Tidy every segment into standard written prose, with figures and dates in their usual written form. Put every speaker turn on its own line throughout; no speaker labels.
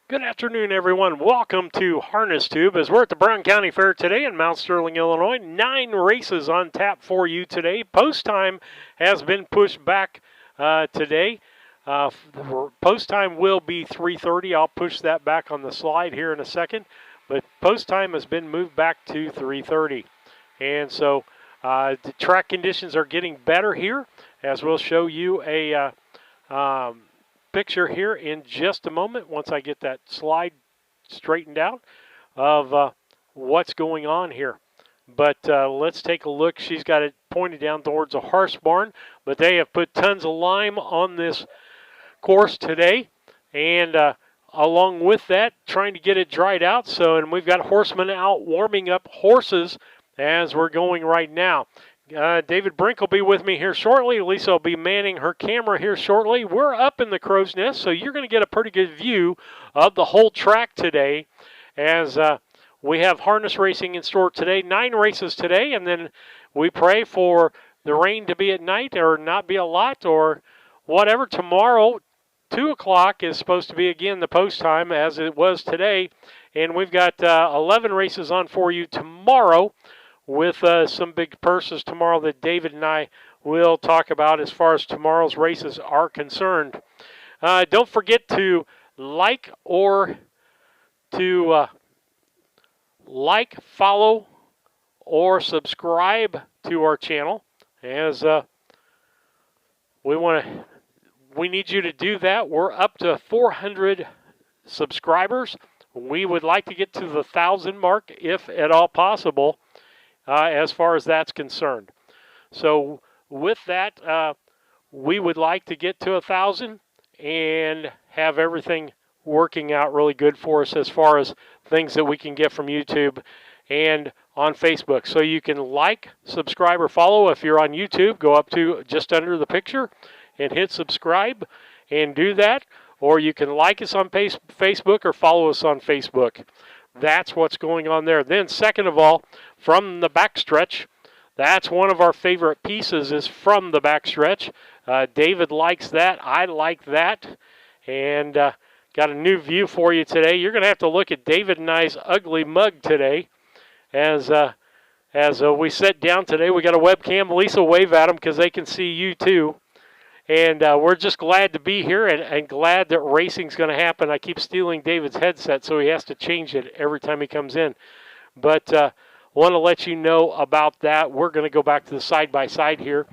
Good afternoon, everyone. Welcome to Harness Tube as we're at the Brown County Fair today in Mount Sterling, Illinois. 9 races on tap for you today. Post time has been pushed back today. Post time will be 3:30. I'll push that back on the slide here in a second. But post time has been moved back to 3:30. And so the track conditions are getting better here, as we'll show you a picture here in just a moment once I get that slide straightened out of what's going on here. But let's take a look. She's got it pointed down towards a horse barn, but they have put tons of lime on this course today, and along with that, trying to get it dried out. And we've got horsemen out warming up horses as we're going right now. David Brink will be with me here shortly. Lisa will be manning her camera here shortly. We're up in the Crow's Nest, so you're going to get a pretty good view of the whole track today as we have harness racing in store today. 9 races today, and then we pray for the rain to be at night or not be a lot or whatever. Tomorrow, 2 o'clock is supposed to be, again, the post time as it was today, and we've got 11 races on for you tomorrow, with some big purses tomorrow that David and I will talk about as far as tomorrow's races are concerned. Don't forget to like, follow, or subscribe to our channel, as we need you to do that. We're up to 400 subscribers. We would like to get to the 1,000 mark, if at all possible. As far as that's concerned. So with that, we would like to get to 1,000 and have everything working out really good for us as far as things that we can get from YouTube and on Facebook. So you can like, subscribe, or follow. If you're on YouTube, go up to just under the picture and hit subscribe and do that. Or you can like us on Facebook or follow us on Facebook. That's what's going on there. Then second of all, from the backstretch, that's one of our favorite pieces, is from the backstretch. David likes that. I like that. And got a new view for you today. You're going to have to look at David and I's ugly mug today. As we sit down today, we got a webcam. Lisa, wave at them because they can see you too. And we're just glad to be here and glad that racing's going to happen. I keep stealing David's headset, so he has to change it every time he comes in. But want to let you know about that. We're going to go back to the side-by-side here.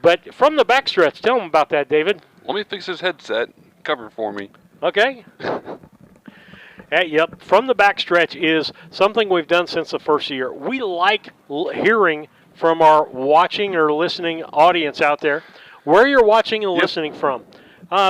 But from the backstretch, tell him about that, David.
Let me fix his headset. Cover it for me.
Okay. Yep, from the backstretch is something we've done since the first year. We like hearing from our watching or listening audience out there where you're watching and listening from.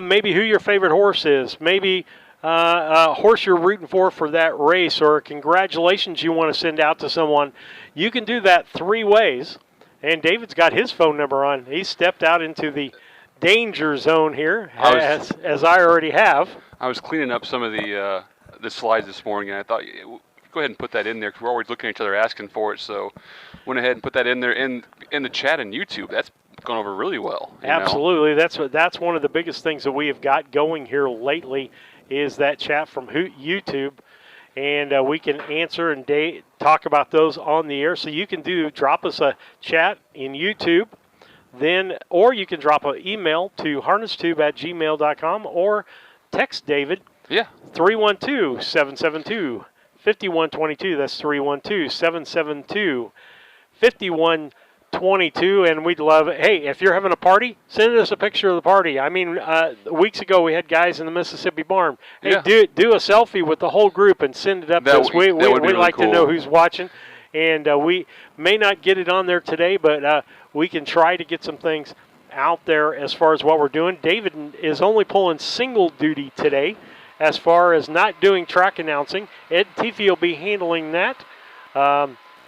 Maybe who your favorite horse is. Maybe a horse you're rooting for that race, or congratulations you want to send out to someone. You can do that 3 ways. And David's got his phone number on. He stepped out into the danger zone here, as I already have.
I was cleaning up some of the slides this morning, and I thought, go ahead and put that in there, because we're always looking at each other asking for it. So went ahead and put that in there in the chat on YouTube. That's gone over really well.
Absolutely. That's one of the biggest things that we have got going here lately, is that chat from YouTube, and we can answer and talk about those on the air. So you can drop us a chat in YouTube, or you can drop an email to harnesstube@gmail.com, or text David.
Yeah.
312-772-5122. That's 312-772-5122, and we'd love it. Hey, if you're having a party, send us a picture of the party. I mean, weeks ago we had guys in the Mississippi Barn. Hey,
yeah.
do a selfie with the whole group and send it up to us. We'd really like to know who's watching, and we may not get it on there today, but we can try to get some things out there as far as what we're doing. David is only pulling single duty today, as far as not doing track announcing. Ed Tiffy will be handling that.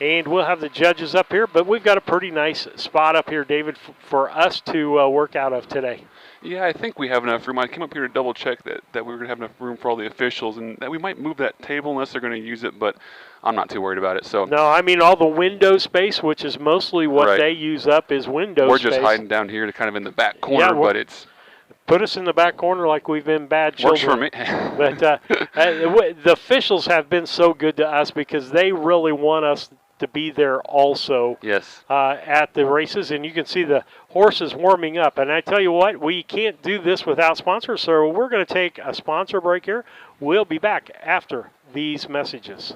And we'll have the judges up here, but we've got a pretty nice spot up here, David, for us to work out of today.
Yeah, I think we have enough room. I came up here to double check that we were going to have enough room for all the officials, and that we might move that table unless they're going to use it, but I'm not too worried about it. So
no, I mean all the window space, which is mostly what they use up, is window space.
We're just hiding down here to kind of in the back corner, but it's
put us in the back corner like we've been bad
Works
children.
for me.
But the officials have been so good to us because they really want us to be there also.
Yes.
At the races, and you can see the horses warming up. And I tell you what, we can't do this without sponsors, so we're going to take a sponsor break here. We'll be back after these messages.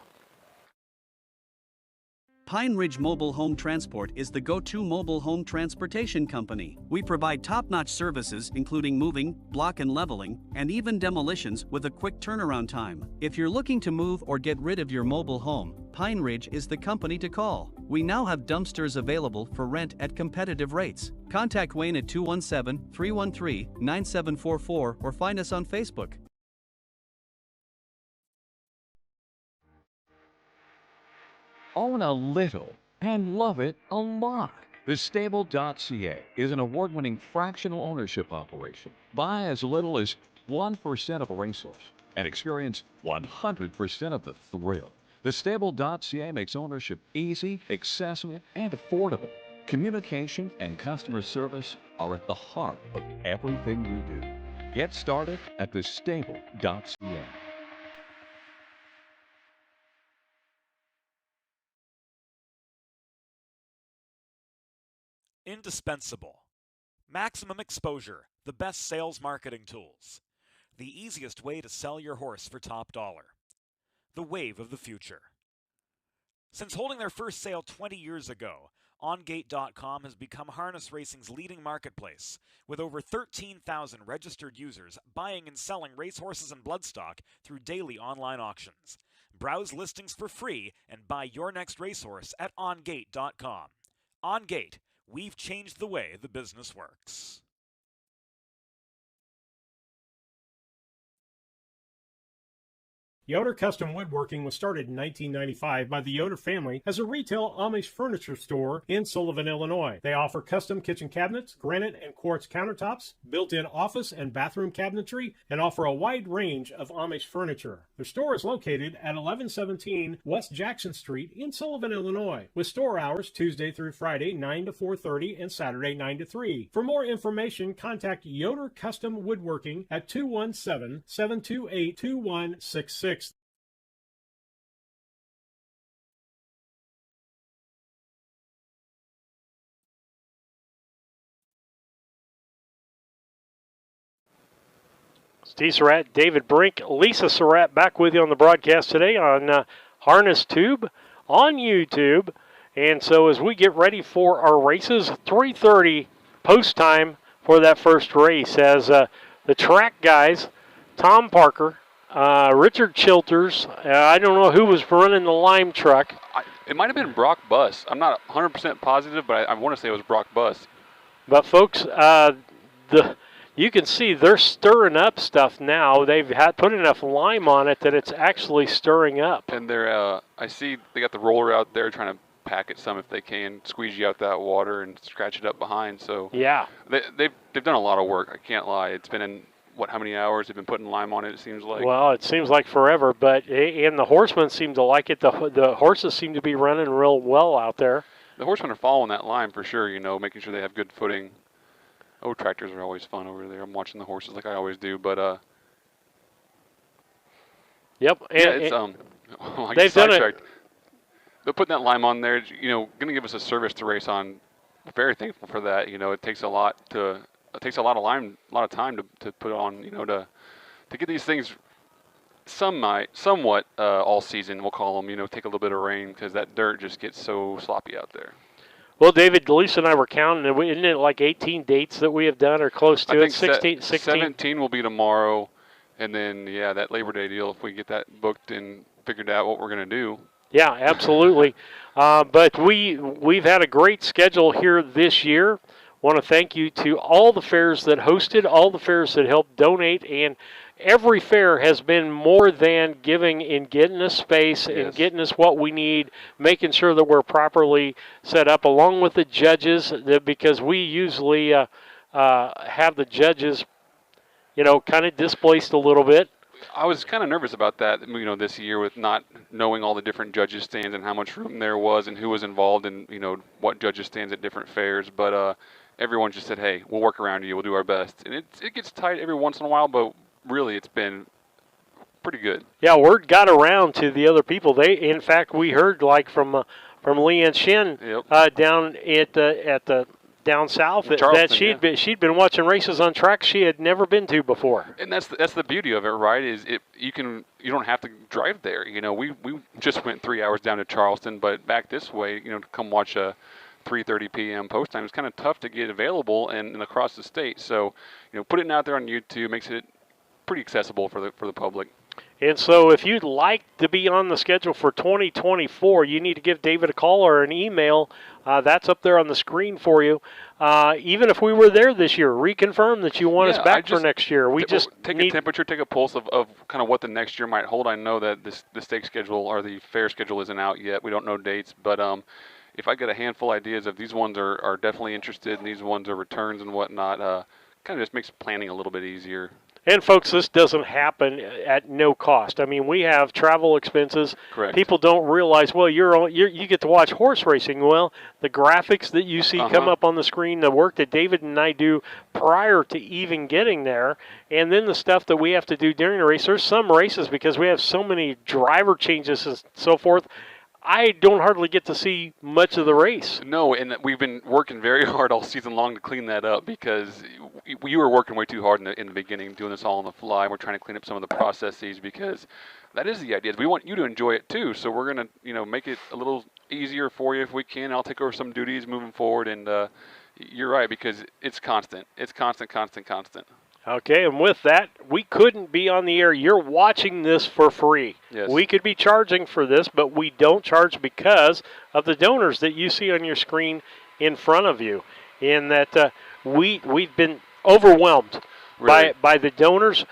Pine Ridge Mobile Home Transport is the go-to mobile home transportation company. We provide top-notch services including moving, block and leveling, and even demolitions with a quick turnaround time. If you're looking to move or get rid of your mobile home, Pine Ridge is the company to call. We now have dumpsters available for rent at competitive rates. Contact Wayne at 217-313-9744 or find us on Facebook.
Own a little and love it a lot. TheStable.ca is an award-winning fractional ownership operation. Buy as little as 1% of a racehorse and experience 100% of the thrill. TheStable.ca makes ownership easy, accessible, and affordable. Communication and customer service are at the heart of everything we do. Get started at TheStable.ca.
Indispensable. Maximum exposure, the best sales marketing tools. The easiest way to sell your horse for top dollar. The wave of the future. Since holding their first sale 20 years ago, OnGate.com has become harness racing's leading marketplace, with over 13,000 registered users buying and selling racehorses and bloodstock through daily online auctions. Browse listings for free and buy your next racehorse at OnGate.com. OnGate. We've changed the way the business works.
Yoder Custom Woodworking was started in 1995 by the Yoder family as a retail Amish furniture store in Sullivan, Illinois. They offer custom kitchen cabinets, granite and quartz countertops, built-in office and bathroom cabinetry, and offer a wide range of Amish furniture. Their store is located at 1117 West Jackson Street in Sullivan, Illinois, with store hours Tuesday through Friday 9 to 4:30 and Saturday 9 to 3. For more information, contact Yoder Custom Woodworking at 217-728-2166.
Steve Surratt, David Brink, Lisa Surratt back with you on the broadcast today on Harness Tube on YouTube. And so as we get ready for our races, 3:30 post time for that first race as the track guys, Tom Parker, Richard Chilters, I don't know who was running the lime truck.
It might have been Brock Buss. I'm not 100% positive, but I want to say it was Brock Buss.
But folks, you can see they're stirring up stuff now. They've put enough lime on it that it's actually stirring up.
And they're, I see they got the roller out there trying to pack it some if they can, squeeze you out that water and scratch it up behind. So
yeah,
they've done a lot of work. I can't lie. It's been in how many hours they've been putting lime on it? It seems like.
Well, it seems like forever, but and the horsemen seem to like it. The horses seem to be running real well out there.
The horsemen are following that lime for sure. You know, making sure they have good footing. Oh, tractors are always fun over there. I'm watching the horses like I always do, but
yep. And,
yeah, it's
they've done it.
They're putting that lime on there. You know, going to give us a service to race on. Very thankful for that. You know, it takes a lot of lime, a lot of time to put on. You know, to get these things somewhat all season. We'll call them. You know, take a little bit of rain because that dirt just gets so sloppy out there.
Well, David, Lisa and I were counting, and isn't it like 18 dates that we have done or close to it? 16?
17 will be tomorrow, and then, yeah, that Labor Day deal, if we get that booked and figured out what we're going to do.
Yeah, absolutely. But we've had a great schedule here this year. Want to thank you to all the fairs that hosted, all the fairs that helped donate, and every fair has been more than giving in getting us space and getting us what we need, making sure that we're properly set up, along with the judges, because we usually have the judges, you know, kind of displaced a little bit.
I was kind of nervous about that, you know, this year with not knowing all the different judges' stands and how much room there was and who was involved in, you know, what judges' stands at different fairs. But everyone just said, hey, we'll work around you. We'll do our best. And it gets tight every once in a while, but really it's been pretty good.
Yeah, word got around to the other people. In fact, we heard like from Leanne Shin down at the down south that
Charleston,
she'd been watching races on tracks she had never been to before.
And that's the beauty of it, right? You don't have to drive there. You know, we just went 3 hours down to Charleston, but back this way, you know, to come watch a 3:30 p.m. post time, it's kind of tough to get available and across the state. So, you know, putting it out there on YouTube makes it pretty accessible for the public.
And so if you'd like to be on the schedule for 2024, you need to give David a call or an email. That's up there on the screen for you. Even if we were there this year, reconfirm that you want us back for next year. We just
take a temperature, take a pulse of kind of what the next year might hold. I know that the stake schedule or the fair schedule isn't out yet. We don't know dates, but if I get a handful of ideas of these ones are definitely interested and these ones are returns and whatnot, kind of just makes planning a little bit easier.
And folks, this doesn't happen at no cost. I mean, we have travel expenses.
Correct.
People don't realize, well, you get to watch horse racing. Well, the graphics that you see come up on the screen, the work that David and I do prior to even getting there, and then the stuff that we have to do during the race. There's some races, because we have so many driver changes and so forth, I don't hardly get to see much of the race.
No, and we've been working very hard all season long to clean that up, because we were working way too hard in the beginning, doing this all on the fly. And we're trying to clean up some of the processes, because that is the idea. We want you to enjoy it too. So we're gonna, make it a little easier for you if we can. I'll take over some duties moving forward, and you're right, because it's constant. It's constant.
Okay, and with that, we couldn't be on the air. You're watching this for free.
Yes.
We could be charging for this, but we don't charge because of the donors that you see on your screen in front of you. In that we've been overwhelmed by the donors.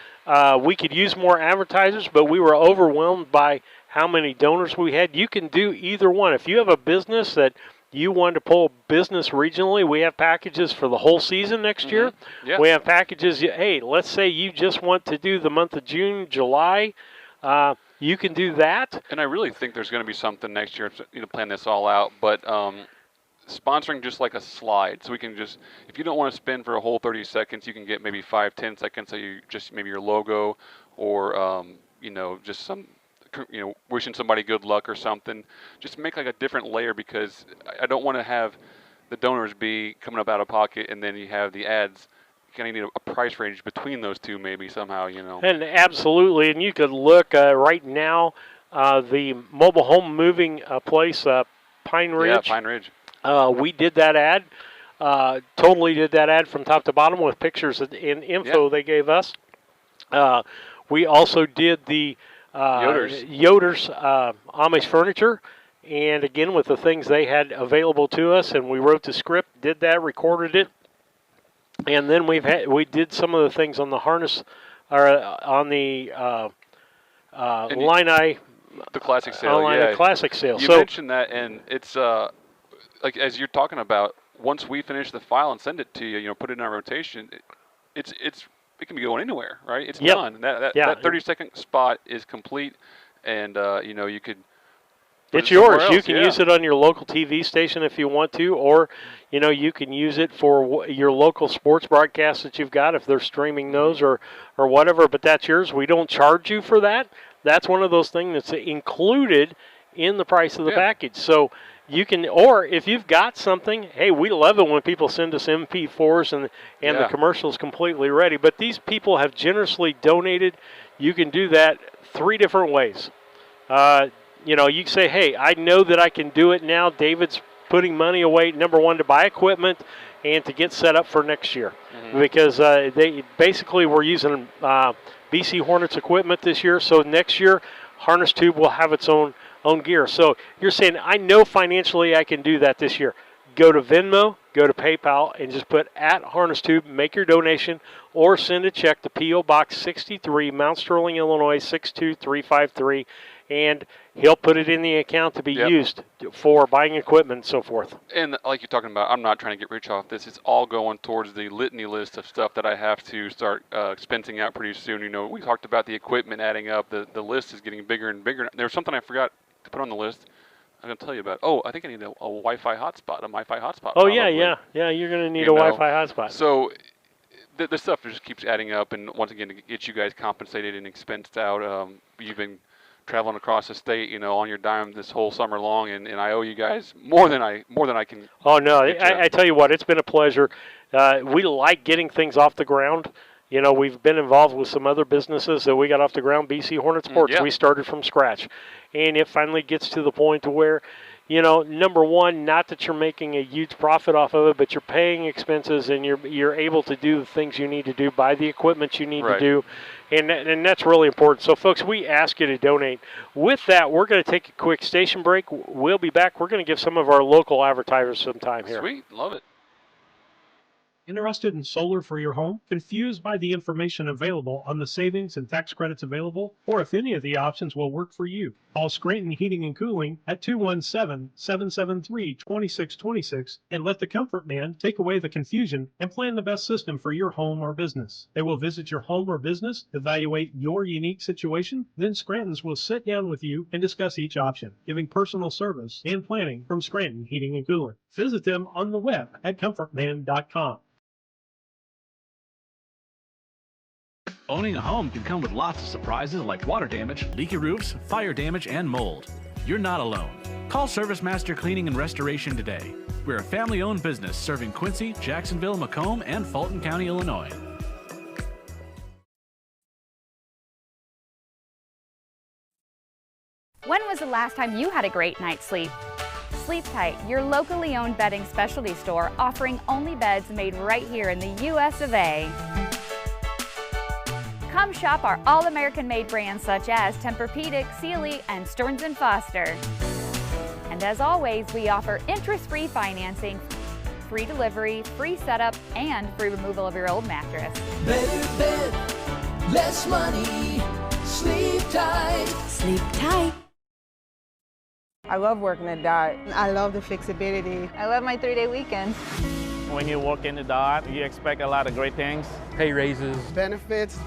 We could use more advertisers, but we were overwhelmed by how many donors we had. You can do either one. If you have a business that you want to pull business regionally, we have packages for the whole season next year.
Yeah.
We have packages, hey, let's say you just want to do the month of June, July, you can do that.
And I really think there's going to be something next year to plan this all out, but sponsoring just like a slide, so we can just, if you don't want to spend for a whole 30 seconds, you can get maybe 5-10 seconds, so you just maybe your logo or just some, wishing somebody good luck or something. Just make like a different layer, because I don't want to have the donors be coming up out of pocket and then you have the ads. You kind of need a price range between those two, maybe somehow,
And absolutely, and you could look right now, the mobile home moving place, Pine Ridge.
Yeah, Pine Ridge.
We did that ad, totally did that ad from top to bottom with pictures and info they gave us. We also did the Yoder's Amish Furniture, and again with the things they had available to us, and we wrote the script, did that, recorded it, and then we did some of the things on the harness, or on the Illini.
The classic sale,
classic sale.
You mentioned that, and it's like as you're talking about. Once we finish the file and send it to you, put it in our rotation. It can be going anywhere, right? It's done. That 30-second spot is complete, and you could.
It's yours. You can use it on your local TV station if you want to, or you can use it for your local sports broadcasts that you've got if they're streaming those or whatever. But that's yours. We don't charge you for that. That's one of those things that's included in the price of the package. So you can, or if you've got something, hey, we love it when people send us MP4s and the commercial's completely ready. But these people have generously donated. You can do that 3 different ways. You can say, hey, I know that I can do it now. David's putting money away, number one, to buy equipment and to get set up for next year. Because they basically were using BC Hornets equipment this year. So next year, Harness Tube will have its own gear. So you're saying, I know financially I can do that this year. Go to Venmo, go to PayPal, and just put @HarnessTube, make your donation, or send a check to P.O. Box 63, Mount Sterling, Illinois, 62353, and he'll put it in the account to be used for buying equipment and so forth.
And like you're talking about, I'm not trying to get rich off this. It's all going towards the litany list of stuff that I have to start expensing out pretty soon. We talked about the equipment adding up. The list is getting bigger and bigger. There was something I forgot to put on the list. I'm gonna tell you about. Oh, I think I need a Wi-Fi hotspot, a Wi-Fi hotspot.
Oh yeah,
probably.
yeah. You're gonna need
You
a
know,
Wi-Fi hotspot.
So the stuff just keeps adding up, and once again, to get you guys compensated and expensed out, you've been traveling across the state, on your dime this whole summer long, and I owe you guys more than I can.
Oh no,
get you.
I tell you what, it's been a pleasure. We like getting things off the ground. We've been involved with some other businesses that we got off the ground. BC Hornet Sports,
yeah.
we started from scratch, and it finally gets to the point to where, number one, not that you're making a huge profit off of it, but you're paying expenses and you're able to do the things you need to do, buy the equipment you need to
Right.
do, and that's really important. So, folks, we ask you to donate. With that, we're going to take a quick station break. We'll be back. We're going to give some of our local advertisers some time here.
Sweet, love it.
Interested in solar for your home? Confused by the information available on the savings and tax credits available? Or if any of the options will work for you? Call Scranton Heating and Cooling at 217-773-2626 and let the Comfort Man take away the confusion and plan the best system for your home or business. They will visit your home or business, evaluate your unique situation, then Scranton's will sit down with you and discuss each option, giving personal service and planning from Scranton Heating and Cooling. Visit them on the web at comfortman.com.
Owning a home can come with lots of surprises like water damage, leaky roofs, fire damage, and mold. You're not alone. Call Service Master Cleaning and Restoration today. We're a family-owned business serving Quincy, Jacksonville, Macomb, and Fulton County, Illinois.
When was the last time you had a great night's sleep? Sleep Tight, your locally owned bedding specialty store offering only beds made right here in the US of A. Come shop our all-American made brands such as Tempur-Pedic, Sealy, and Stearns & Foster. And as always, we offer interest-free financing, free delivery, free setup, and free removal of your old mattress.
Better bed, less money, Sleep Tight.
Sleep Tight.
I love working at DOT. I love the flexibility.
I love my 3-day weekends.
When you work in the DOT, you expect a lot of great things. Pay raises.
Benefits.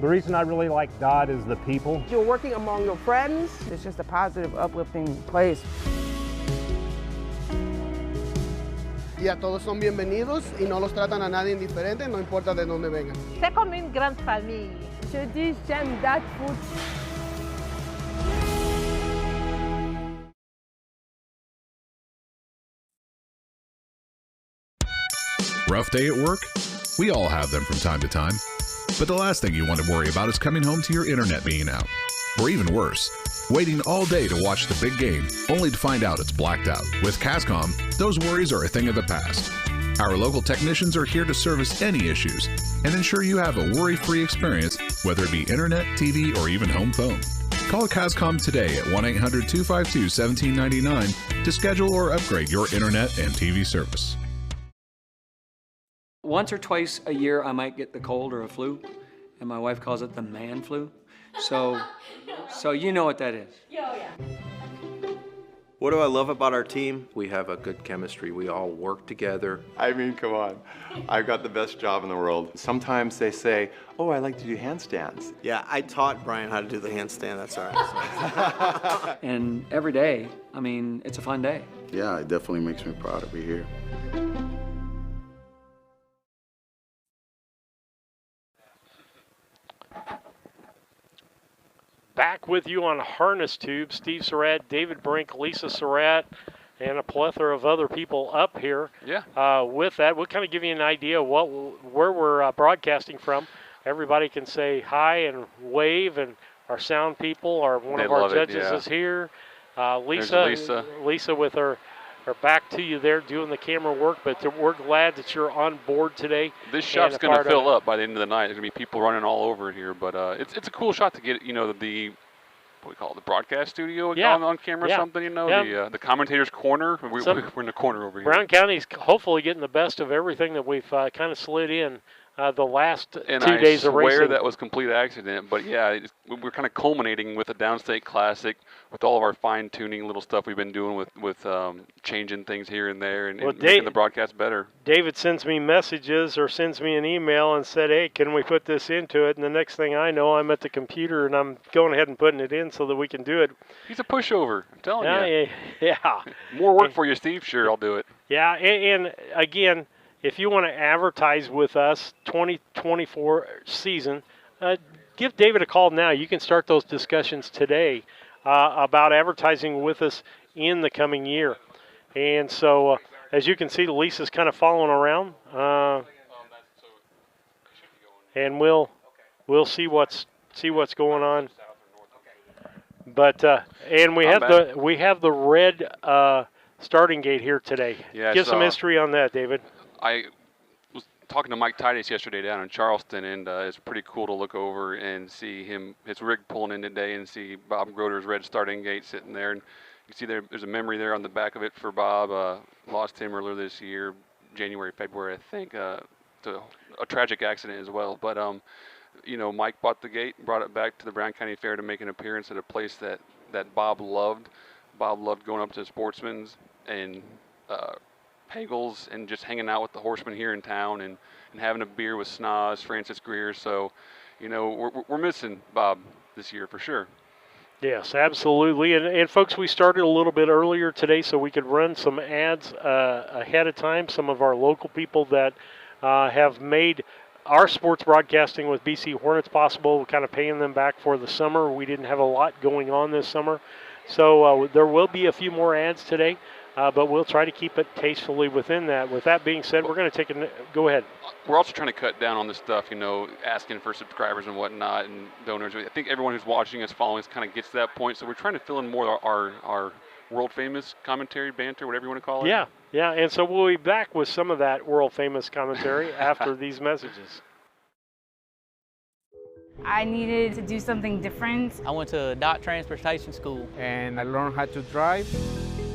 The reason I really like DOT is the people.
You're working among your friends. It's just a positive, uplifting place.
Y a todos son bienvenidos y no los tratan a nadie indiferente, no importa de dónde vengan.
C'est comme une grande famille. Je dis j'aime DOT Food.
Rough day at work? We all have them from time to time. But the last thing you want to worry about is coming home to your internet being out. Or even worse, waiting all day to watch the big game, only to find out it's blacked out. With Cascom, those worries are a thing of the past. Our local technicians are here to service any issues and ensure you have a worry-free experience, whether it be internet, TV, or even home phone. Call Cascom today at 1-800-252-1799 to schedule or upgrade your internet and TV service.
Once or twice a year, I might get the cold or a flu, and my wife calls it the man flu. So you know what that is.
What do I love about our team? We have a good chemistry. We all work together.
I mean, come on. I've got the best job in the world. Sometimes they say, oh, I like to do handstands.
Yeah, I taught Brian how to do the handstand. That's all right.
And every day, I mean, it's a fun day.
Yeah, it definitely makes me proud to be here.
Back with you on Harness Tube, Steve Surratt, David Brink, Lisa Surratt, and a plethora of other people up here.
Yeah.
With that, we'll kind of give you an idea of where we're broadcasting from. Everybody can say hi and wave, and our sound people, one of our judges is here. Lisa with her back to you there doing the camera work, but we're glad that you're on board today.
This shot's going to fill up by the end of the night. There's going to be people running all over here, but it's a cool shot to get, the what do we call it, the broadcast studio on camera or something, the commentator's corner. We're in the corner over here.
Brown County's hopefully getting the best of everything that we've kind of slid in the last
And
2 days of racing.
I swear that was complete accident, but yeah, we're kind of culminating with the Downstate Classic with all of our fine-tuning little stuff we've been doing with changing things here and there and making the broadcast better.
David sends me messages or sends me an email and said, hey, can we put this into it? And the next thing I know, I'm at the computer and I'm going ahead and putting it in so that we can do it.
He's a pushover, I'm telling you.
Yeah.
More work for you, Steve? Sure, I'll do it.
Yeah, and again, if you want to advertise with us 2024 season, give David a call now. You can start those discussions today about advertising with us in the coming year. And so, as you can see, Lisa's kind of following around, and we'll see what's going on. But and we have the red starting gate here today.
Yeah,
give some history on that, David.
I was talking to Mike Titus yesterday down in Charleston, and it's pretty cool to look over and see his rig pulling in today and see Bob Groder's red starting gate sitting there. And you see there's a memory there on the back of it for Bob. Lost him earlier this year, January, February, I think, to a tragic accident as well. But, Mike bought the gate and brought it back to the Brown County Fair to make an appearance at a place that Bob loved. Bob loved going up to Sportsman's and Pagels and just hanging out with the horsemen here in town and having a beer with Snoz, Francis Greer. So, we're missing Bob this year for sure.
Yes, absolutely. And folks, we started a little bit earlier today so we could run some ads ahead of time. Some of our local people that have made our sports broadcasting with BC Hornets possible, kind of paying them back for the summer. We didn't have a lot going on this summer. So there will be a few more ads today. But we'll try to keep it tastefully within that. With that being said, we're going to take go ahead.
We're also trying to cut down on this stuff, asking for subscribers and whatnot and donors. I think everyone who's watching us, following us, kind of gets to that point. So we're trying to fill in more our world famous commentary, banter, whatever you want to call it.
Yeah. And so we'll be back with some of that world famous commentary after these messages.
I needed to do something different.
I went to DOT Transportation School.
And I learned how to drive.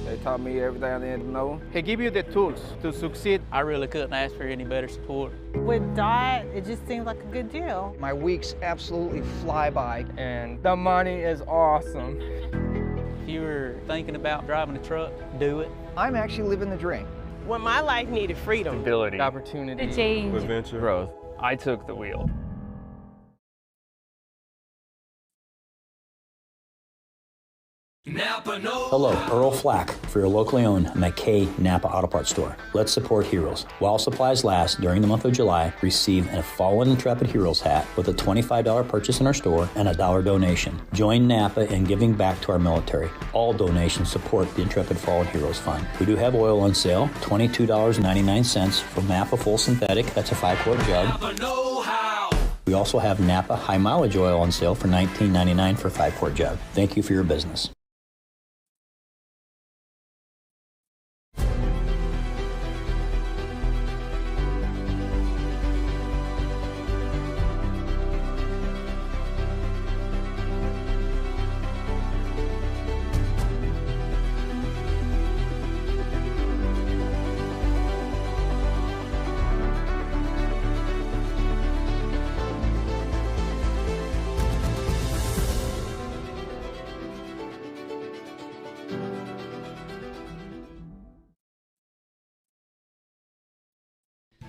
They taught me everything I needed to know. They give you the tools to succeed.
I really couldn't ask for any better support.
With DOT, it just seemed like a good deal.
My weeks absolutely fly by, and the money is awesome.
If you were thinking about driving a truck, do it.
I'm actually living the dream.
When my life needed freedom,
stability,
opportunity,
change,
adventure,
growth, I took the wheel.
Hello, Earl Flack for your locally owned McKay Napa Auto Parts store. Let's support heroes. While supplies last during the month of July, receive a Fallen Intrepid Heroes hat with a $25 purchase in our store and a $1 donation. Join Napa in giving back to our military. All donations support the Intrepid Fallen Heroes Fund. We do have oil on sale, $22.99 for Napa Full Synthetic. That's a 5-quart jug. We also have Napa High Mileage oil on sale for $19.99 for a 5-quart jug. Thank you for your business.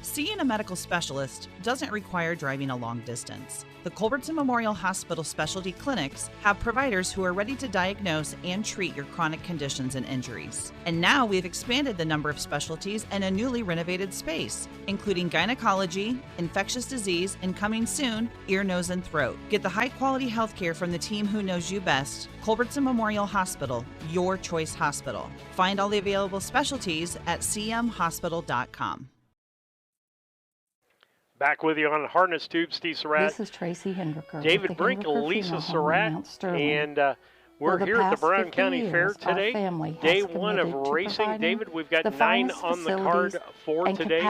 Seeing a medical specialist doesn't require driving a long distance. The Culbertson Memorial Hospital Specialty Clinics have providers who are ready to diagnose and treat your chronic conditions and injuries. And now we've expanded the number of specialties in a newly renovated space, including gynecology, infectious disease, and coming soon, ear, nose, and throat. Get the high-quality healthcare from the team who knows you best. Culbertson Memorial Hospital, your choice hospital. Find all the available specialties at cmhospital.com.
Back with you on Harness Tube, Steve Surratt.
This is Tracy Hendricker.
David Brink, Lisa Surratt, and we're here at the Brown County Fair today. Day one of racing. David, we've got 9 on the card for today.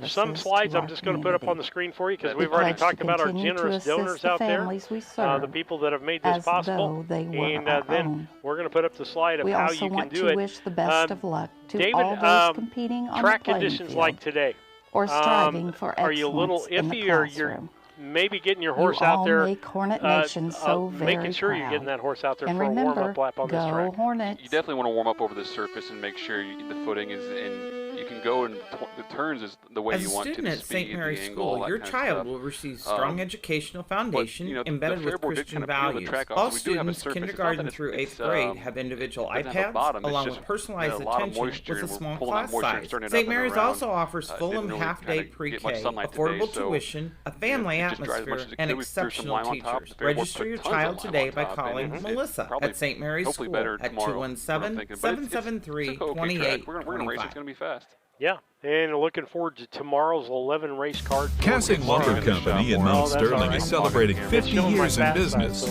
Some slides I'm just going to put up on the screen for you because we've already talked about our generous donors out there, the people that have made this possible. And then we're going to put up the slide of how you can do it.
Wish the best of luck to
David,
all those competing on
track
the playing
conditions
field.
like today.
or striving for
Are you a little
excellence in the
iffy, or you're
classroom.
maybe getting your
You
horse out
all
there?
make Hornet Nation so very
making sure you're
proud.
getting that horse out there
And
for a
remember,
warm-up lap on this
go
track.
Hornets.
You definitely want to warm up over the surface and make sure the footing is in. You can go and the turns is the way
As
you
a
want to.
student
The
at St.
speed,
Mary's
the
School,
angle, all
your
that kind of
child
stuff.
will receive strong educational foundation
the
embedded with
Fairboard did
Christian
kind of peel the
values.
track off,
All
so we do have a
students,
surface. It's not
kindergarten
that
through
it's,
8th grade, have individual
doesn't have a
iPads,
bottom, it's
along
just
with personalized
a lot of
attention
moisture,
with a
and we're
small
pulling out
class
moisture and
size.
stirring it
St.
up and
Mary's
around.
also offers
Didn't
Fulham
really
half-day
kinda get
pre-K,
much sunlight today,
affordable
so,
tuition, a family
it just dries as much
atmosphere,
as it
and
could. We threw some
exceptional
lime on top.
teachers.
The Fairboard
Register
put
your
tons of
child
lime
today
on
by
top,
calling
and
Melissa
probably-
at St. Mary's
hopefully
School
better
at
tomorrow, what I'm
217
thinking. But it's-
773
it's okay track.
28
We're gonna race. It's gonna be fast.
Yeah, and looking forward to tomorrow's 11 race card.
Casting Lumber Company in Mount Sterling is celebrating 50 years in business.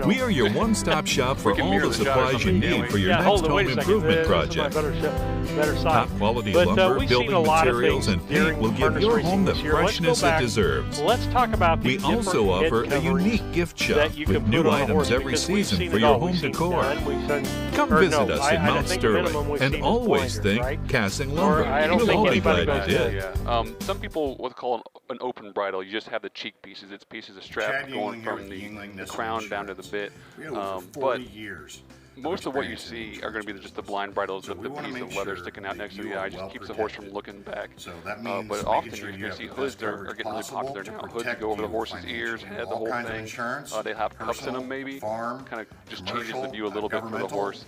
We are your one-stop shop for all the supplies you need for your next home improvement project. Top-quality lumber, building materials, and paint will give your home the freshness it deserves.
Let's talk about
We also offer a unique gift shop with new items every season for your home decor. Come visit us in Mount Sterling and always think Casting Lumber. You'll all be glad you did.
Yeah. Some people would call an open bridle. You just have the cheek pieces. It's pieces of strap going from the crown down to the bit. But most of what you see are going to be just the blind bridles, the piece of leather sticking out next to the eye, just keeps the horse from looking back. But often you're going to see hoods that are getting really popular now. Hoods that go over the horse's ears, head, the whole thing. They have cuffs in them maybe. Kind of just changes the view a little bit for the horse.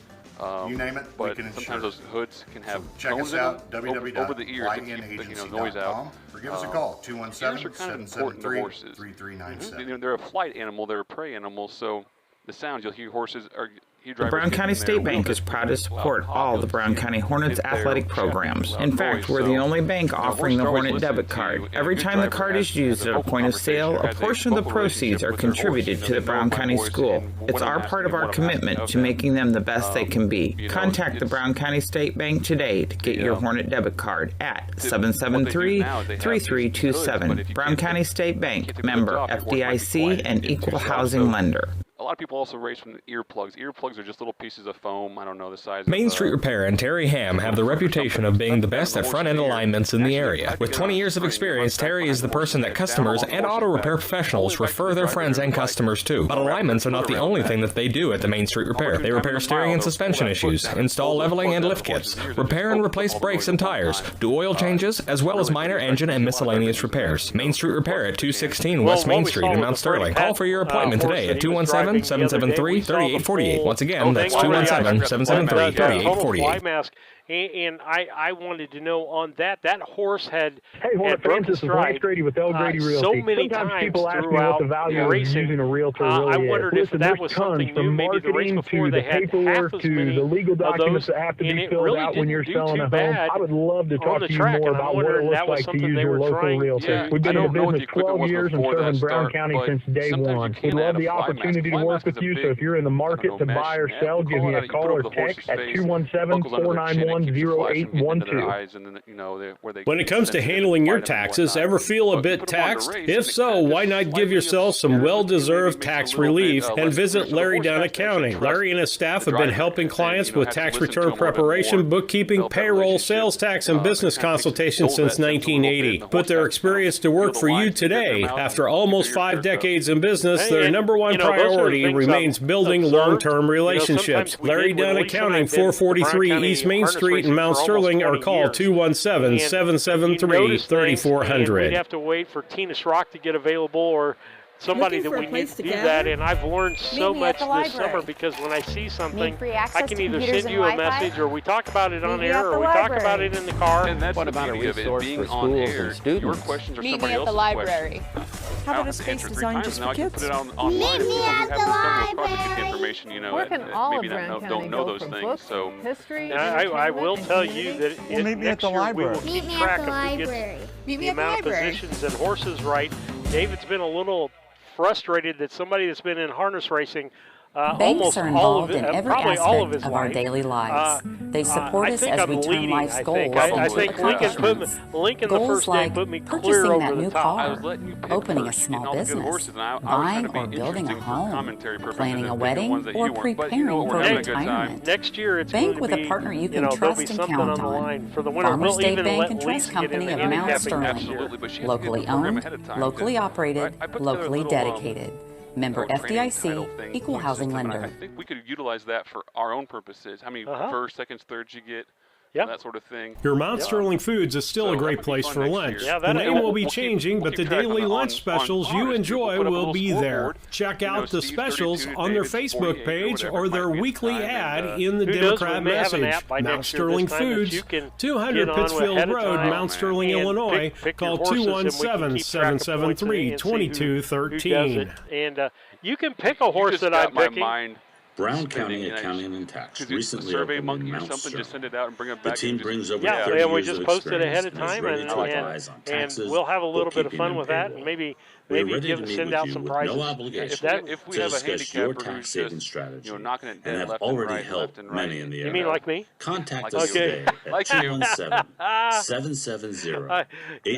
You name it,
but
we can
sometimes those hoods can have
check
cones
us out,
in them over the ears to keep the noise out.
Or give us a call,
Ears are kind of important to horses.
217-773-3397.
They're a flight animal, they're a prey animal, so the sounds you'll hear horses are.
The Brown County State Bank is proud to support all the Brown County Hornets athletic programs. In fact, we're the only bank offering the Hornet debit card. Every time the card is used at a point of sale, a portion of the proceeds are contributed to the Brown County School. It's our part of our commitment to making them the best they can be. Contact the Brown County State Bank today to get your Hornet debit card at 773-3327. Brown County State Bank, member FDIC and equal housing lender.
A lot of people also race from earplugs. Earplugs are just little pieces of foam. I don't know the size.
Main Street Repair and Terry Ham have the reputation of being the best at front-end alignments in the area. With 20 years of experience, Terry is the person that customers and auto repair professionals refer their friends and customers to. But alignments are not the only thing that they do at the Main Street Repair. They repair steering and suspension issues, install leveling and lift kits, repair and replace brakes and tires, do oil changes, as well as minor engine and miscellaneous repairs. Main Street Repair at 216 West Main Street in Mount Sterling. Call for your appointment today at 217-773-3848. Once again, that's 217-773-3848.
And I wanted to know on that horse had
Hey, Hornet fans, this is Lance Grady with L. Grady Realty.
so many
Sometimes
times
people ask me what
throughout
the value
the
of
racing.
using a realtor really
I wondered
is.
if that was something new. Maybe the race before they had half as many
the legal documents
of those,
that have to
and
be
it
filled
really
out when you're
didn't do
selling
too
a home.
bad
I would love to
on
talk
the
to you
track,
more
and I
about what
wondered
it
if
looks
that was
like to
something
use
they
your
were
local
trying.
realtor. We've
I
been in
don't know what the
business
equipment
12
was
years and
before
serving
that
Brown
start,
County
but
since day
sometimes
one.
you
We'd
can
love
add
the
a fly mask.
opportunity to
Fly
work
mask
with
is a
you. So
big,
if you're in the market to
mesh
buy or
net.
sell,
We
give
call
me
it
a
out. You
call
put
or
over the horse's
text at
face, buckles under the chin, it keeps the flies from getting into their
217-491-0812.
eyes, and then, where they
When it comes to handling your taxes, ever feel a bit taxed? If so, why not give yourself some well-deserved tax relief and visit Larry Down Accounting? Larry and his staff have been helping clients with tax return preparation, bookkeeping, payroll, sales tax, and business consultations since 1980. Put their experience to work for you today. After almost 5 decades in business, their number one priority remains building long-term relationships. Larry Down Accounting, 443 East Main Street in Mount Sterling, or call 217-773-3400.
We'd have to wait for Tina Schrock to get available or somebody that we need to do that, and I've learned so much this summer because when I see something, I can either send you a message or we talk about it on air or we talk about it in the car.
And that's
What
the
about a
beauty of it
resource
being
for
on
schools
air.
and students?
Your questions are
Meet
somebody
me at the
else's
library.
questions.
How about
I
a
have to
space
answer 3
designed
times,
just
now
for
I can
kids?
put it online.
Meet me
People
at
who
the
have some
library.
project information,
Where can all
maybe
of Brown County
don't know
go
those
from
things.
books,
So
history,
I will tell you that next year we will
Meet
keep
me
track
at the
of who
library.
gets
Meet me
the
at the
amount of
library.
positions and horses right. David's been a little frustrated that somebody that's been in harness racing
Banks are involved in every
probably all of
aspect
his
of our
life.
daily lives. They support
I
us
think
as
I'm
we turn
leading.
life's
I
goals
think
into
Lincoln
accomplishments.
the
Goals
first day
like
put me clear
purchasing
over
that
the
new
top.
car, opening a small business, buying or building a home, planning a wedding, or preparing for retirement.
Next year, it's
Bank
going
with
to
a
be,
partner you can
there'll be
trust and
something
count
on the
on.
line for the winner.
Farmers
We'll
State
even
Bank
let
and
Lisa
Trust
get in
Company
the
of Mount
handicapping
Sterling.
next year.
Locally owned, locally operated, locally dedicated. Member FDIC, Equal Housing Lender.
I think we could utilize that for our own purposes. How many first, seconds, thirds you get, that sort of thing.
Your Mount Sterling Foods is still a great place for lunch. The name will be changing, but the daily lunch specials you enjoy will be there. Check out the specials on their Facebook page or their weekly ad in the Democrat message. Mount Sterling Foods, 200 Pittsfield Road, Mount Sterling, Illinois. Call 217-773-2213.
And you can pick a horse that I'm picking.
Brown County Accounting and Tax recently opened in Mount Sterling.
Just send it out and bring it back.
The team brings over 30
and
years
we just
of
post it
experience
ahead of time,
and is ready to advise on taxes,
we'll have a little bit of
bookkeeping,
fun with that,
payroll.
and maybe
We're ready to meet
send
with
out
you
some
with
prizes.
no obligation
If we
to
have a
discuss your
handicapper
tax
who's
saving
just,
strategy
knocking it
and
dead
have
left
already
and right,
helped
left and right.
many in the area.
You mean like me?
Contact
Like
us today at
Like you.
217-770-8082.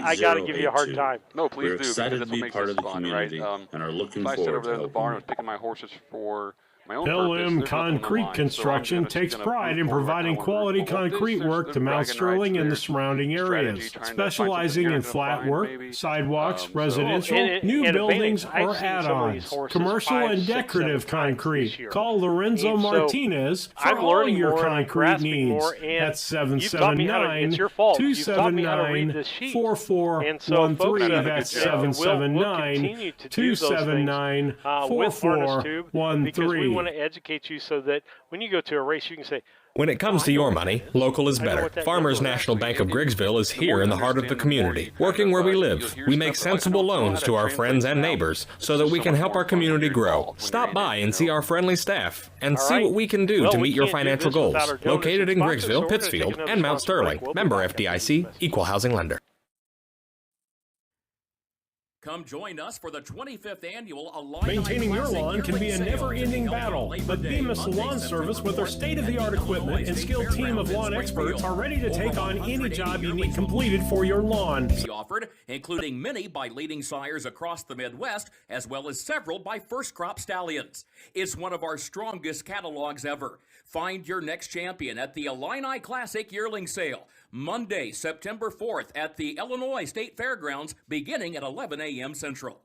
I got to give you a hard time.
No, please
We're
do.
excited to
because
be
that's what
part
makes
of the
this fun,
community
right?
and are looking
If I sit
forward
over there
to
at the barn, I
helping
was picking my horses for my own
LM
purpose. There's nothing on the
Concrete
line,
Construction
so I'm
takes
just
pride
gonna
in
move forward.
providing
I don't wanna
quality
roll this.
concrete
There's
work to Mount
bragging
Sterling
rights
and the
there.
surrounding
Strategy,
areas,
trying to find
specializing
something
in
you're
flat
gonna
work,
find, maybe.
sidewalks,
So,
residential, new
and
buildings,
I've
or
seen some of these
add-ons,
horses
commercial
5,
and
6,
decorative
7 times this
concrete.
year.
Call Lorenzo
And so
Martinez for
I'm
all
learning
your
more and I'm
concrete
grasping
needs.
more, and
That's
you've taught me how to, it's your fault. You've taught me how to read this sheet.
779-279-4413.
And so, folks,
That's
we'll continue to do those things, with Harness Tube, because we want to educate you so that when you go to a race, you can say,
When it comes to your money, local is better. Farmers National Bank of Griggsville is here in the heart of the community, working where we live. We make sensible loans to our friends and neighbors so that we can help our community grow. Stop by and see our friendly staff and see what we can do to meet your financial goals. Located in Griggsville, Pittsfield, and Mount Sterling. Member FDIC, Equal Housing Lender.
Come join us for the 25th annual Illini
Maintaining your
Classic
lawn can be a
Yearling Sale,
never-ending
held on
battle,
Labor
but
Day,
Bemis
Monday,
Lawn
September
Service with their
4th,
state-of-the-art
at the
equipment
Illinois
and
State
skilled team of
Fairgrounds in
lawn experts
Springfield.
are ready to take
Over
on any
180
job you
yearlings
need completed for your lawn.
will be offered, including many by leading sires across the Midwest, as well as several by first crop stallions. It's one of our strongest catalogs ever. Find your next champion at the Illini Classic Yearling Sale, Monday, September 4th at the Illinois State Fairgrounds, beginning at 11 a.m. Central.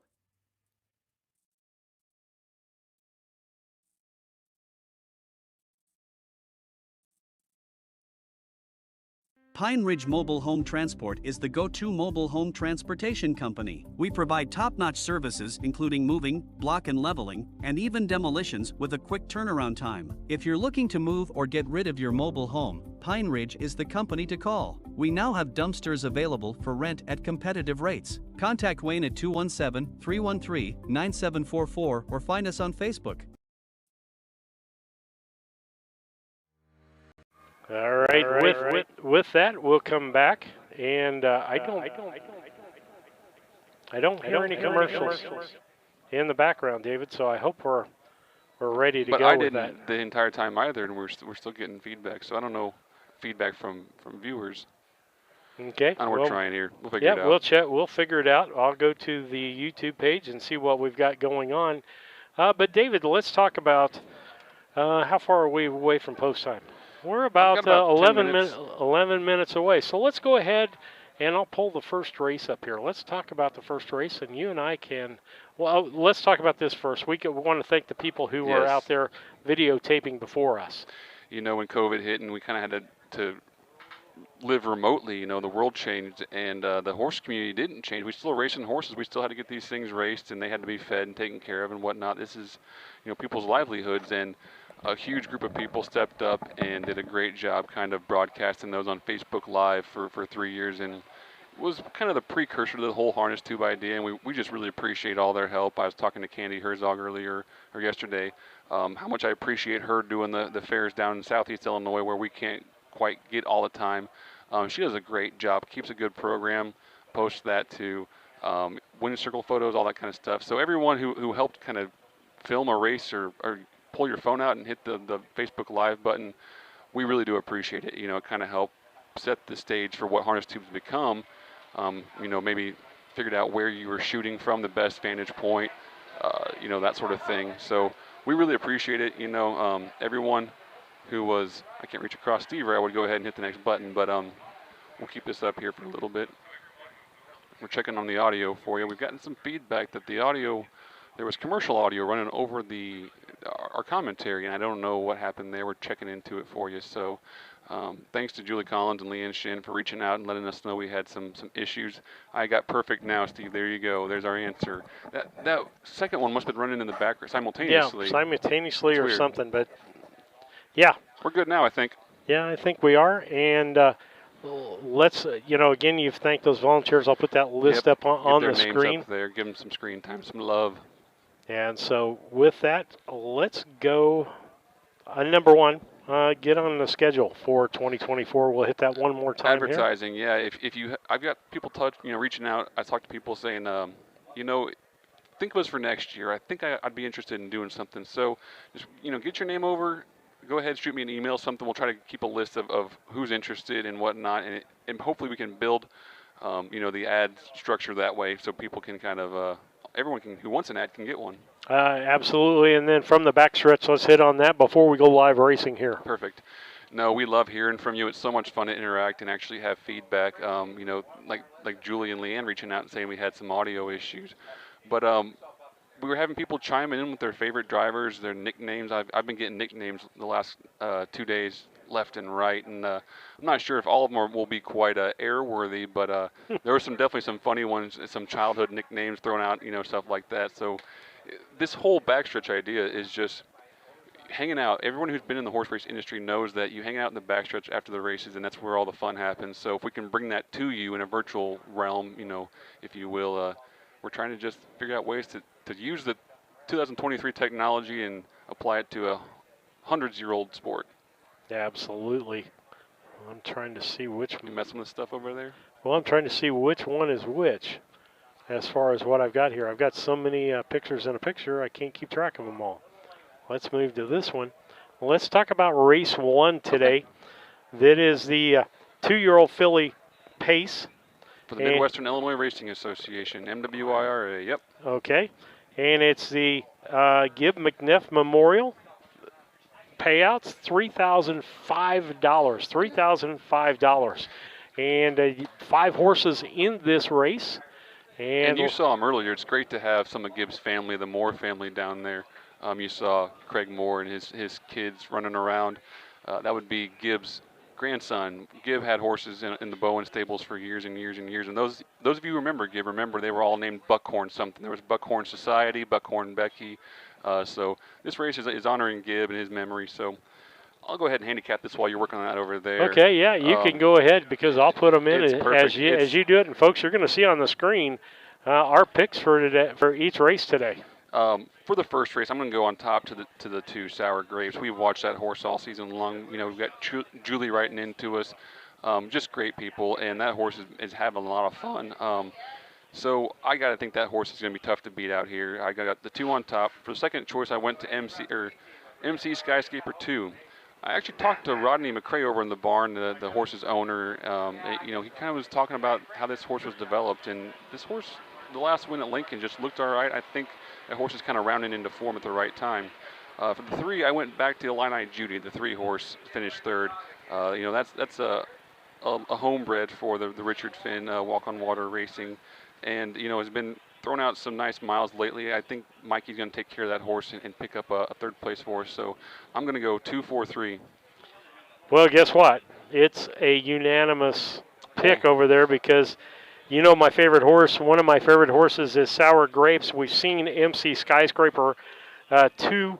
Pine Ridge Mobile Home Transport is the go-to mobile home transportation company. We provide top-notch services including moving, block and leveling, and even demolitions with a quick turnaround time. If you're looking to move or get rid of your mobile home, Pine Ridge is the company to call. We now have dumpsters available for rent at competitive rates. Contact Wayne at 217-313-9744 or find us on Facebook.
All right. With that, we'll come back, and I don't hear any commercials in the background, David. So I hope we're ready to
But
go
I
with
didn't the entire time either, and we're still getting feedback. So I don't know feedback from viewers.
Okay.
I know we're trying here. We'll figure it out.
We'll check. We'll figure it out. I'll go to the YouTube page and see what we've got going on. But David, let's talk about how far are we away from post time? We're about 11 minutes away. So let's go ahead and I'll pull the first race up here. Let's talk about the first race, and you and I can. Well, let's talk about this first. We want to thank the people who were out there videotaping before us.
You know, when COVID hit and we kind of had to live remotely, you know, the world changed, and the horse community didn't change. We still are racing horses. We still had to get these things raced, and they had to be fed and taken care of and whatnot. This is, you know, people's livelihoods, and a huge group of people stepped up and did a great job kind of broadcasting those on Facebook Live for 3 years, and it was kind of the precursor to the whole Harness Tube idea, and we just really appreciate all their help. I was talking to Candy Herzog earlier, or yesterday, how much I appreciate her doing the fairs down in Southeast Illinois where we can't quite get all the time. She does a great job, keeps a good program, posts that to winning circle photos, all that kind of stuff. So everyone who helped kind of film a race or pull your phone out and hit the Facebook Live button, we really do appreciate it. It kind of helped set the stage for what Harness Tubes become. Maybe figured out where you were shooting from, the best vantage point, that sort of thing. So we really appreciate it. Everyone who was, I can't reach across Steve, or I would go ahead and hit the next button, but we'll keep this up here for a little bit. We're checking on the audio for you. We've gotten some feedback that the audio, there was commercial audio running over our commentary, and I don't know what happened there. We're checking into it for you. So thanks to Julie Collins and Leanne Shin for reaching out and letting us know we had some issues. I got perfect now, Steve. There you go. There's our answer. That second one must have been running in the background simultaneously.
Yeah, simultaneously or something, but yeah.
We're good now, I think.
Yeah, I think we are. And let's, again, you've thanked those volunteers. I'll put that list up on the screen.
Up there. Give them some screen time, some love.
And so with that, let's go number one. Get on the schedule for 2024. We'll hit that one more time.
Advertising, yeah. If you, I've got people reaching out. I talked to people saying, think of us for next year. I think I'd be interested in doing something. So, just get your name over. Go ahead, shoot me an email, something. We'll try to keep a list of who's interested and whatnot, and hopefully we can build, the ad structure that way, so people can kind of, everyone who wants an ad can get one.
Absolutely, and then from the backstretch, let's hit on that before we go live racing here.
Perfect. No, we love hearing from you. It's so much fun to interact and actually have feedback. Like Julie and Leanne reaching out and saying we had some audio issues, but we were having people chiming in with their favorite drivers, their nicknames. I've been getting nicknames the last 2 days, left and right, and I'm not sure if all of them will be quite airworthy, but there were definitely some funny ones, some childhood nicknames thrown out, stuff like that. So this whole backstretch idea is just hanging out. Everyone who's been in the horse race industry knows that you hang out in the backstretch after the races, and that's where all the fun happens. So if we can bring that to you in a virtual realm, if you will, we're trying to just figure out ways to use the 2023 technology and apply it to a hundreds-year-old sport.
Absolutely. I'm trying to see which.
You messing with stuff over there?
Well, I'm trying to see which one is which as far as what I've got here. I've got so many pictures in a picture, I can't keep track of them all. Let's move to this one. Let's talk about race one today. That is the 2-year-old filly Pace.
For the Midwestern Illinois Racing Association, MWIRA, yep.
Okay. And it's the Gib McNeff Memorial. Payouts, $3,005. $3,005. And 5 horses in this race.
And you saw him earlier. It's great to have some of Gibb's family, the Moore family down there. You saw Craig Moore and his kids running around. That would be Gibb's grandson. Gib had horses in the Bowen stables for years and years and years. And those of you who remember Gib, remember they were all named Buckhorn something. There was Buckhorn Society, Buckhorn Becky. So this race is honoring Gib and his memory. So I'll go ahead and handicap this while you're working on that over there.
Okay, yeah, you can go ahead because I'll put them in as you do it. And folks, you're going to see on the screen our picks for today for each race today.
For the first race, I'm going to go on top to the 2 Sour Grapes. We've watched that horse all season long. We've got Julie writing into us. Just great people, and that horse is having a lot of fun. So I got to think that horse is going to be tough to beat out here. I got the 2 on top. For the second choice, I went to MC Skyscaper 2. I actually talked to Rodney McCray over in the barn, the horse's owner. He kind of was talking about how this horse was developed, and this horse, the last win at Lincoln, just looked all right. I think that horse is kind of rounding into form at the right time. For the 3, I went back to Illini Judy. The 3 horse finished 3rd. That's a homebred for the Richard Finn Walk on Water Racing, and has been thrown out some nice miles lately. I think Mikey's going to take care of that horse and pick up a 3rd place for us. So I'm going to go 2-4-3.
Well, guess what? It's a unanimous pick over there because. My favorite horse, one of my favorite horses is Sour Grapes. We've seen MC Skyscraper 2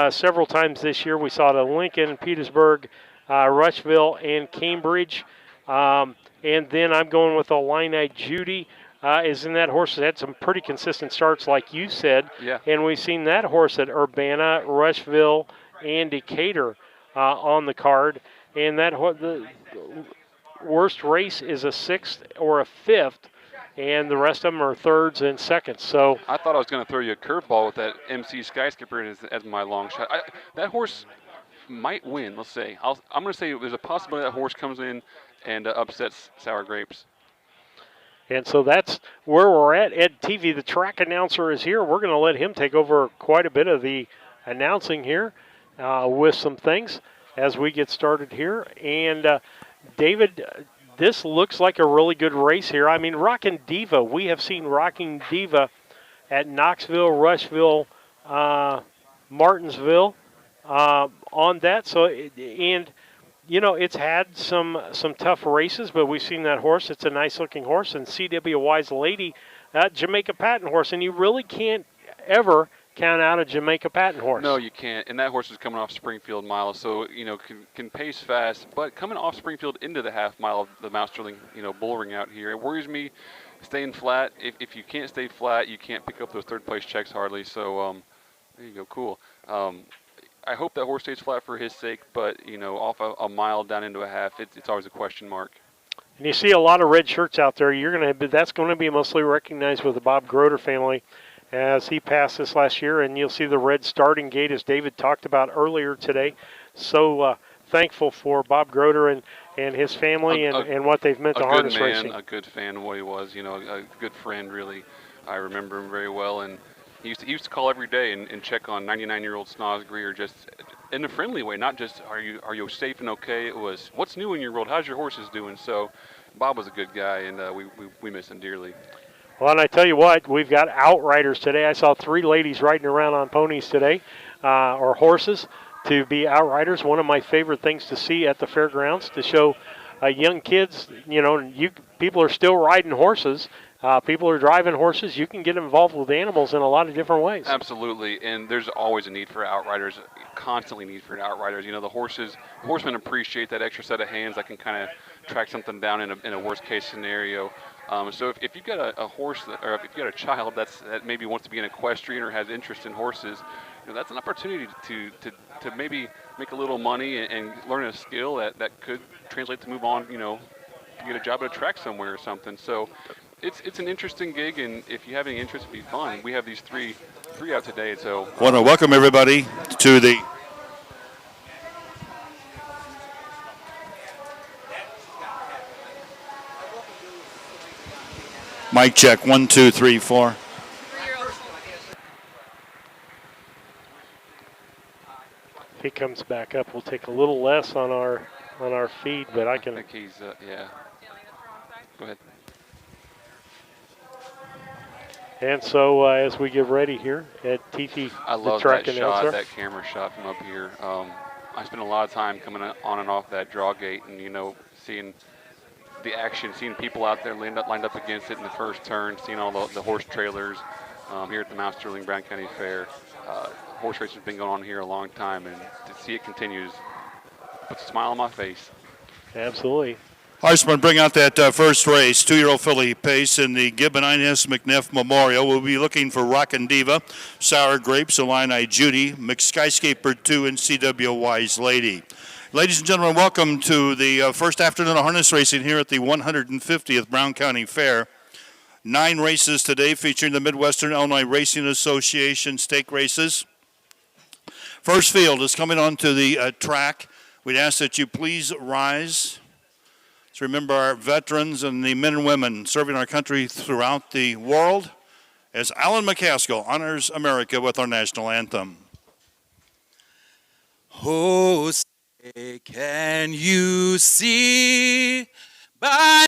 several times this year. We saw it at Lincoln, Petersburg, Rushville, and Cambridge. And then I'm going with Illini Judy. Is in that horse that had some pretty consistent starts, like you said.
Yeah.
And we've seen that horse at Urbana, Rushville, and Decatur on the card. And that the worst race is a 6th or a 5th and the rest of them are thirds and seconds. So
I thought I was going to throw you a curveball with that MC Skyscraper as my long shot. That horse might win. Let's say I'm going to say there's a possibility that horse comes in and upsets Sour Grapes.
And so that's where we're at. Ed TV, the track announcer, is here. We're going to let him take over quite a bit of the announcing here with some things as we get started here. And David, this looks like a really good race here. I mean, Rockin' Diva, we have seen Rockin' Diva at Knoxville, Rushville, Martinsville on that. So, and you know, it's had some tough races, but we've seen that horse. It's a nice-looking horse. And C.W. Wise Lady, Jamaica Patent horse. And you really can't ever count out a Jamaica Patent horse.
No, you can't. And that horse is coming off Springfield Mile, so, you know, can pace fast. But coming off Springfield into the half mile of the Mount Sterling, you know, bull ring out here, it worries me staying flat. If you can't stay flat, you can't pick up those third-place checks hardly. So, there you go. Cool. I hope that horse stays flat for his sake, but, you know, off a mile down into a half, it's always a question mark.
And you see a lot of red shirts out there. That's going to be mostly recognized with the Bob Groder family as he passed this last year, and you'll see the red starting gate as David talked about earlier today. So thankful for Bob Groder and his family and what they've meant to harness racing.
A good fan, what he was, you know, a good friend, really. I remember him very well, and he used to call every day and check on 99-year-old Snosgree, or just in a friendly way, not just are you safe and okay. It was, what's new in your world? How's your horses doing? So Bob was a good guy, and we miss him dearly.
Well, and I tell you what, we've got outriders today. I saw 3 ladies riding around on ponies today, or horses, to be outriders. One of my favorite things to see at the fairgrounds, to show young kids, you know, people are still riding horses. People are driving horses. You can get involved with animals in a lot of different ways.
Absolutely, and there's always a need for outriders, constantly need for outriders. You know, the horsemen appreciate that extra set of hands that can kind of track something down in a worst-case scenario. So if you've got a horse, or if you've got a child that maybe wants to be an equestrian or has interest in horses, you know, that's an opportunity to maybe make a little money and learn a skill that could translate to move on, you know, to get a job at a track somewhere or something. So it's an interesting gig, and if you have any interest, it'd be fun. We have these three out today, so
want to welcome everybody to the mic check. 1, 2, 3, 4.
If he comes back up, we'll take a little less on our feed, but I can.
I think he's yeah. Go ahead.
And so as we get ready here at TT,
I love
the track
that
announcer.
shot, that camera shot from up here. I spent a lot of time coming on and off that draw gate, and, you know, seeing the action, seeing people out there lined up against it in the first turn, seeing all the horse trailers here at the Mount Sterling Brown County Fair. Horse racing has been going on here a long time, and to see it continues puts a smile on my face.
Absolutely.
Horsemen bring out that first race, 2-year-old filly pace in the Gibbon Inez McNeff Memorial. We'll be looking for Rockin' Diva, Sour Grapes, Illini Judy, McSkyscaper 2, and C.W. Wise Lady. Ladies and gentlemen, welcome to the first afternoon of harness racing here at the 150th Brown County Fair. 9 races today featuring the Midwestern Illinois Racing Association stake races. First field is coming onto the track. We'd ask that you please rise. To remember our veterans and the men and women serving our country throughout the world as Alan McCaskill honors America with our national anthem.
Oh, say, can you see by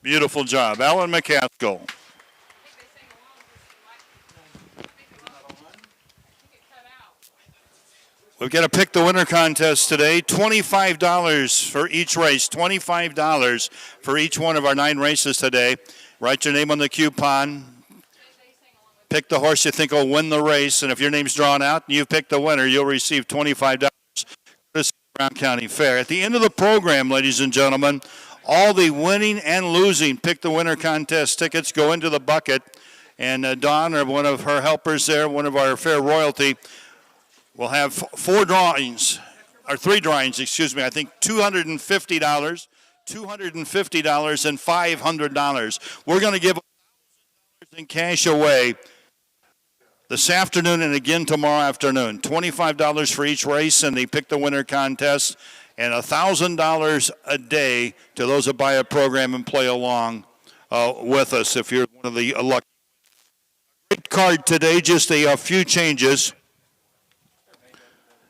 Beautiful job. Alan McCaskill. We've got to pick the winner contest today. $25 for each race. $25 for each one of our 9 races today. Write your name on the coupon. Pick the horse you think will win the race. And if your name's drawn out and you've picked the winner, you'll receive $25. This is Brown County Fair. At the end of the program, ladies and gentlemen, all the winning and losing pick the winner contest tickets go into the bucket. And Dawn, or one of her helpers there, one of our fair royalty, we'll have 4 drawings, or 3 drawings, excuse me. I think $250, $250, and $500. We're going to give $1,000 in cash away this afternoon and again tomorrow afternoon. $25 for each race in the Pick the Winner contest, and $1,000 a day to those that buy a program and play along with us if you're one of the lucky. Great card today, just a few changes.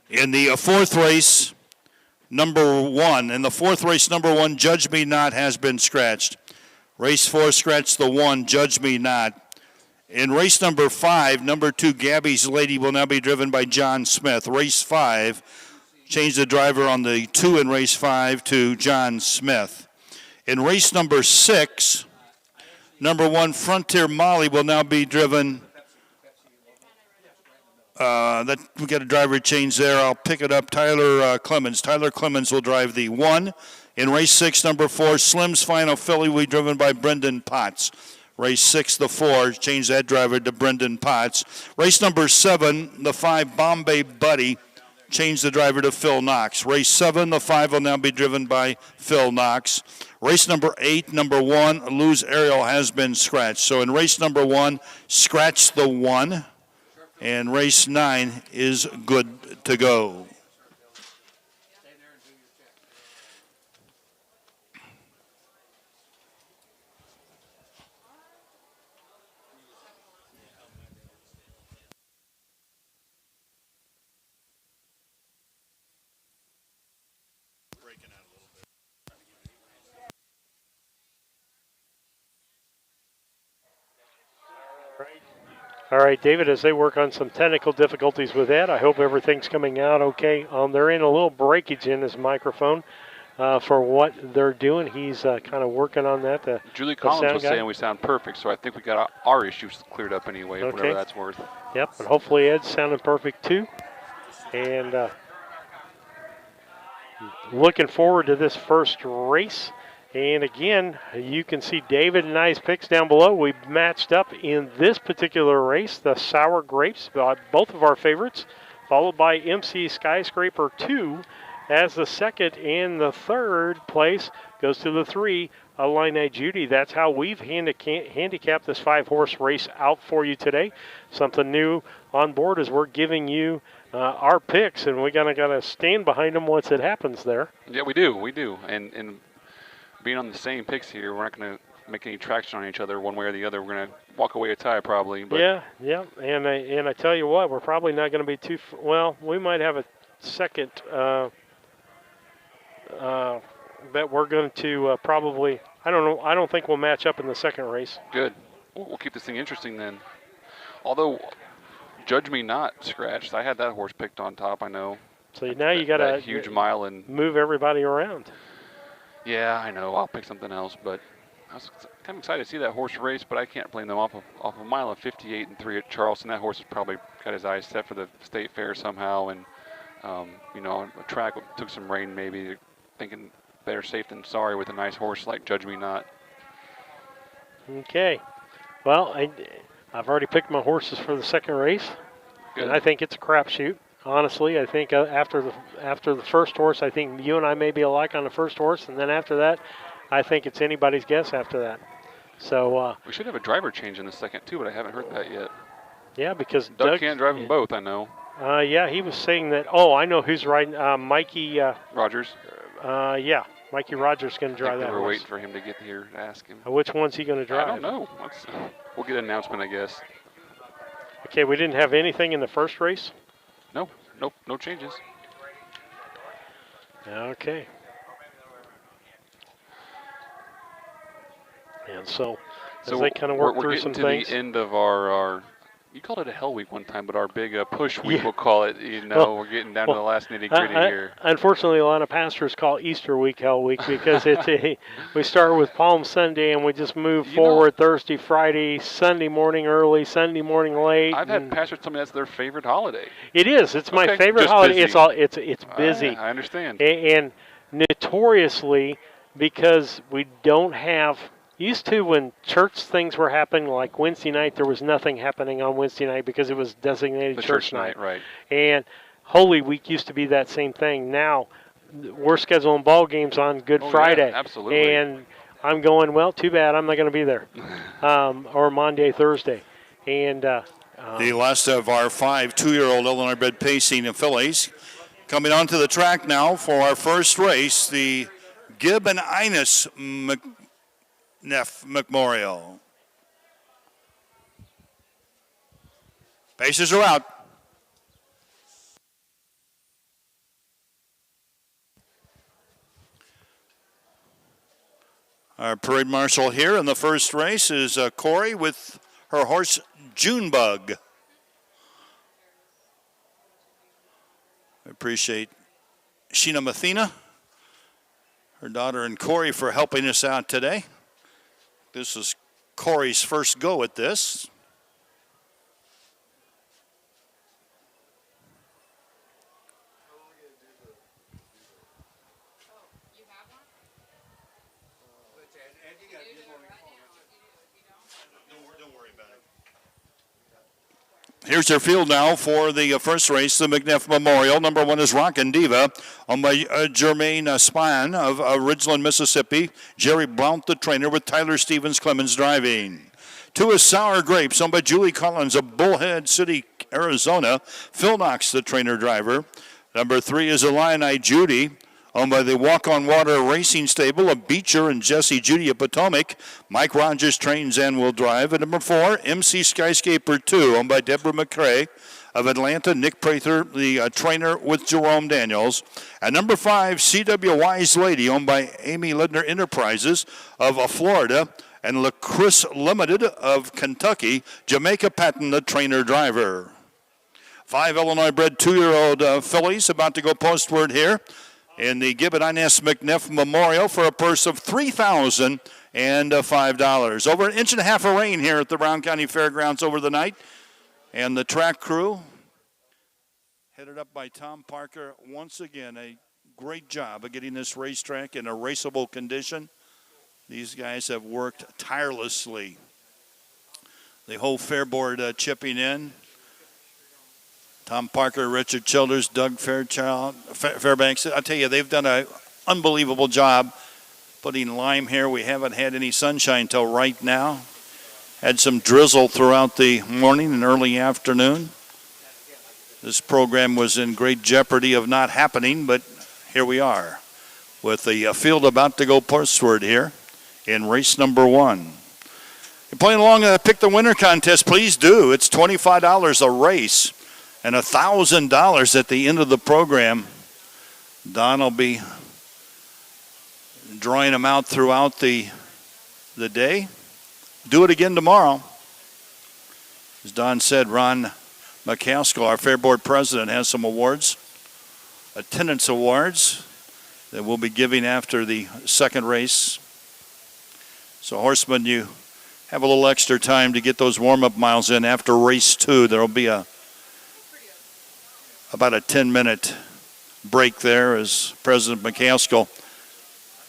In the 4th race, number 1. In the 4th race, number 1, Judge Me Not has been scratched. Race 4, scratch the 1, Judge Me Not. In race number 5, number 2, Gabby's Lady will now be driven by John Smith. Race 5, change the driver on the 2 in race 5 to John Smith. In race number 6, number 1, Frontier Molly will now be driven. We got a driver change there. I'll pick it up. Tyler Clemens. Tyler Clemens will drive the 1. In race 6, number 4, Slim's Final Filly will be driven by Brendan Potts. Race 6, the 4, change that driver to Brendan Potts. Race number 7, the 5, Bombay Buddy, change the driver to Phil Knox. Race 7, the 5 will now be driven by Phil Knox. Race number 8, number 1, Lose Ariel has been scratched. So in race number 1, scratch the 1. And race 9 is good to go.
All right, David, as they work on some technical difficulties with that, I hope everything's coming out okay. They're in a little breakage in his microphone for what they're doing. He's kind of working on that.
Julie Collins was saying we sound perfect, so I think we got our issues cleared up anyway, whatever that's worth.
Yep, and hopefully Ed's sounding perfect too. And looking forward to this first race. And again, you can see David and I's picks down below. We matched up in this particular race, the Sour Grapes, both of our favorites, followed by MC Skyscraper 2 as the second, and the third place goes to the 3, Illini Judy. That's how we've handicapped this 5-horse race out for you today. Something new on board is we're giving you our picks, and we gotta stand behind them once it happens there.
Yeah, we do, and being on the same picks here, we're not going to make any traction on each other one way or the other. We're going to walk away a tie probably. But
yeah, and I tell you what, we're probably not going to be too well. We might have a second that we're going to probably. I don't know. I don't think we'll match up in the second race.
Good. We'll keep this thing interesting then. Although, Judge Me Not scratched. I had that horse picked on top. I know.
So now you got to
huge mile and
move everybody around.
Yeah, I know. I'll pick something else, but I was kind of excited to see that horse race, but I can't blame them off a mile of 58 and 3 at Charleston. That horse has probably got his eyes set for the state fair somehow, and a track took some rain maybe, thinking better safe than sorry with a nice horse like Judge Me Not.
Okay. Well, I've already picked my horses for the second race, and I think it's a crapshoot. Honestly, I think after the first horse, I think you and I may be alike on the first horse, and then after that, I think it's anybody's guess after that. So
we should have a driver change in the second too, but I haven't heard that yet.
Yeah, because
Doug can't drive them both. I know.
Yeah, he was saying that. Oh, I know who's riding. Mikey
Rogers.
Yeah, Mikey Rogers is going to drive that.
We're
horse.
waiting for him to get here to ask him.
Which one's he going to drive?
I don't know. We'll get an announcement, I guess.
Okay, we didn't have anything in the first race.
Nope, no changes.
Okay. And so
So
they kind of work
we're
through
getting
some
to
things.
the end of our you called it a hell week one time, but our big push week,
Yeah.
we'll call it. You know,
Well,
we're getting down to the last nitty gritty here.
Unfortunately, a lot of pastors call Easter week Hell Week because we start with Palm Sunday and we just move forward Thursday, Friday, Sunday morning early, Sunday morning late.
I've had pastors tell me that's their favorite holiday.
It is. It's my favorite
just
holiday.
busy.
It's busy.
I understand.
And notoriously, because we don't have. Used to, when church things were happening, like Wednesday night, there was nothing happening on Wednesday night because it was designated
The
church night.
Right.
And Holy Week used to be that same thing. Now, we're scheduling ball games on Good Friday.
Yeah, absolutely.
And I'm going, well, too bad, I'm not going to be there. Or Monday, Thursday. And
the last of our 5 2-year-old Illinois-bred pacing fillies. Coming onto the track now for our first race, the Gibbon Innes Neff Memorial. Paces are out. Our parade marshal here in the first race is Corey with her horse Junebug. I appreciate Sheena Mathena, her daughter, and Corey for helping us out today. This is Corey's first go at this. Here's their field now for the first race, the McNeff Memorial. Number 1 is Rockin' Diva, owned by Jermaine Spahn of Ridgeland, Mississippi. Jerry Blount, the trainer, with Tyler Stevens Clemens driving. 2 is Sour Grapes, owned by Julie Collins of Bullhead City, Arizona. Phil Knox, the trainer driver. Number 3 is Illini Judy, owned by the Walk on Water Racing Stable of Beecher and Jesse Judy of Potomac. Mike Rogers trains and will drive. At number 4, MC Skyscaper 2, owned by Deborah McCrae of Atlanta. Nick Prather, the trainer, with Jerome Daniels. At number 5, CW Wise Lady, owned by Amy Ledner Enterprises of Florida. And LaCris Limited of Kentucky. Jamaica Patton, the trainer driver. 5 Illinois-bred 2-year-old fillies about to go postward here in the Gibbon Innes McNeff Memorial for a purse of $3,005. Over an inch and a half of rain here at the Brown County Fairgrounds over the night. And the track crew, headed up by Tom Parker, once again, a great job of getting this racetrack in a raceable condition. These guys have worked tirelessly. The whole fair board chipping in. Tom Parker, Richard Childers, Doug Fairbanks. I tell you, they've done an unbelievable job putting lime here. We haven't had any sunshine till right now. Had some drizzle throughout the morning and early afternoon. This program was in great jeopardy of not happening, but here we are with the field about to go postward here in race number 1. You're playing along Pick the Winner contest, please do. It's $25 a race. And $1,000 at the end of the program. Don will be drawing them out throughout the day. Do it again tomorrow. As Don said, Ron McCaskill, our Fair Board president, has some awards, attendance awards that we'll be giving after the second race. So horsemen, you have a little extra time to get those warm-up miles in after race 2. There will be about a 10-minute break there as President McCaskill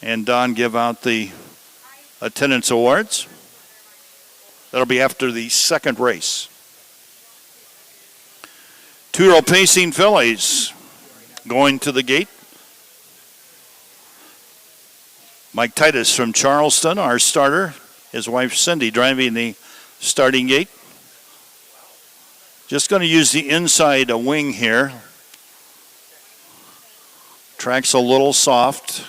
and Don give out the attendance awards. That'll be after the second race. 2-year-old pacing fillies going to the gate. Mike Titus from Charleston, our starter. His wife Cindy driving the starting gate. Just going to use the inside wing here. Track's a little soft.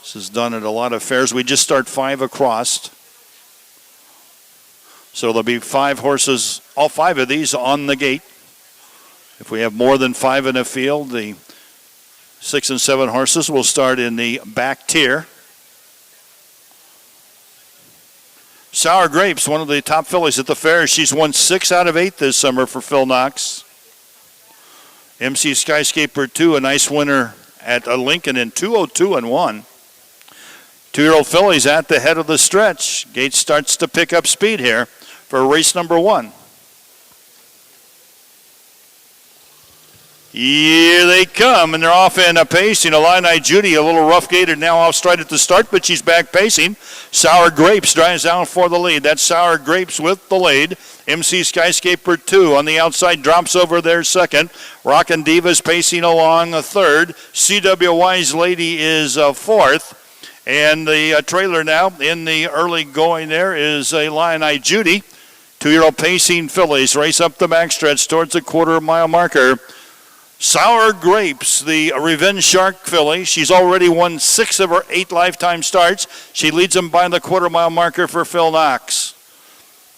This is done at a lot of fairs. We just start 5 across. So there'll be 5 horses, all 5 of these on the gate. If we have more than 5 in a field, the 6 and 7 horses will start in the back tier. Sour Grapes, one of the top fillies at the fair. She's won 6 out of 8 this summer for Phil Knox. MC Skyscaper 2, a nice winner at Lincoln in 2:02.1. 2-year-old fillies at the head of the stretch. Gate starts to pick up speed here for race number 1. Here they come, and they're off in a pacing. Illini Judy, a little rough gated now off stride at the start, but she's back pacing. Sour Grapes drives down for the lead. That's Sour Grapes with the lead. MC Skyscaper 2 on the outside drops over there second. Rockin' Diva's pacing along a third. CW Wise Lady is fourth. And the trailer now in the early going there is Illini Judy. 2-year-old pacing fillies race up the backstretch towards the quarter-mile marker. Sour Grapes, the Revenge Shark filly. She's already won 6 of her 8 lifetime starts. She leads them by the quarter-mile marker for Phil Knox.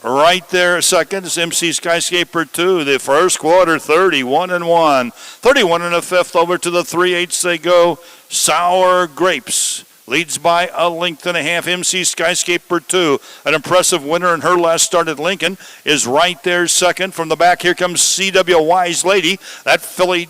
Right there, second is MC Skyscaper 2. The first quarter, 31-1. 31 1/5 over to the 3/8 they go. Sour Grapes leads by a length and a half. MC Skyscaper 2, an impressive winner in her last start at Lincoln, is right there second. From the back, here comes CW Wise Lady. That filly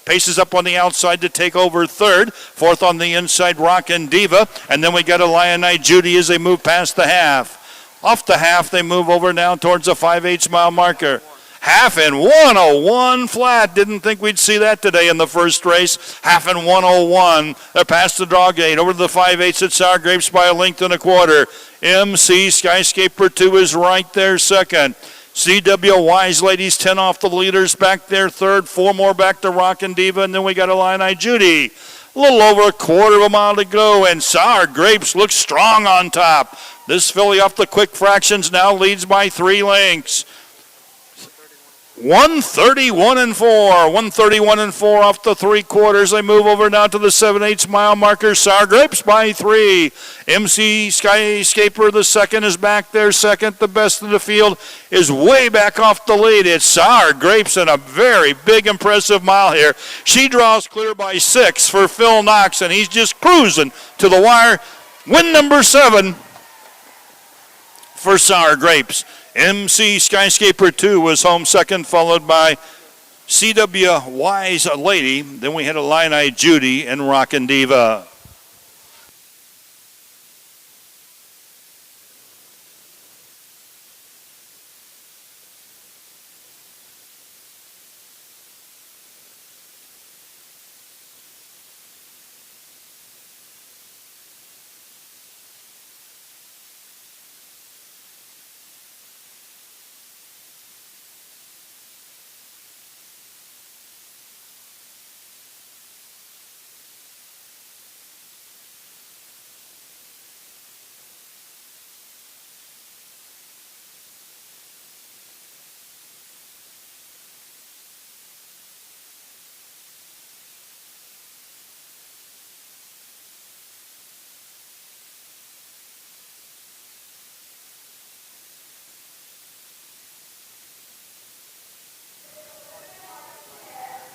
paces up on the outside to take over third. Fourth on the inside, Rockin' Diva. And then we got Illini Judy as they move past the half. Off the half, they move over now towards the 5/8 mile marker. Half in 1:01 flat. Didn't think we'd see that today in the first race. Half in 1:01. They're past the draw gate. Over to the 5/8 at Sour Grapes by a length and a quarter. MC Skyscaper 2 is right there second. CW Wise Ladies 10 off the leaders back there third. 4 more back to Rockin' Diva. And then we got Illini Judy. A little over a quarter of a mile to go. And Sour Grapes looks strong on top. This filly off the quick fractions now leads by 3 lengths. 131-4. 131-4 off the 3 quarters. They move over now to the 7/8 mile marker. Sour Grapes by 3. MC Skyscaper the second is back there second. The best of the field is way back off the lead. It's Sour Grapes in a very big impressive mile here. She draws clear by 6 for Phil Knox, and he's just cruising to the wire. Win number 7 for Sour Grapes. MC Skyscaper 2 was home second, followed by CW Wise Lady. Then we had Illini Judy and Rockin' Diva.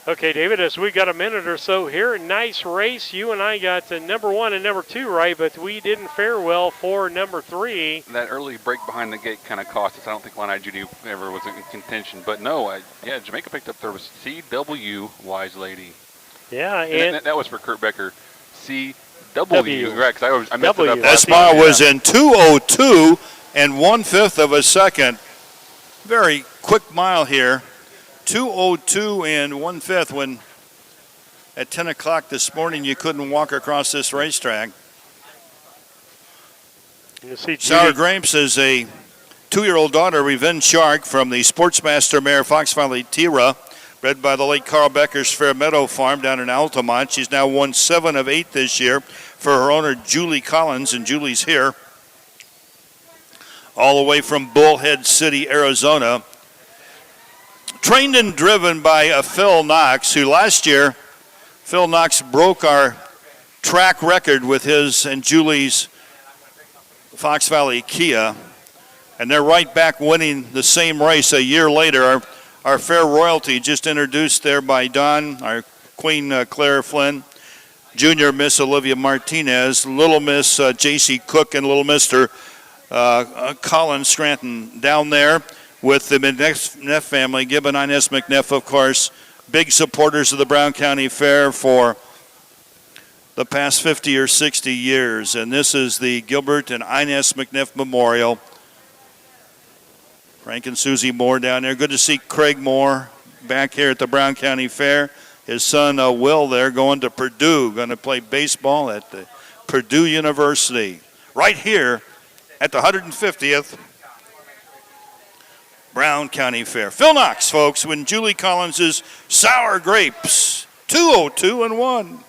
Okay, David, as we got a minute or so here, nice race. You and I got number 1 and number 2 right, but we didn't fare well for number 3.
That early break behind the gate kind of cost us. I don't think Illini Judy ever was in contention. But no, Jamaica picked up, there was CW Wise Lady.
Yeah,
and that was for Kurt Becker. CW, right, because I messed it up.
That mile was in 2:02 and 1/5 of a second. Very quick mile here. 2:02 and 1/5 when at 10 o'clock this morning you couldn't walk across this racetrack. Sour Grapes is a 2-year-old daughter, Revenge Shark, from the Sportsmaster mare Fox Valley Tira, bred by the late Carl Becker's Fair Meadow Farm down in Altamont. She's now won 7 of 8 this year for her owner, Julie Collins, and Julie's here all the way from Bullhead City, Arizona. Trained and driven by Phil Knox, who last year, Phil Knox broke our track record with his and Julie's Fox Valley Kia. And they're right back winning the same race a year later. Our Fair Royalty, just introduced there by Don, our Queen Claire Flynn, Junior Miss Olivia Martinez, Little Miss J.C. Cook, and Little Mr. Colin Scranton down there with the McNeff family. Gibbon Inez McNeff, of course, big supporters of the Brown County Fair for the past 50 or 60 years. And this is the Gilbert and Inez McNeff Memorial. Frank and Susie Moore down there. Good to see Craig Moore back here at the Brown County Fair. His son Will there going to Purdue, going to play baseball at the Purdue University. Right here at the 150th Brown County Fair. Phil Knox, folks, when Julie Collins's Sour Grapes, 202-1.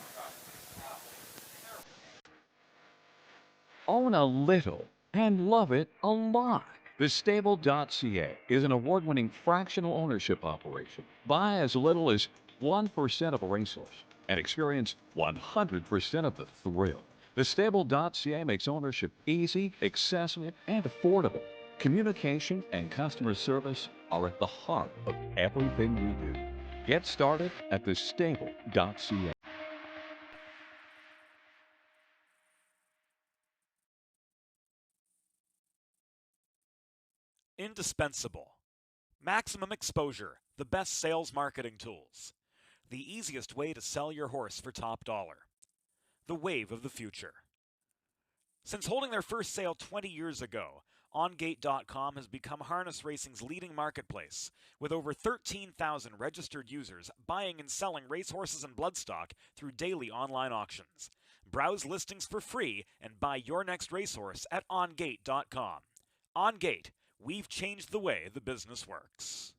Own a little and love it a lot. TheStable.ca is an award-winning fractional ownership operation. Buy as little as 1% of a racehorse and experience 100% of the thrill. TheStable.ca makes ownership easy, accessible, and affordable. Communication and customer service are at the heart of everything we do. Get started at TheStable.ca.
Indispensable. Maximum Exposure, the best sales marketing tools. The easiest way to sell your horse for top dollar. The wave of the future. Since holding their first sale 20 years ago, OnGate.com has become harness racing's leading marketplace, with over 13,000 registered users buying and selling racehorses and bloodstock through daily online auctions. Browse listings for free and buy your next racehorse at OnGate.com. OnGate. We've changed the way the business works.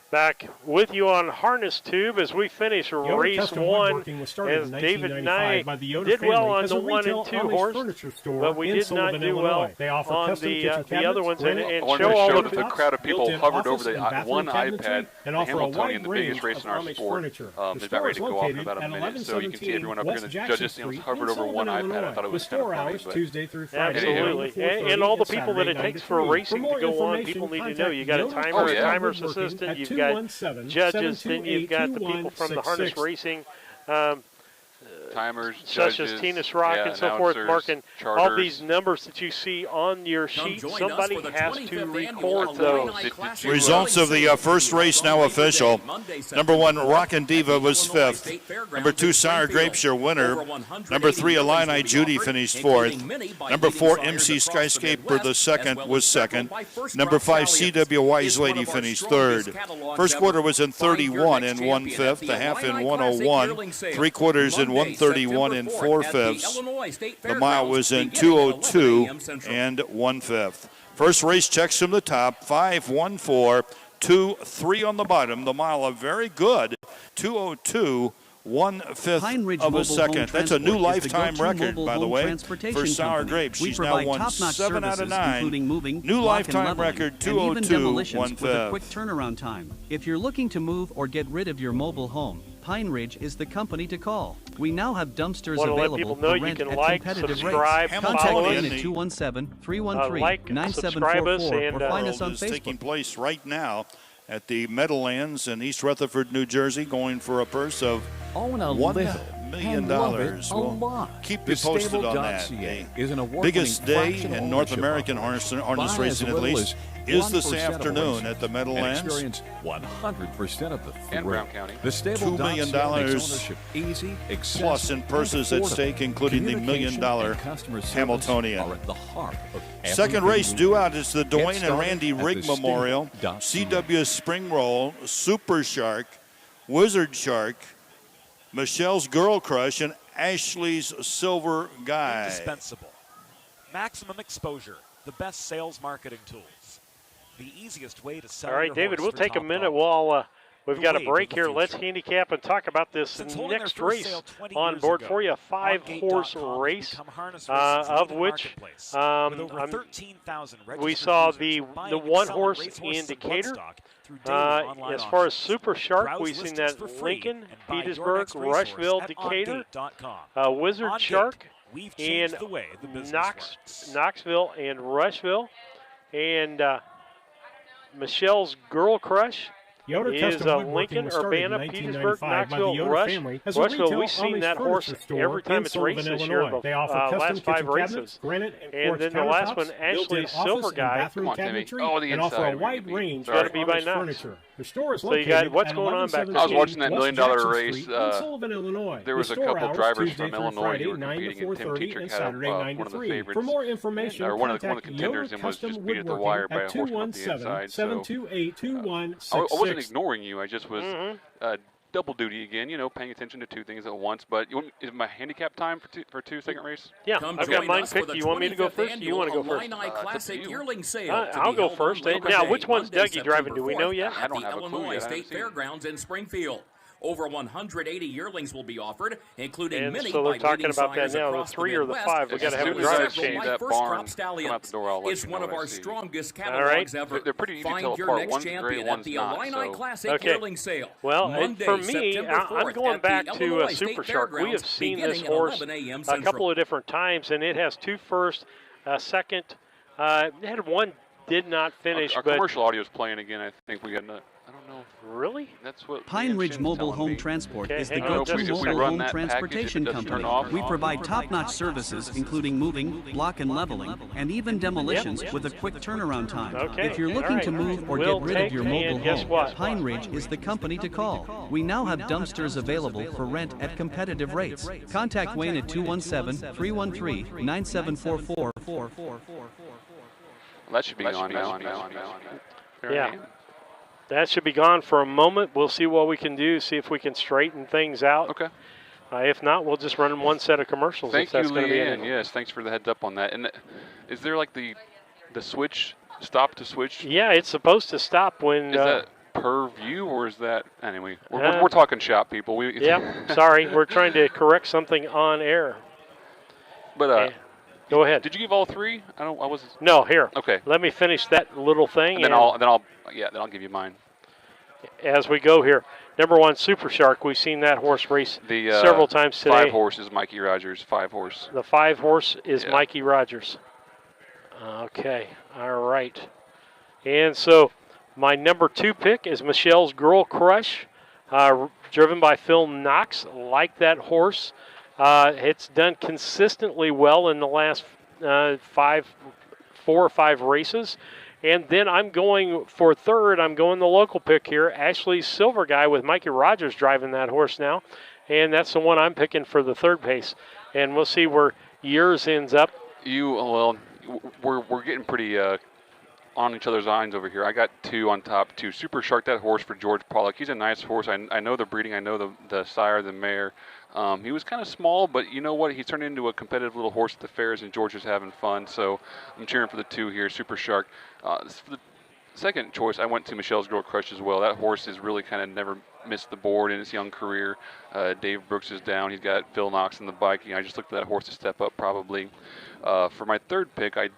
Back with you on Harness Tube as we finish race one, as David and I did well on the 1 and 2 horse, but we did not do well on the other ones. And show all
the crowd of people hovered over the one iPad, the Hamiltonian, the biggest race in our sport. It's about ready to go off in about a minute, so you can see everyone up here, the judges hovered over one iPad. I thought it was kind of funny.
Absolutely, and all the people that it takes for racing to go on, people need to know. You got a timer, a timer's assistant, you've got judges, then you've got the people from the harness racing,
timers,
such
judges,
as Tina Schrock and so forth, marking all these numbers that you see on your sheet. Somebody has to record those.
Results of the first race now official. Number 1, Rockin' Diva was 5th. Number 2, Sour Grapes, your winner. Number 3, Illini Judy finished 4th. Number 4, MC Skyscaper, the second, was 2nd. Number 5, CW Wise Lady finished 3rd. First quarter was in 31 and 1/5. The half in 101. 3 quarters in 131 and 4/5. The mile was in 202 and 1/5. First race checks from the top, 5:14, 2:3 on the bottom. The mile a very good 2:02. 1/5 of a second. That's a new lifetime record, by the way, for Sour Grapes. She's now won 7 out of 9. New lifetime record, 2:02, 1/5.
With a quick turnaround time. If you're looking to move or get rid of your mobile home, Pine Ridge is the company to call. We now have dumpsters available for rent at competitive rates. Contact me at 217-313-9744 or find us on
is
Facebook.
Taking place right now at the Meadowlands in East Rutherford, New Jersey, going for a purse of $1 million. We'll keep you posted on that. The biggest day in North American harness racing, at least, is this afternoon at the Meadowlands.
Experience 100% of the
and Brown County.
$2 million plus in purses at stake, including the $1 million Hamiltonian. Second race due out is the Dwayne and Randy Rigg Memorial, CW Spring Roll, Super Shark, Wizard Shark, Michelle's Girl Crush, and Ashley's Silver Guy.
Indispensable. Maximum Exposure, the best sales marketing tools. The easiest way to sell.
All right, David, we'll take a minute while we've got a break here. Let's handicap and talk about this next race on board for you. A 5-horse race, of which we saw the 1-horse indicator. As far as Super Shark, we've seen that Lincoln, Petersburg, Rushville, Decatur, Wizard Shark, in Knoxville and Rushville, and Michelle's Girl Crush
Yoder
is
Custom Woodworking
Lincoln,
was started in
Urbana,
1995
Petersburg,
by the
Knoxville,
Yoder
Rush.
family as a
Rushville,
retail
we've seen
Amish
that horse
furniture store
every time
in
it's
Sullivan,
raced this
Illinois.
year.
They offer custom
last 5
kitchen
races.
cabinets, granite and
And
quartz
then the last
countertops,
one, Ashley
built-in office
Silver
and
Guy.
bathroom
Come on, Timmy.
cabinetry,
Oh, the
and offer
inside.
a wide range
Gotta
of
be by
Amish
now.
furniture. The store is
So you
located
got what's
at
going on back there?
1117
I was watching that
West
$1 million
Jackson
race.
Street in Sullivan, Illinois.
There was
The
a
store
couple
hours
drivers
Tuesday
from
through
Illinois
Friday,
who were
9 to
competing, and Tim
4:30,
Tetrick
and
had
Saturday, 9
one
to
of the
3.
favorites.
For more information,
Or one of the
contact
contenders
Yoder
and was
Custom
just beat at the wire
Woodworking
by a
at
horse from the inside. So
217-728-2166.
I wasn't ignoring you. I just was double duty again, paying attention to 2 things at once. But is my handicap time for two second race?
Yeah,
Come
I've got
join
mine
us for
picked.
the
You want me to go
25th
first? Or you want to go first?
Illini Classic Yearling Sale.
I'll go first. Now, which one's Dougie driving? Do we know yet?
At the Illinois State Fairgrounds in Springfield. Over 180 yearlings will be offered, including
And
many
so they're
by
talking
leading
about that
sires
now, the
across
3 or the
Midwest,
5. We got to have a
as
driver
well as several
change.
by
that
first
barn
crop stallions.
come out the door, I'll let
It's
you
one
know
of
what I
our
see.
strongest
All right.
catalogs ever.
They're pretty easy to
Find
tell
your
apart.
next
One's gray,
champion at
one's
the
not,
Illini
so.
Classic
Okay.
Yearling Sale.
Well,
Monday,
for me,
September
I'm
4th
going
at
back
the
to
Illinois State
Super Shark. We have
Fairgrounds,
seen this
beginning at
horse
11 a.m.
a
Central.
couple of different times, and it has 2 first, a second. It had 1 did not finish,
Our
but
commercial audio is playing again. I think we got I don't know.
Really?
That's what
Pine
Liam
Ridge
Shin's
Mobile
telling
Home
me.
Transport
Okay,
is the
hang on
go-to
just a
mobile
second.
home
That package,
transportation
if it doesn't turn
company.
off,
We
I'll
provide
go
top-notch services, including moving, block and leveling, and even demolitions
Yep.
with a quick turnaround time.
Okay,
If you're
all
looking
right.
to move or
We'll
get rid of your
take,
mobile
and guess
home,
what?
Pine Ridge is the company to call. We now have dumpsters available for rent at competitive rates. Contact Wayne at 217-313-9744.
Well, that should be gone now.
Yeah. That should be gone for a moment. We'll see what we can do, see if we can straighten things out.
Okay.
If not, we'll just run one set of commercials.
Thank
if that's
you,
going to be
Leanne.
it.
Yes, thanks for the heads up on that. And is there like the switch, stop to switch?
Yeah, it's supposed to stop when.
Is that per view or is that anyway? We're talking shop, people.
Yeah, sorry, we're trying to correct something on air.
But
go ahead.
Did you give all 3? I wasn't.
No, here.
Okay.
Let me finish that little thing.
And then I'll give you mine.
As we go here, number 1, Super Shark. We've seen that horse race several times today.
5 horse is Mikey Rogers. 5 horse.
The 5 horse is Mikey Rogers. Okay. All right. And so my number 2 pick is Michelle's Girl Crush, driven by Phil Knox. Like that horse. It's done consistently well in the last 4 or 5 races. And then I'm going for 3rd. I'm going the local pick here. Ashley Silver Guy with Mikey Rogers driving that horse now. And that's the one I'm picking for the 3rd pace. And we'll see where yours ends up.
We're getting pretty on each other's lines over here. I got 2 on top, 2. Super Shark, that horse for George Pollock. He's a nice horse. I know the breeding. I know the sire, the mare. He was kind of small, but you know what? He's turned into a competitive little horse at the fairs, and George is having fun. So I'm cheering for the 2 here, Super Shark. For the second choice, I went to Michelle's Girl Crush as well. That horse has really kind of never missed the board in his young career. Dave Brooks is down. He's got Phil Knox in the bike. I just looked at that horse to step up probably. For my 3rd pick, I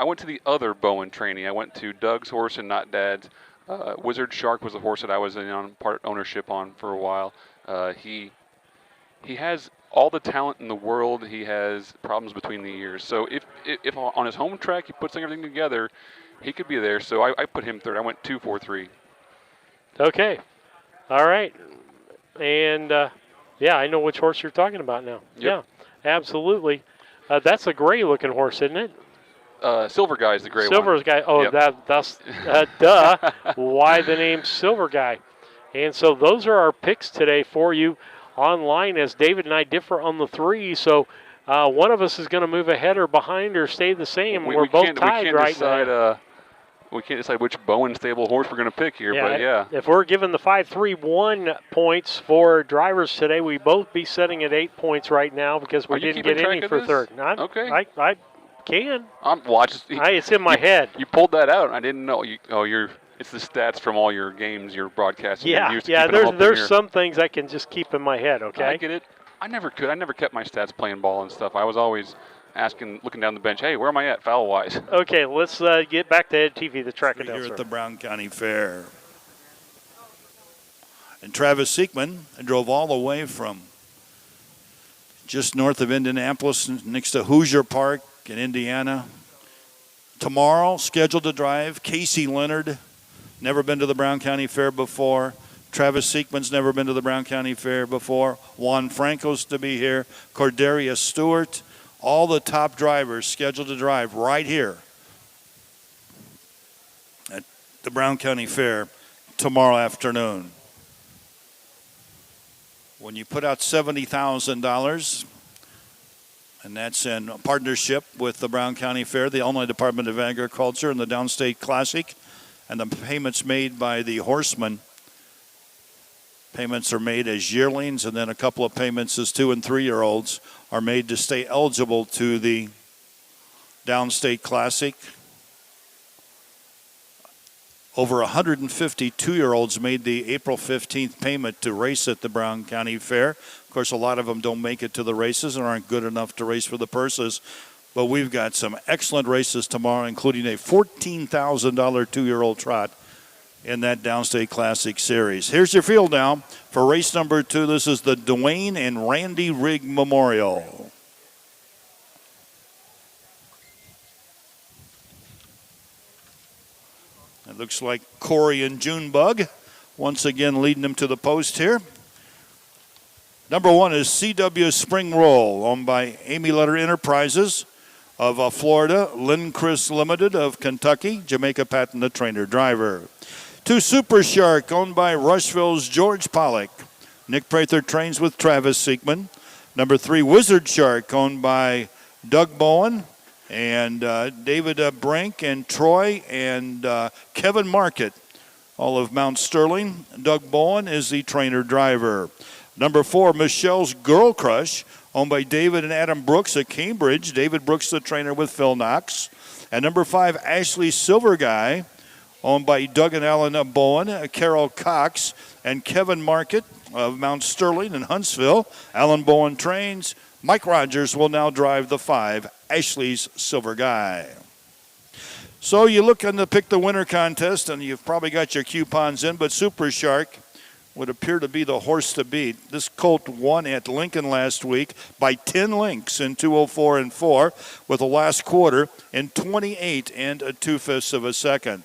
went to the other Bowen trainee. I went to Doug's horse and not Dad's. Wizard Shark was the horse that I was in part ownership on for a while. He has all the talent in the world. He has problems between the ears. So if on his home track he puts everything together, he could be there. So I put him 3rd. I went 2, 4, 3.
Okay. All right. And, I know which horse you're talking about now.
Yep.
Yeah, absolutely. That's a gray-looking horse, isn't it?
Silver Guy is the gray one.
Silver Guy. Oh,
Yep.
that's duh. Why the name Silver Guy? And so those are our picks today for you online, as David and I differ on the 3. So one of us is going to move ahead or behind or stay the same. We're both tied right now.
We can't decide which Bowen stable horse we're going to pick here, but yeah.
If we're given the 5-3-1 points for drivers today, we both be setting at 8 points right now because we didn't get any for 3rd.
Okay.
I can.
It's
in my head.
You pulled that out. I didn't know. It's the stats from all your games, your broadcasting.
Yeah. There's some things I can just keep in my head. Okay.
I get it. I never could. I never kept my stats playing ball and stuff. I was always looking down the bench. Hey, where am I at foul wise?
Okay, let's get back to Ed TV, the track announcer.
Here at the Brown County Fair. And Travis Siekman drove all the way from just north of Indianapolis, next to Hoosier Park in Indiana. Tomorrow, scheduled to drive Casey Leonard, never been to the Brown County Fair before. Travis Seekman's never been to the Brown County Fair before. Juan Franco's to be here. Cordelia Stewart. All the top drivers scheduled to drive right here at the Brown County Fair tomorrow afternoon. When you put out $70,000, and that's in partnership with the Brown County Fair, the Illinois Department of Agriculture, and the Downstate Classic, and the payments made by the horsemen. Payments are made as yearlings, and then a couple of payments as 2- and 3-year-olds are made to stay eligible to the Downstate Classic. Over 150 2-year-olds made the April 15th payment to race at the Brown County Fair. Of course, a lot of them don't make it to the races and aren't good enough to race for the purses. But we've got some excellent races tomorrow, including a $14,000 2-year-old trot in that Downstate Classic Series. Here's your field now for race number 2. This is the Dwayne and Randy Rigg Memorial. It looks like Corey and Junebug once again leading them to the post here. Number 1 is CW Spring Roll, owned by Amy Letter Enterprises of Florida, Lindquist Limited of Kentucky, Jamaica Patton, the trainer driver. 2 Super Shark, owned by Rushville's George Pollock. Nick Prather trains with Travis Seekman. Number 3 Wizard Shark, owned by Doug Bowen and David Brink and Troy and Kevin Market, all of Mount Sterling. Doug Bowen is the trainer driver. Number 4, Michelle's Girl Crush, owned by David and Adam Brooks at Cambridge. David Brooks, the trainer with Phil Knox. And number 5, Ashley Silver Guy, owned by Doug and Alan Bowen, Carol Cox, and Kevin Market of Mount Sterling in Huntsville. Alan Bowen trains. Mike Rogers will now drive the 5, Ashley's Silver Guy. So you look on the Pick the Winner contest, and you've probably got your coupons in, but Super Shark would appear to be the horse to beat. This colt won at Lincoln last week by 10 lengths in 2:04 and 4, with the last quarter in 28 2/5 of a second.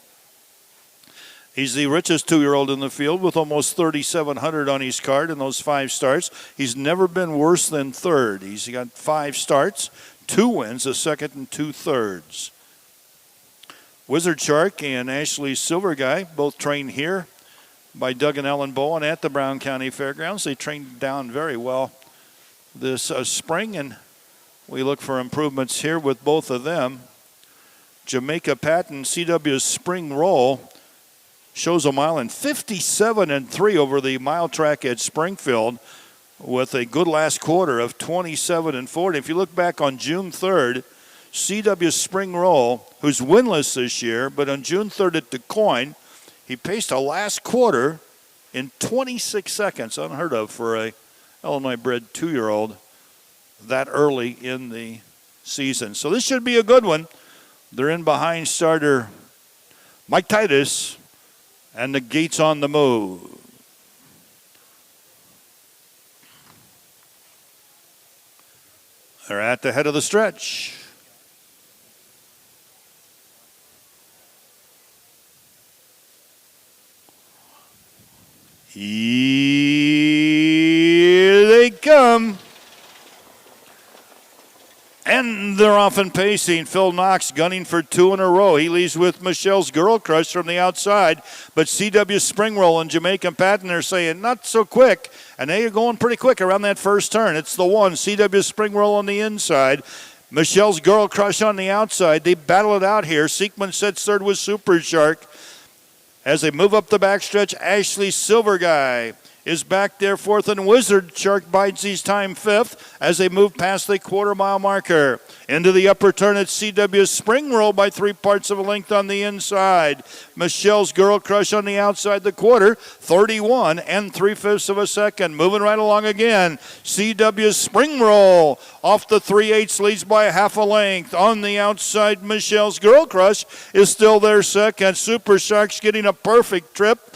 He's the richest 2-year-old in the field with almost 3,700 on his card in those 5 starts. He's never been worse than 3rd. He's got 5 starts, 2 wins, a 2nd and 2 thirds. Wizard Shark and Ashley Silver Guy both trained here by Doug and Ellen Bowen at the Brown County Fairgrounds. They trained down very well this spring, and we look for improvements here with both of them. Jamaica Patton, CW's Spring Roll, shows a mile in 57 and 3 over the mile track at Springfield with a good last quarter of 27 and 40. If you look back on June 3rd, CW Spring Roll, who's winless this year, but on June 3rd at DuQuoin, he paced a last quarter in 26 seconds, unheard of for a Illinois-bred 2-year-old that early in the season. So this should be a good one. They're in behind starter Mike Titus, and the gates on the move. They're at the head of the stretch. Here they come. And they're off and pacing. Phil Knox gunning for 2 in a row. He leads with Michelle's Girl Crush from the outside. But CW Spring Roll and Jamaica Patton are saying not so quick. And they are going pretty quick around that first turn. It's the 1, CW Spring Roll on the inside. Michelle's Girl Crush on the outside. They battle it out here. Seekman sets 3rd with Super Shark. As they move up the backstretch, Ashley Silver Guy is back there 4th, and Wizard Shark bides his time 5th as they move past the quarter-mile marker. Into the upper turn at CW Spring Roll by 3 parts of a length on the inside. Michelle's Girl Crush on the outside the quarter, 31 3/5 of a second. Moving right along again. CW Spring Roll off the 3/8 leads by 1/2 a length. On the outside, Michelle's Girl Crush is still there second. Super Shark's getting a perfect trip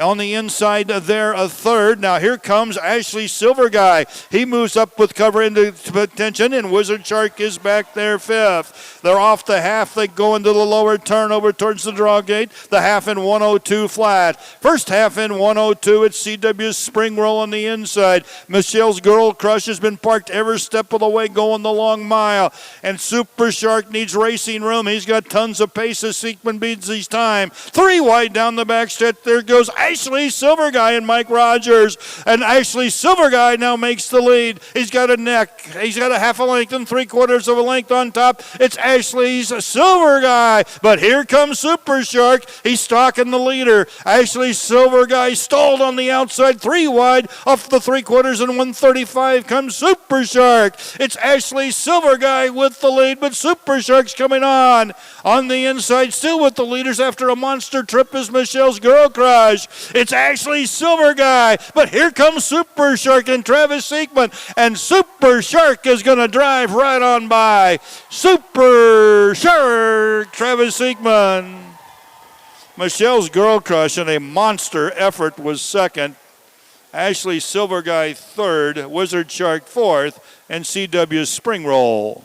On the inside there, a third. Now here comes Ashley Silverguy. He moves up with cover into contention, and Wizard Shark is back there fifth. They're off the half. They go into the lower turn over towards the draw gate. The half in 102 flat. First half in 102. It's CW's Spring Roll on the inside. Michelle's Girl Crush has been parked every step of the way going the long mile. And Super Shark needs racing room. He's got tons of pace as Seekman beats his time. 3 wide down the backstretch. There goes Ashley Silverguy and Mike Rogers. And Ashley Silverguy now makes the lead. He's got a neck. He's got a half a length and 3/4 of a length on top. It's Ashley's Silverguy. But here comes Super Shark. He's stalking the leader. Ashley Silverguy stalled on the outside. 3 wide off the 3/4 and 135 comes Super Shark. It's Ashley Silverguy with the lead, but Super Shark's coming on. On the inside, still with the leaders after a monster trip is Michelle's Girl Crush. It's Ashley Silverguy, but here comes Super Shark and Travis Seekman, and Super Shark is going to drive right on by. Super Shark, Travis Seekman. Michelle's Girl Crush in a monster effort was second. Ashley Silverguy third, Wizard Shark fourth, and CW's Spring Roll.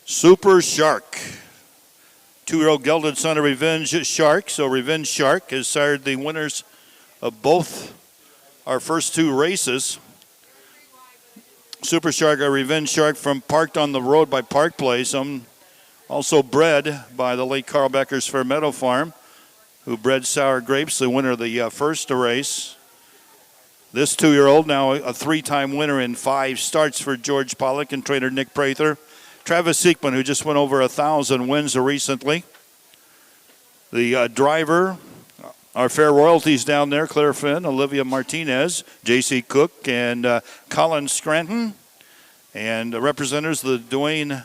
Super Shark. 2-year-old gelded son of Revenge Shark. So Revenge Shark has sired the winners of both our first 2 races. Super Shark, a Revenge Shark from Parked on the Road by Park Place. Also bred by the late Carl Becker's Fair Meadow Farm, who bred Sour Grapes, the winner of the first race. This 2-year-old, now a 3-time winner in 5 starts for George Pollock and trainer Nick Prather. Travis Seekman, who just went over 1,000 wins recently. The driver, our fair royalties down there, Claire Finn, Olivia Martinez, J.C. Cook, and Colin Scranton. And representatives of the Dwayne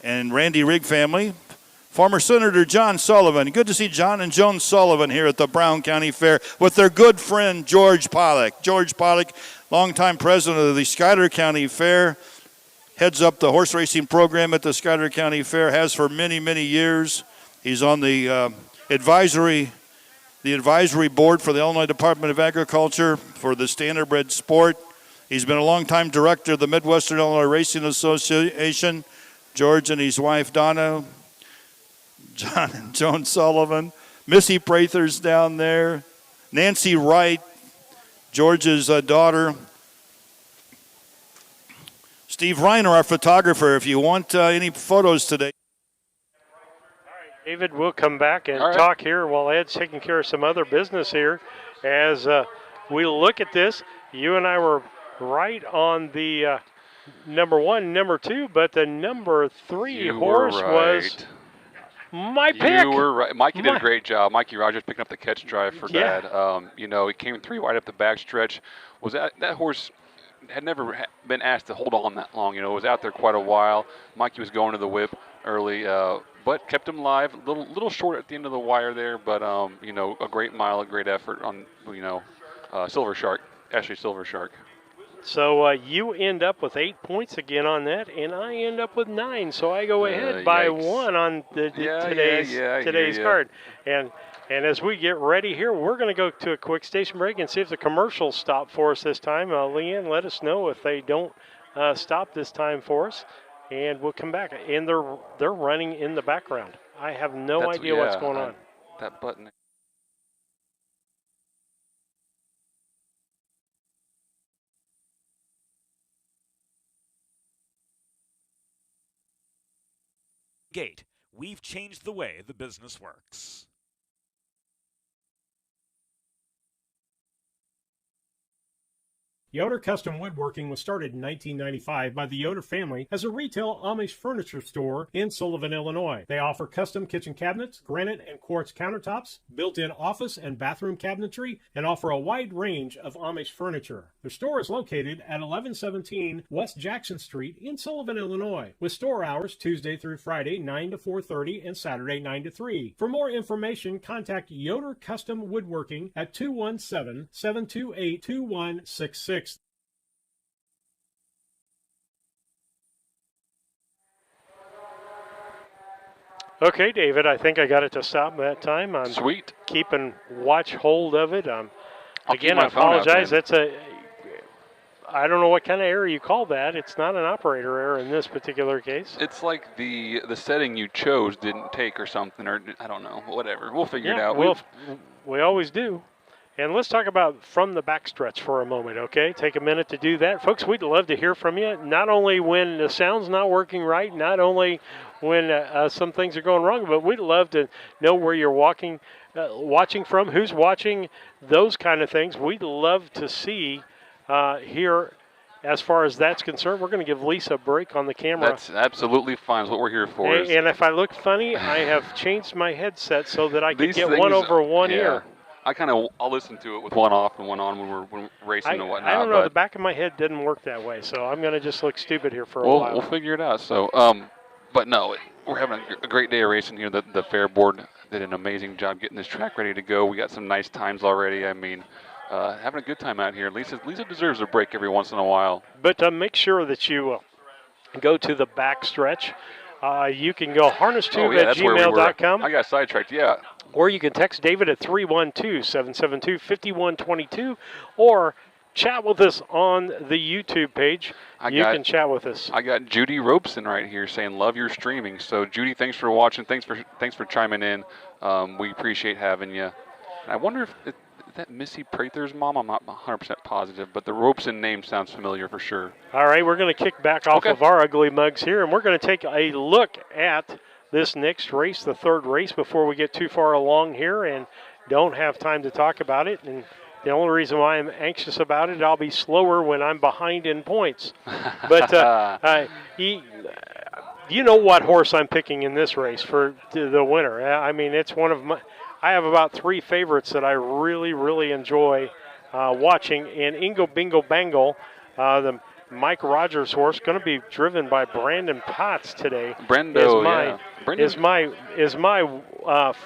and Randy Rigg family. Former Senator John Sullivan. Good to see John and Joan Sullivan here at the Brown County Fair with their good friend George Pollock. George Pollock, longtime president of the Schuyler County Fair, heads up the horse racing program at the Schuyler County Fair, has for many, many years. He's on the advisory board for the Illinois Department of Agriculture for the standardbred sport. He's been a longtime director of the Midwestern Illinois Racing Association. George and his wife Donna, John and Joan Sullivan, Missy Prather's down there, Nancy Wright, George's daughter, Steve Reiner, our photographer. If you want any photos today.
David, we'll come back and talk here while Ed's taking care of some other business here. As we look at this, you and I were right on the number 1, number 2, but the number 3 horse was my pick.
You were right. Mikey did a great job. Mikey Rogers picking up the catch drive for Dad. He came 3 wide up the backstretch. Was that horse had never been asked to hold on that long. It was out there quite a while. Mikey was going to the whip early, but but kept him live. Little short at the end of the wire there, but you know, a great mile, a great effort on, you know, Silver Shark, Ashley Silver Shark.
So you end up with 8 points again on that, and I end up with 9. So I go ahead by
yikes.
1 on today's card. And as we get ready here, we're going to go to a quick station break and see if the commercials stop for us this time. Leanne, let us know if they don't stop this time for us, and we'll come back. And they're running in the background. I have no idea what's going on.
That button.
Gate, we've changed the way the business works.
Yoder Custom Woodworking was started in 1995 by the Yoder family as a retail Amish furniture store in Sullivan, Illinois. They offer custom kitchen cabinets, granite and quartz countertops, built-in office and bathroom cabinetry, and offer a wide range of Amish furniture. Their store is located at 1117 West Jackson Street in Sullivan, Illinois, with store hours Tuesday through Friday 9 to 4:30 and Saturday 9 to 3. For more information, contact Yoder Custom Woodworking at 217-728-2166.
Okay, David, I think I got it to stop that time. I'm
Sweet.
Keeping watch hold of it. Again, I
my phone out,
apologize.
man.
I don't know what kind of error you call that. It's not an operator error in this particular case.
It's like the setting you chose didn't take or something, or I don't know, whatever. We'll figure it out.
We always do. And let's talk about from the backstretch for a moment, okay? Take a minute to do that. Folks, we'd love to hear from you, not only when the sound's not working right, not only when some things are going wrong, but we'd love to know where you're watching from, who's watching, those kind of things. We'd love to see here as far as that's concerned. We're going to give Lisa a break on the camera.
That's absolutely fine. That's what we're here for.
And if I look funny, I have changed my headset so that I can get one over one ear.
I'll listen to it with one off and one on when we're racing and whatnot.
I don't know. The back of my head didn't work that way, so I'm going to just look stupid here for a while.
We'll figure it out. So, but no, we're having a great day of racing here. The fair board did an amazing job getting this track ready to go. We got some nice times already. I mean, having a good time out here. Lisa deserves a break every once in a while.
But make sure that you go to the back stretch. You can go harnesstube@gmail.com.
I got sidetracked, yeah.
Or you can text David at 312-772-5122 or chat with us on the YouTube page. You can chat with us.
I got Judy Robeson right here saying, love your streaming. So, Judy, thanks for watching. Thanks for chiming in. We appreciate having you. And I wonder if that Missy Prather's mom? I'm not 100% positive, but the Robeson name sounds familiar for sure.
All right, we're going to kick back off of our ugly mugs here, and we're going to take a look at this next race, the third race, before we get too far along here and don't have time to talk about it. And the only reason why I'm anxious about it, I'll be slower when I'm behind in points. But you know what horse I'm picking in this race for the winner. I mean, it's one of my... I have about 3 favorites that I really, really enjoy watching. And Ingo Bingo Bangle, the Mike Rogers horse, going to be driven by Brandon Potts today. Is my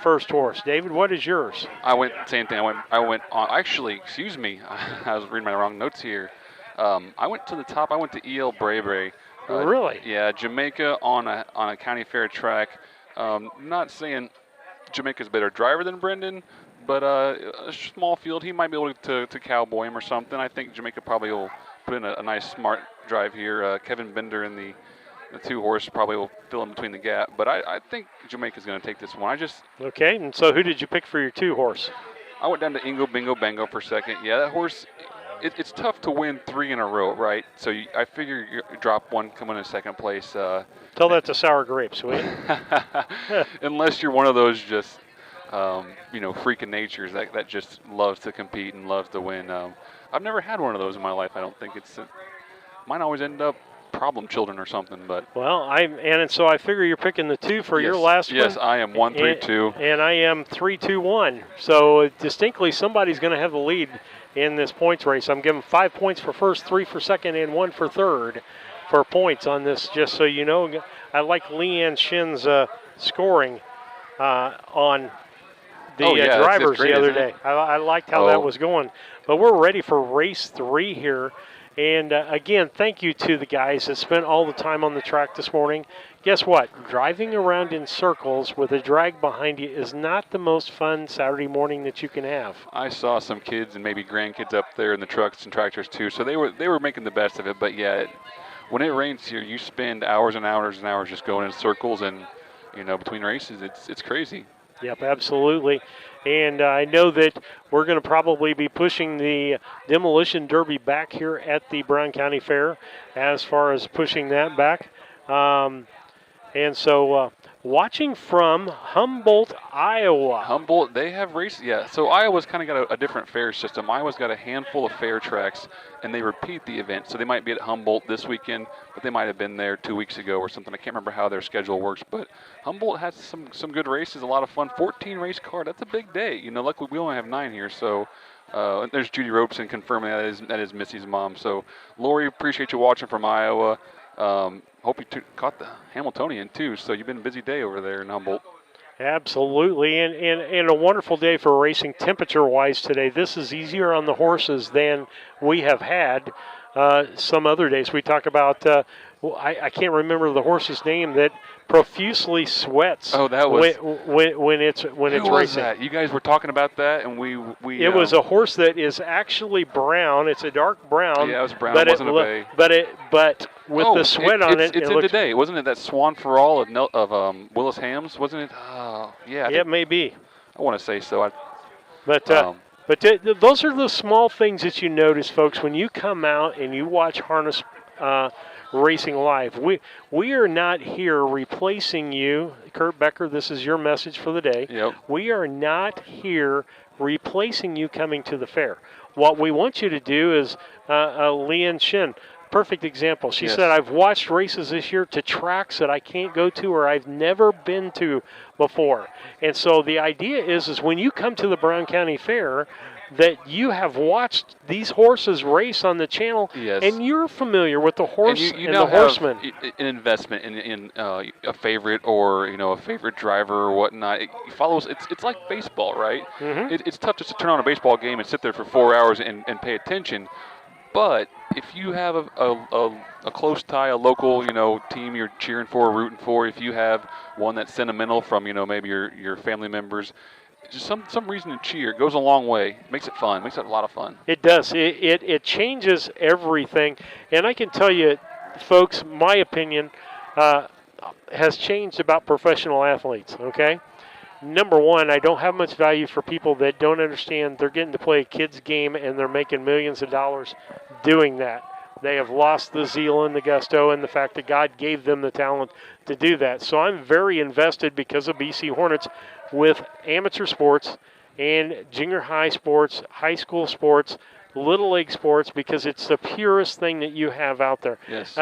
first horse. David, what is yours?
I went same thing. I went on. Actually, excuse me. I was reading my wrong notes here. I went to the top. I went to E.L. Bray.
Really?
Yeah, Jamaica on a county fair track. Not saying Jamaica's a better driver than Brendan, but a small field. He might be able to cowboy him or something. I think Jamaica probably will put in a nice, smart drive here. Kevin Bender and the 2-horse probably will fill in between the gap. But I think Jamaica's going to take this one.
Okay, and so who did you pick for your 2-horse?
I went down to Ingo Bingo Bango for second. Yeah, that horse, it's tough to win 3 in a row, right? So I figure you drop one, come in second place.
Tell that to Sour Grapes, will you?
Unless you're one of those just, freaking natures that just loves to compete and loves to win. I've never had one of those in my life. I don't think mine always end up problem children or something. But
and so I figure you're picking the 2 for your last one.
Yes, I am 1-3-2,
and I am 3-2-1. So distinctly, somebody's going to have the lead in this points race. I'm giving 5 points for first, 3 for second, and 1 for third for points on this. Just so you know, I like Leanne Shin's scoring on the
that's
drivers
great,
the other
isn't it?
day. I liked how that was going. But we're ready for race 3 here. And again, thank you to the guys that spent all the time on the track this morning. Guess what? Driving around in circles with a drag behind you is not the most fun Saturday morning that you can have.
I saw some kids and maybe grandkids up there in the trucks and tractors too, so they were making the best of it. But yeah, when it rains here, you spend hours and hours and hours just going in circles, and between races, it's crazy.
Yep, absolutely. And I know that we're going to probably be pushing the Demolition Derby back here at the Brown County Fair as far as pushing that back. And so watching from Humboldt, Iowa.
Humboldt, they have races. Yeah, so Iowa's kind of got a different fair system. Iowa's got a handful of fair tracks, and they repeat the event. So they might be at Humboldt this weekend, but they might have been there 2 weeks ago or something. I can't remember how their schedule works, but Humboldt has some good races, a lot of fun. 14 race card, that's a big day. Luckily we only have 9 here, so there's Judy Robeson confirming that is Missy's mom. So Lori, appreciate you watching from Iowa. Hope you caught the Hamiltonian too, so you've been a busy day over there in Humboldt.
Absolutely, and a wonderful day for racing temperature-wise today. This is easier on the horses than we have had some other days. We talk about, I can't remember the horse's name that profusely sweats.
Oh, that was
when it's racing.
That? You guys were talking about that, and we.
It was a horse that is actually brown. It's a dark brown.
Yeah, it was brown.
But
it wasn't a bay.
But with the sweat on it,
it's in today. Wasn't it that Swan for All of Willis Hams? Wasn't it? Yeah.
It may be.
I want to say so.
But those are the small things that you notice, folks, when you come out and you watch harness racing live. We are not here replacing you. Kurt Becker, this is your message for the day.
Yep.
We are not here replacing you coming to the fair. What we want you to do is, Leanne Shin, perfect example. She said, I've watched races this year to tracks that I can't go to or I've never been to before. And so the idea is when you come to the Brown County Fair, that you have watched these horses race on the channel, and you're familiar with the horse and the horseman.
An investment in a favorite or a favorite driver or whatnot. It follows. It's like baseball, right?
Mm-hmm.
It's tough just to turn on a baseball game and sit there for 4 hours and pay attention. But if you have a close tie, a local team you're cheering for, rooting for, if you have one that's sentimental from maybe your family members. Just some reason to cheer. It goes a long way. Makes it fun. Makes it a lot of fun.
It does. It changes everything. And I can tell you, folks, my opinion has changed about professional athletes, okay? Number one, I don't have much value for people that don't understand they're getting to play a kid's game and they're making millions of dollars doing that. They have lost the zeal and the gusto and the fact that God gave them the talent to do that. So I'm very invested because of BC Hornets with amateur sports and junior high sports, high school sports, little league sports, because it's the purest thing that you have out there.
Yes.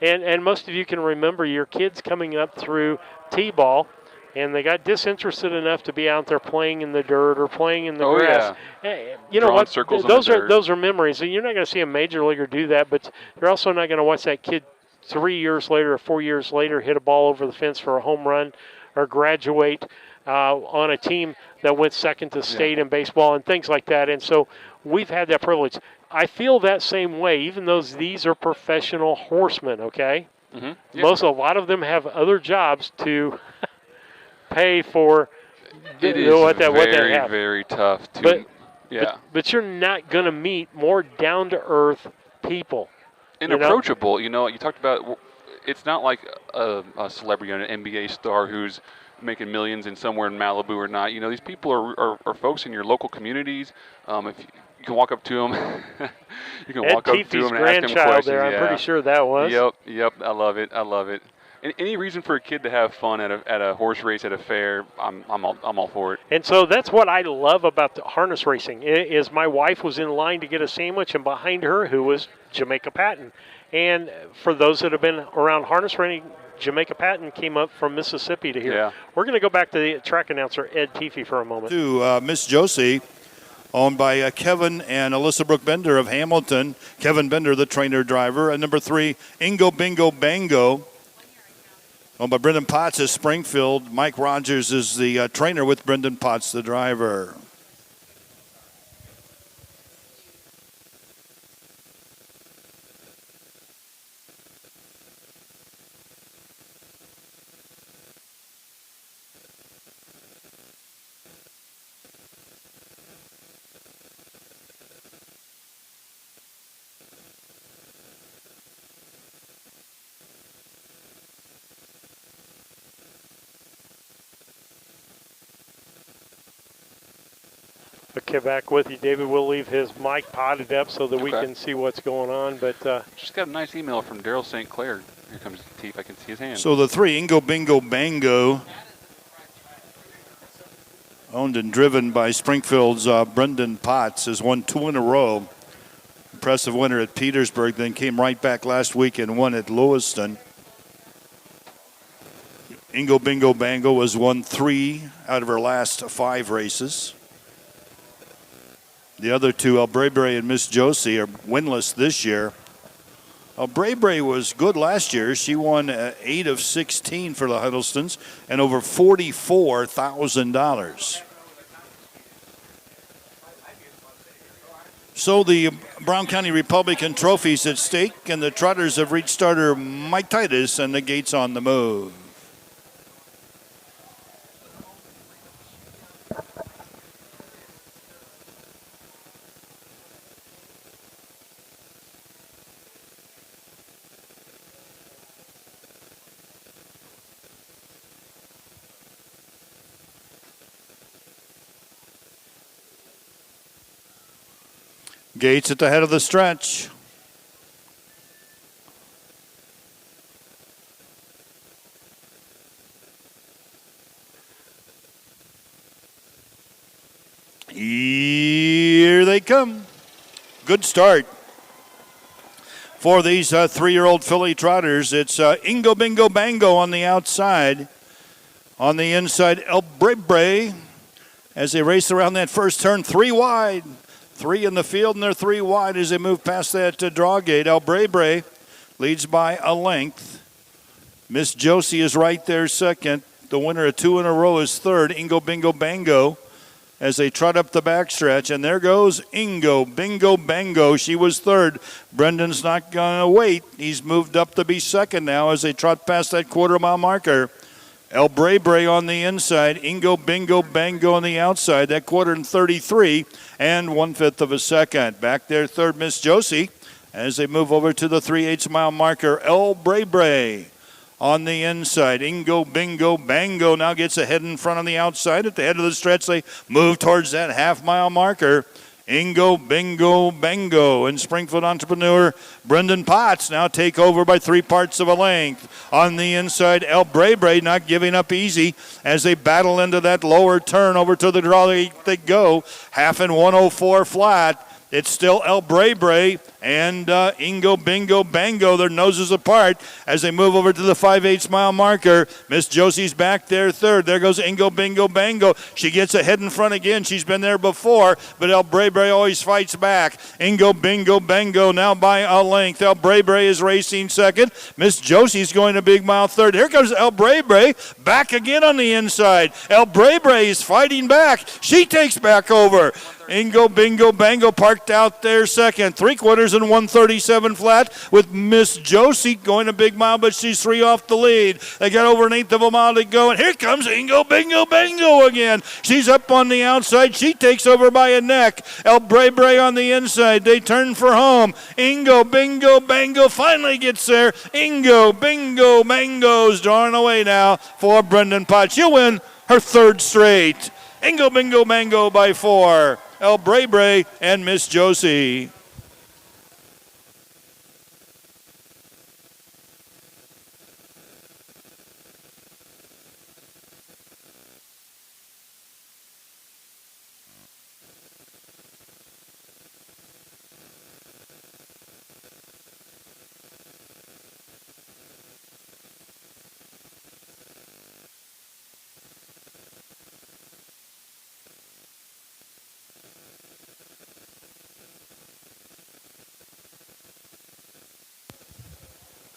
And most of you can remember your kids coming up through T-ball, and they got disinterested enough to be out there playing in the dirt or playing in the grass.
Yeah.
You know
Drawing
what?
circles
Those are memories. And you're not going to see a major leaguer do that, but you're also not going to watch that kid 3 years later or 4 years later hit a ball over the fence for a home run or graduate on a team that went second to state in baseball and things like that. And so we've had that privilege. I feel that same way, even though these are professional horsemen, okay?
Mm-hmm.
A lot of them have other jobs to pay for what they have.
Very tough to,
But you're not going to meet more down-to-earth people.
And approachable. You talked about, it's not like a celebrity, an NBA star who's making millions and somewhere in Malibu or not. These people are folks in your local communities. If you can walk up to them, you can walk up to them and ask them questions.
There, I'm pretty sure that was.
Yep. I love it. And any reason for a kid to have fun at a horse race at a fair, I'm all for it.
And so that's what I love about the harness racing. Is my wife was in line to get a sandwich, and behind her, who was Jamaica Patton. And for those that have been around harness racing, Jamaica Patton came up from Mississippi to here.
Yeah.
We're going to go back to the track announcer, Ed Teefee, for a moment.
To Miss Josie, owned by Kevin and Alyssa Brooke Bender of Hamilton. Kevin Bender, the trainer driver. And number 3, Ingo Bingo Bango. Owned by Brendan Potts is Springfield. Mike Rogers is the trainer with Brendan Potts, the driver.
Okay, back with you, David. We'll leave his mic potted up so that we
Okay.
can see what's going on. But
Just got a nice email from Daryl St. Clair. Here comes T, if I can see his hand.
So the 3, Ingo Bingo Bango, owned and driven by Springfield's Brendan Potts, has won 2 in a row. Impressive winner at Petersburg, then came right back last week and won at Lewiston. Ingo Bingo Bango has won 3 out of her last 5 races. The other 2, El Brebre and Miss Josie, are winless this year. El Brebre was good last year. She won 8 of 16 for the Huddlestons and over $44,000. So the Brown County Republican Trophy's at stake, and the Trotters have reached starter Mike Titus, and the gate's on the move. Gates at the head of the stretch. Here they come. Good start for these 3-year-old filly trotters. It's Ingo Bingo Bango on the outside. On the inside, El Brebre as they race around that first turn, 3 wide. 3 in the field, and they're 3 wide as they move past that draw gate. El Brebre leads by a length. Miss Josie is right there second. The winner of 2 in a row is third, Ingo Bingo Bango, as they trot up the backstretch. And there goes Ingo Bingo Bango. She was third. Brendan's not going to wait. He's moved up to be second now as they trot past that quarter-mile marker. El Brebre on the inside, Ingo Bingo Bango on the outside. That quarter in 33 and 1/5 of a second. Back there, third, Miss Josie, as they move over to the 3/8 mile marker. El Brebre on the inside. Ingo Bingo Bango now gets ahead in front on the outside. At the head of the stretch, they move towards that half-mile marker. Ingo Bingo Bango and Springfield entrepreneur Brendan Potts now take over by 3 parts of a length. On the inside, El Brebre not giving up easy as they battle into that lower turn. Over to the draw they go. Half in 104 flat. It's still El Brebre and Ingo Bingo Bango, their noses apart as they move over to the 5/8 mile marker. Miss Josie's back there third. There goes Ingo Bingo Bango. She gets ahead in front again. She's been there before, but El Brebre always fights back. Ingo Bingo Bango now by a length. El Brebre is racing second. Miss Josie's going a big mile third. Here comes El Brebre back again on the inside. El Brebre is fighting back. She takes back over. Ingo Bingo Bango parked out there second. 3/4 and 137 flat with Miss Josie going a big mile, but she's 3 off the lead. They got over 1/8 of a mile to go, and here comes Ingo Bingo Bango again. She's up on the outside. She takes over by a neck. El Brebre on the inside. They turn for home. Ingo Bingo Bango finally gets there. Ingo Bingo Bango's drawing away now for Brendan Potts. She'll win her 3rd straight. Ingo Bingo Bango by 4. El Brebre and Miss Josie.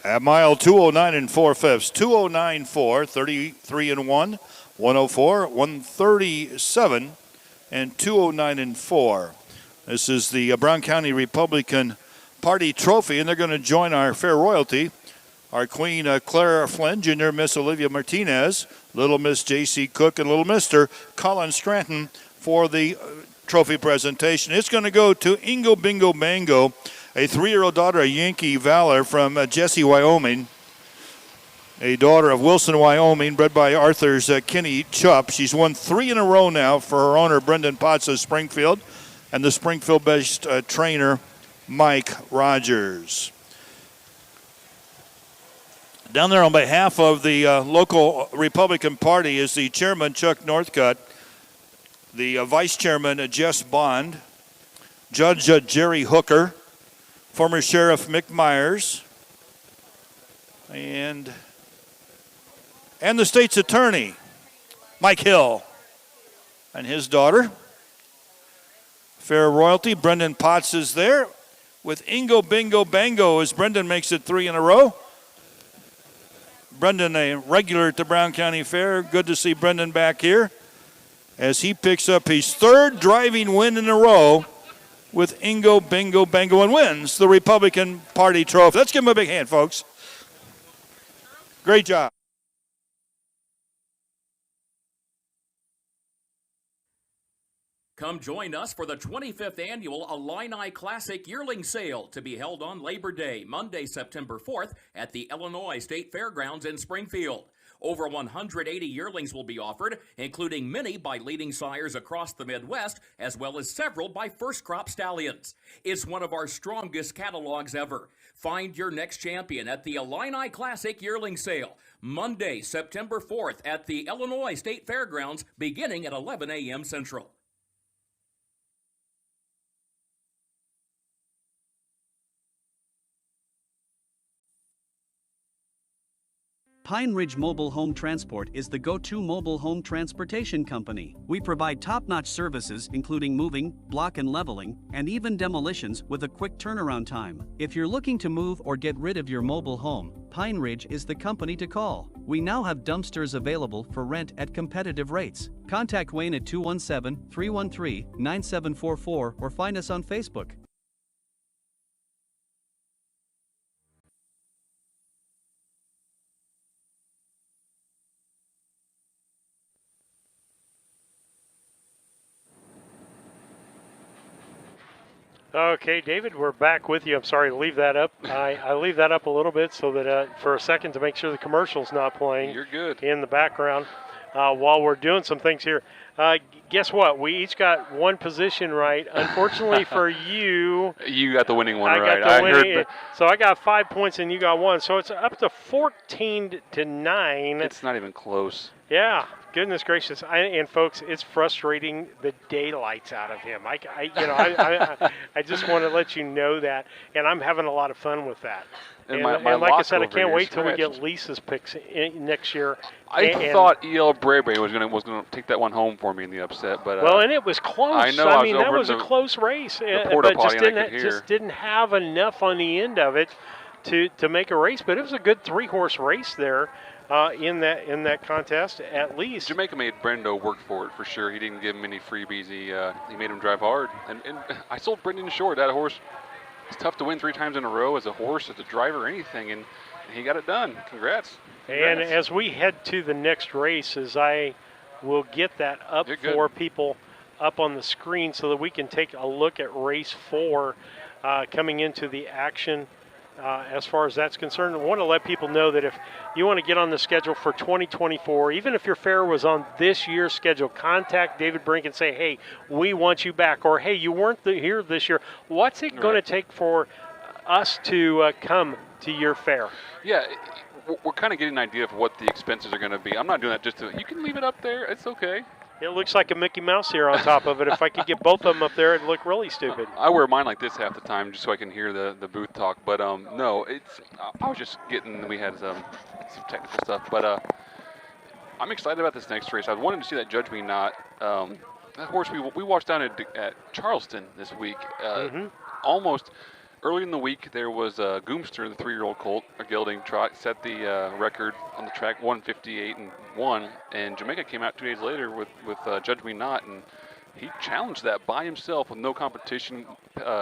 At mile 209 and 4/5, 209.4, 33 and 1, 104, 137, and 209 and 4. This is the Brown County Republican Party Trophy, and they're going to join our fair royalty. Our Queen Clara Flynn, Junior Miss Olivia Martinez, Little Miss J.C. Cook, and Little Mr. Colin Scranton for the trophy presentation. It's going to go to Ingo Bingo Bango, a 3-year-old daughter of Yankee Valor from Jesse, Wyoming. A daughter of Wilson, Wyoming, bred by Arthur's Kenny Chupp. She's won 3 in a row now for her owner, Brendan Potts of Springfield, and the Springfield-based trainer, Mike Rogers. Down there on behalf of the local Republican Party is the chairman, Chuck Northcutt, the vice chairman, Jess Bond, Judge Jerry Hooker, former Sheriff Mick Myers, and the state's attorney, Mike Hill, and his daughter. Fair royalty, Brendan Potts is there with Ingo Bingo Bango as Brendan makes it 3 in a row. Brendan, a regular at the Brown County Fair. Good to see Brendan back here as he picks up his 3rd driving win in a row with Ingo Bingo Bango and wins the Republican Party Trophy. Let's give him a big hand, folks. Great job.
Come join us for the 25th Annual Illini Classic Yearling Sale to be held on Labor Day, Monday, September 4th at the Illinois State Fairgrounds in Springfield. Over 180 yearlings will be offered, including many by leading sires across the Midwest, as well as several by first crop stallions. It's one of our strongest catalogs ever. Find your next champion at the Illini Classic Yearling Sale, Monday, September 4th at the Illinois State Fairgrounds, beginning at 11 a.m. Central.
Pine Ridge Mobile Home Transport is the go-to mobile home transportation company. We provide top-notch services including moving, block and leveling, and even demolitions with a quick turnaround time. If you're looking to move or get rid of your mobile home, Pine Ridge is the company to call. We now have dumpsters available for rent at competitive rates. Contact Wayne at 217-313-9744 or find us on Facebook.
Okay, David, we're back with you. I'm sorry to leave that up. I leave that up a little bit so that for a second to make sure the commercial's not playing.
You're good.
In the background while we're doing some things here. Guess what? We each got one position right. Unfortunately for you,
you got the winning one right.
So I got 5 points and you got 1. So it's up to 14-9.
It's not even close.
Yeah, goodness gracious! And folks, it's frustrating the daylights out of him. I just want to let you know that, and I'm having a lot of fun with that.
And
like I said, I can't wait till we get Lisa's picks next year.
I thought E.L. Braybury was going to take that one home for me in the upset, but
and it was close.
I know.
I mean, that was a close race, but just didn't have enough on the end of it to make a race. But it was a good 3-horse race there. In that contest, at least.
Jamaica made Brendo work for it for sure. He didn't give him any freebies. He made him drive hard. And I sold Brendan Short. That horse, it's tough to win 3 times in a row as a horse, as a driver, anything, and he got it done. Congrats.
And as we head to the next race, as I will get that up for people up on the screen so that we can take a look at race 4 coming into the action. As far as that's concerned, I want to let people know that if you want to get on the schedule for 2024, even if your fair was on this year's schedule, contact David Brink and say, hey, we want you back, or hey, you weren't here this year. What's it going to take for us to come to your fair?
Yeah, we're kind of getting an idea of what the expenses are going to be. I'm not doing that you can leave it up there. It's okay.
It looks like a Mickey Mouse here on top of it. If I could get both of them up there, it'd look really stupid.
I wear mine like this half the time just so I can hear the booth talk. But no, I was just we had some technical stuff. But I'm excited about this next race. I wanted to see that Judge Me Not. That horse we watched down at Charleston this week. Almost Early in the week, there was Goomster, the 3-year-old colt, a gelding trot, set the record on the track, 158 and 1. And Jamaica came out 2 days later with Judge Me Not, and he challenged that by himself with no competition,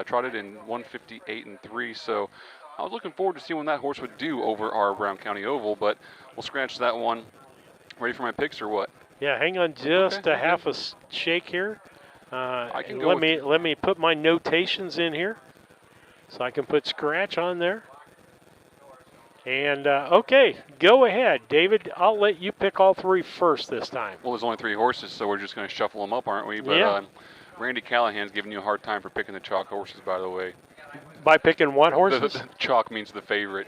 trotted in 158 and 3. So I was looking forward to seeing what that horse would do over our Brown County Oval, but we'll scratch that one. Ready for my picks or what?
Yeah, hang on just a half a shake here. Let me put my notations in here, so I can put scratch on there. And okay, go ahead, David. I'll let you pick all 3 first this time.
Well, there's only 3 horses, so we're just going to shuffle them up, aren't we? But
yeah.
Randy Callahan's giving you a hard time for picking the chalk horses, by the way.
By picking what horses?
The chalk means the favorite.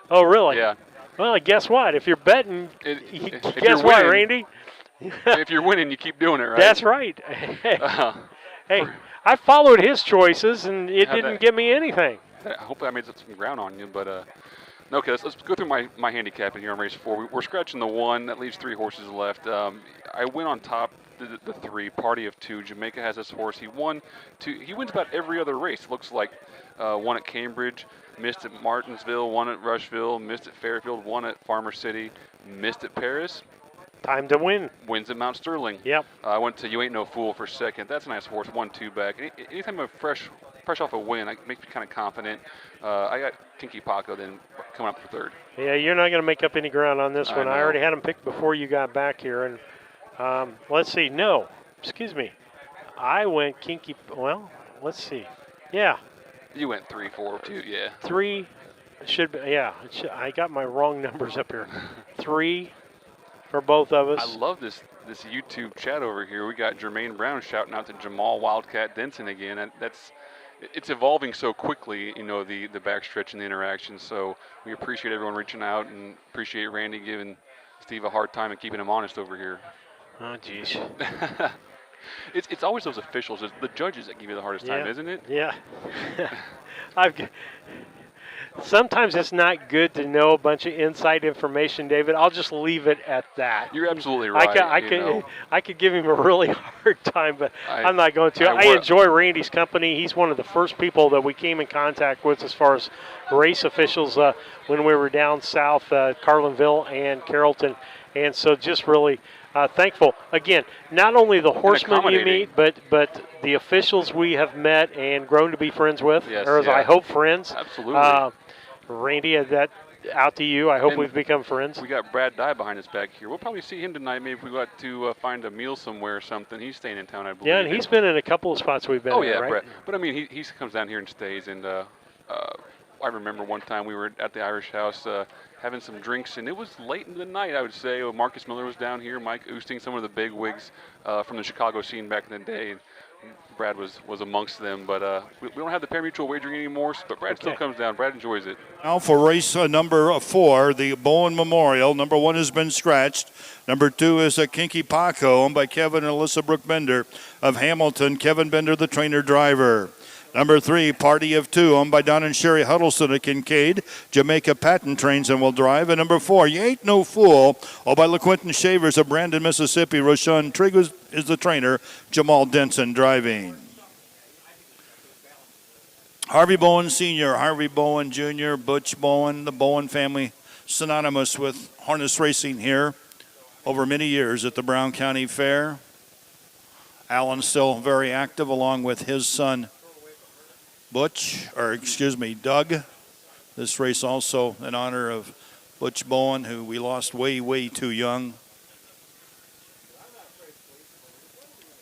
Oh, really?
Yeah.
Well, guess what? If you're betting,
if
guess what, Randy?
If you're winning, you keep doing it, right?
That's right. Hey, I followed his choices, and it didn't give me anything.
I hope I made some ground on you, but okay, let's go through my handicap here on race 4. We're scratching the 1. That leaves 3 horses left. I went on top the 3, Party of 2. Jamaica has this horse. He wins about every other race. It looks like won at Cambridge, missed at Martinsville, won at Rushville, missed at Fairfield, won at Farmer City, missed at Paris.
Time to win.
Wins at Mount Sterling.
Yep.
I went to You Ain't No Fool for second. That's a nice horse, 1-2 back. Anytime I'm fresh off a win, it makes me kind of confident. I got Kinky Paco then coming up for third.
Yeah, you're not going to make up any ground on this one. I already had him picked before you got back here. And let's see. No, excuse me. I went Kinky. Well, let's see. Yeah.
You went 3, 4, 2. Yeah.
3 should be. Yeah. I got my wrong numbers up here. 3 for both of us.
I love this YouTube chat over here. We got Jermaine Brown shouting out to Jamal Wildcat Denson again. And it's evolving so quickly, you know, the backstretch and the interactions. So we appreciate everyone reaching out and appreciate Randy giving Steve a hard time and keeping him honest over here.
Oh, geez.
It's always those officials, it's the judges that give you the hardest time, isn't it?
Yeah. Sometimes it's not good to know a bunch of inside information, David. I'll just leave it at that.
You're absolutely right.
I could give him a really hard time, but I'm not going to. I enjoy Randy's company. He's one of the first people that we came in contact with as far as race officials when we were down south, Carlinville and Carrollton. And so just really thankful. Again, not only the horsemen you meet, but the officials we have met and grown to be friends with, I hope friends.
Absolutely.
Randy, that out to you. I hope we've become friends.
We got Brad Dye behind us back here. We'll probably see him tonight. Maybe if we got to find a meal somewhere or something. He's staying in town, I believe.
Yeah, and he's been in a couple of spots we've been in, right?
Brad. But I mean, he comes down here and stays. And I remember one time we were at the Irish House having some drinks, and it was late in the night, I would say. Marcus Miller was down here, Mike Oosting, some of the big wigs from the Chicago scene back in the day. And Brad was amongst them, but we don't have the pari-mutuel wagering anymore, but Brad still comes down. Brad enjoys it.
Now for race number 4, the Bowen Memorial. Number 1 has been scratched. Number 2 is a Kinky Paco, owned by Kevin and Alyssa Brooke Bender of Hamilton. Kevin Bender, the trainer-driver. Number 3, Party of 2, owned by Don and Sherry Huddleston at Kincaid. Jamaica Patton trains and will drive. And number 4, You Ain't No Fool, owned by LaQuinton Shavers of Brandon, Mississippi. Roshan Trigg is the trainer. Jamal Denson driving. Harvey Bowen Sr., Harvey Bowen Jr., Butch Bowen, the Bowen family, synonymous with harness racing here over many years at the Brown County Fair. Alan's still very active along with his son, Doug. This race also in honor of Butch Bowen, who we lost way, way too young.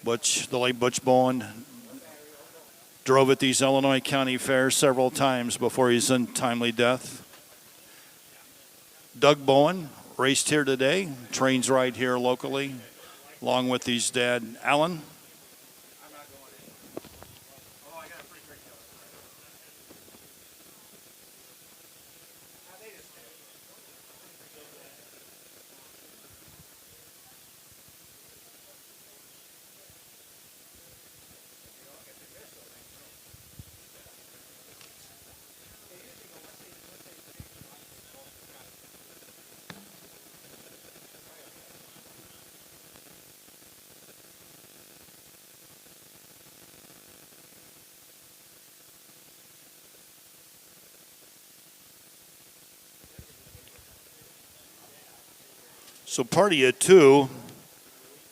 The late Butch Bowen drove at these Illinois County Fairs several times before his untimely death. Doug Bowen raced here today, trains right here locally, along with his dad, Alan. So Party of Two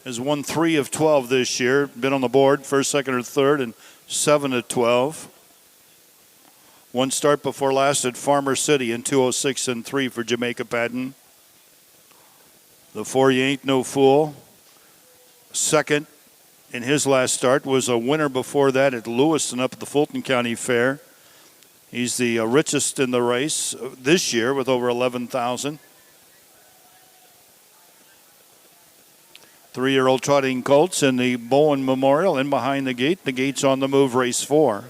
has won 3 of 12 this year. Been on the board, first, second, or third, and 7 of 12. One start before last at Farmer City in 206 and 3 for Jamaica Patton. The 4, You Ain't No Fool. Second in his last start, was a winner before that at Lewiston up at the Fulton County Fair. He's the richest in the race this year with over 11,000. 3-year-old trotting colts in the Bowen Memorial in behind the gate. The gate's on the move, race 4.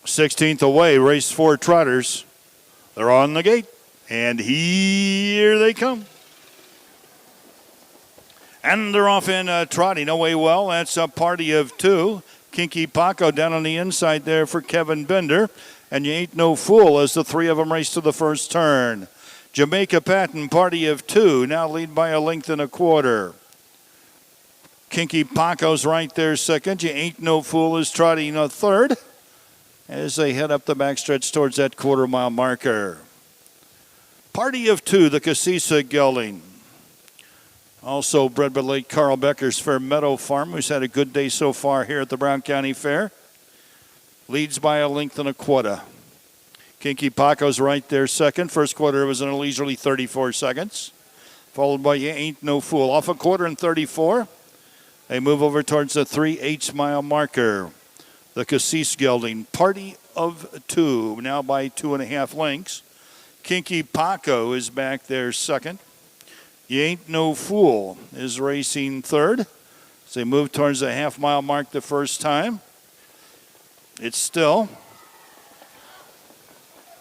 Sixteenth away, race 4 trotters. They're on the gate, and here they come. And they're off in trotting away well. That's a Party of Two. Kinky Paco down on the inside there for Kevin Bender. And You Ain't No Fool as the 3 of them race to the first turn. Jamaica Patton, Party of Two, now lead by a length and a quarter. Kinky Paco's right there second. You Ain't No Fool is trotting a third as they head up the backstretch towards that quarter-mile marker. Party of Two, the Casisa gelding. Also bred by late Carl Becker's Fair Meadow Farm, who's had a good day so far here at the Brown County Fair. Leads by a length and a quarter. Kinky Paco's right there second. First quarter was in a leisurely 34 seconds. Followed by You Ain't No Fool. Off a quarter and 34. They move over towards the 3/8 mile marker. The Cassis gelding, Party of Two, now by 2.5 lengths. Kinky Paco is back there second. You Ain't No Fool is racing third as they move towards the half-mile mark the first time. It's still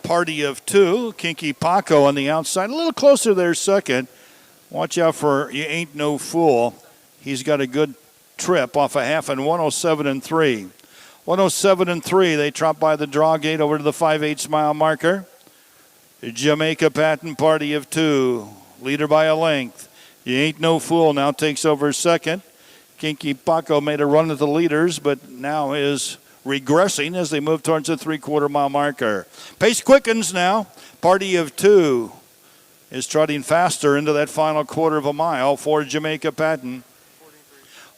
Party of Two. Kinky Paco on the outside, a little closer there second. Watch out for You Ain't No Fool. He's got a good trip off a half and 107 and 3. 107 and 3. They trot by the draw gate over to the 5/8 mile marker. Jamaica Patton, Party of Two, leader by a length. You Ain't No Fool now takes over second. Kinky Paco made a run at the leaders, but now is regressing as they move towards the 3/4 mile marker. Pace quickens now. Party of Two is trotting faster into that final quarter of a mile for Jamaica Patton.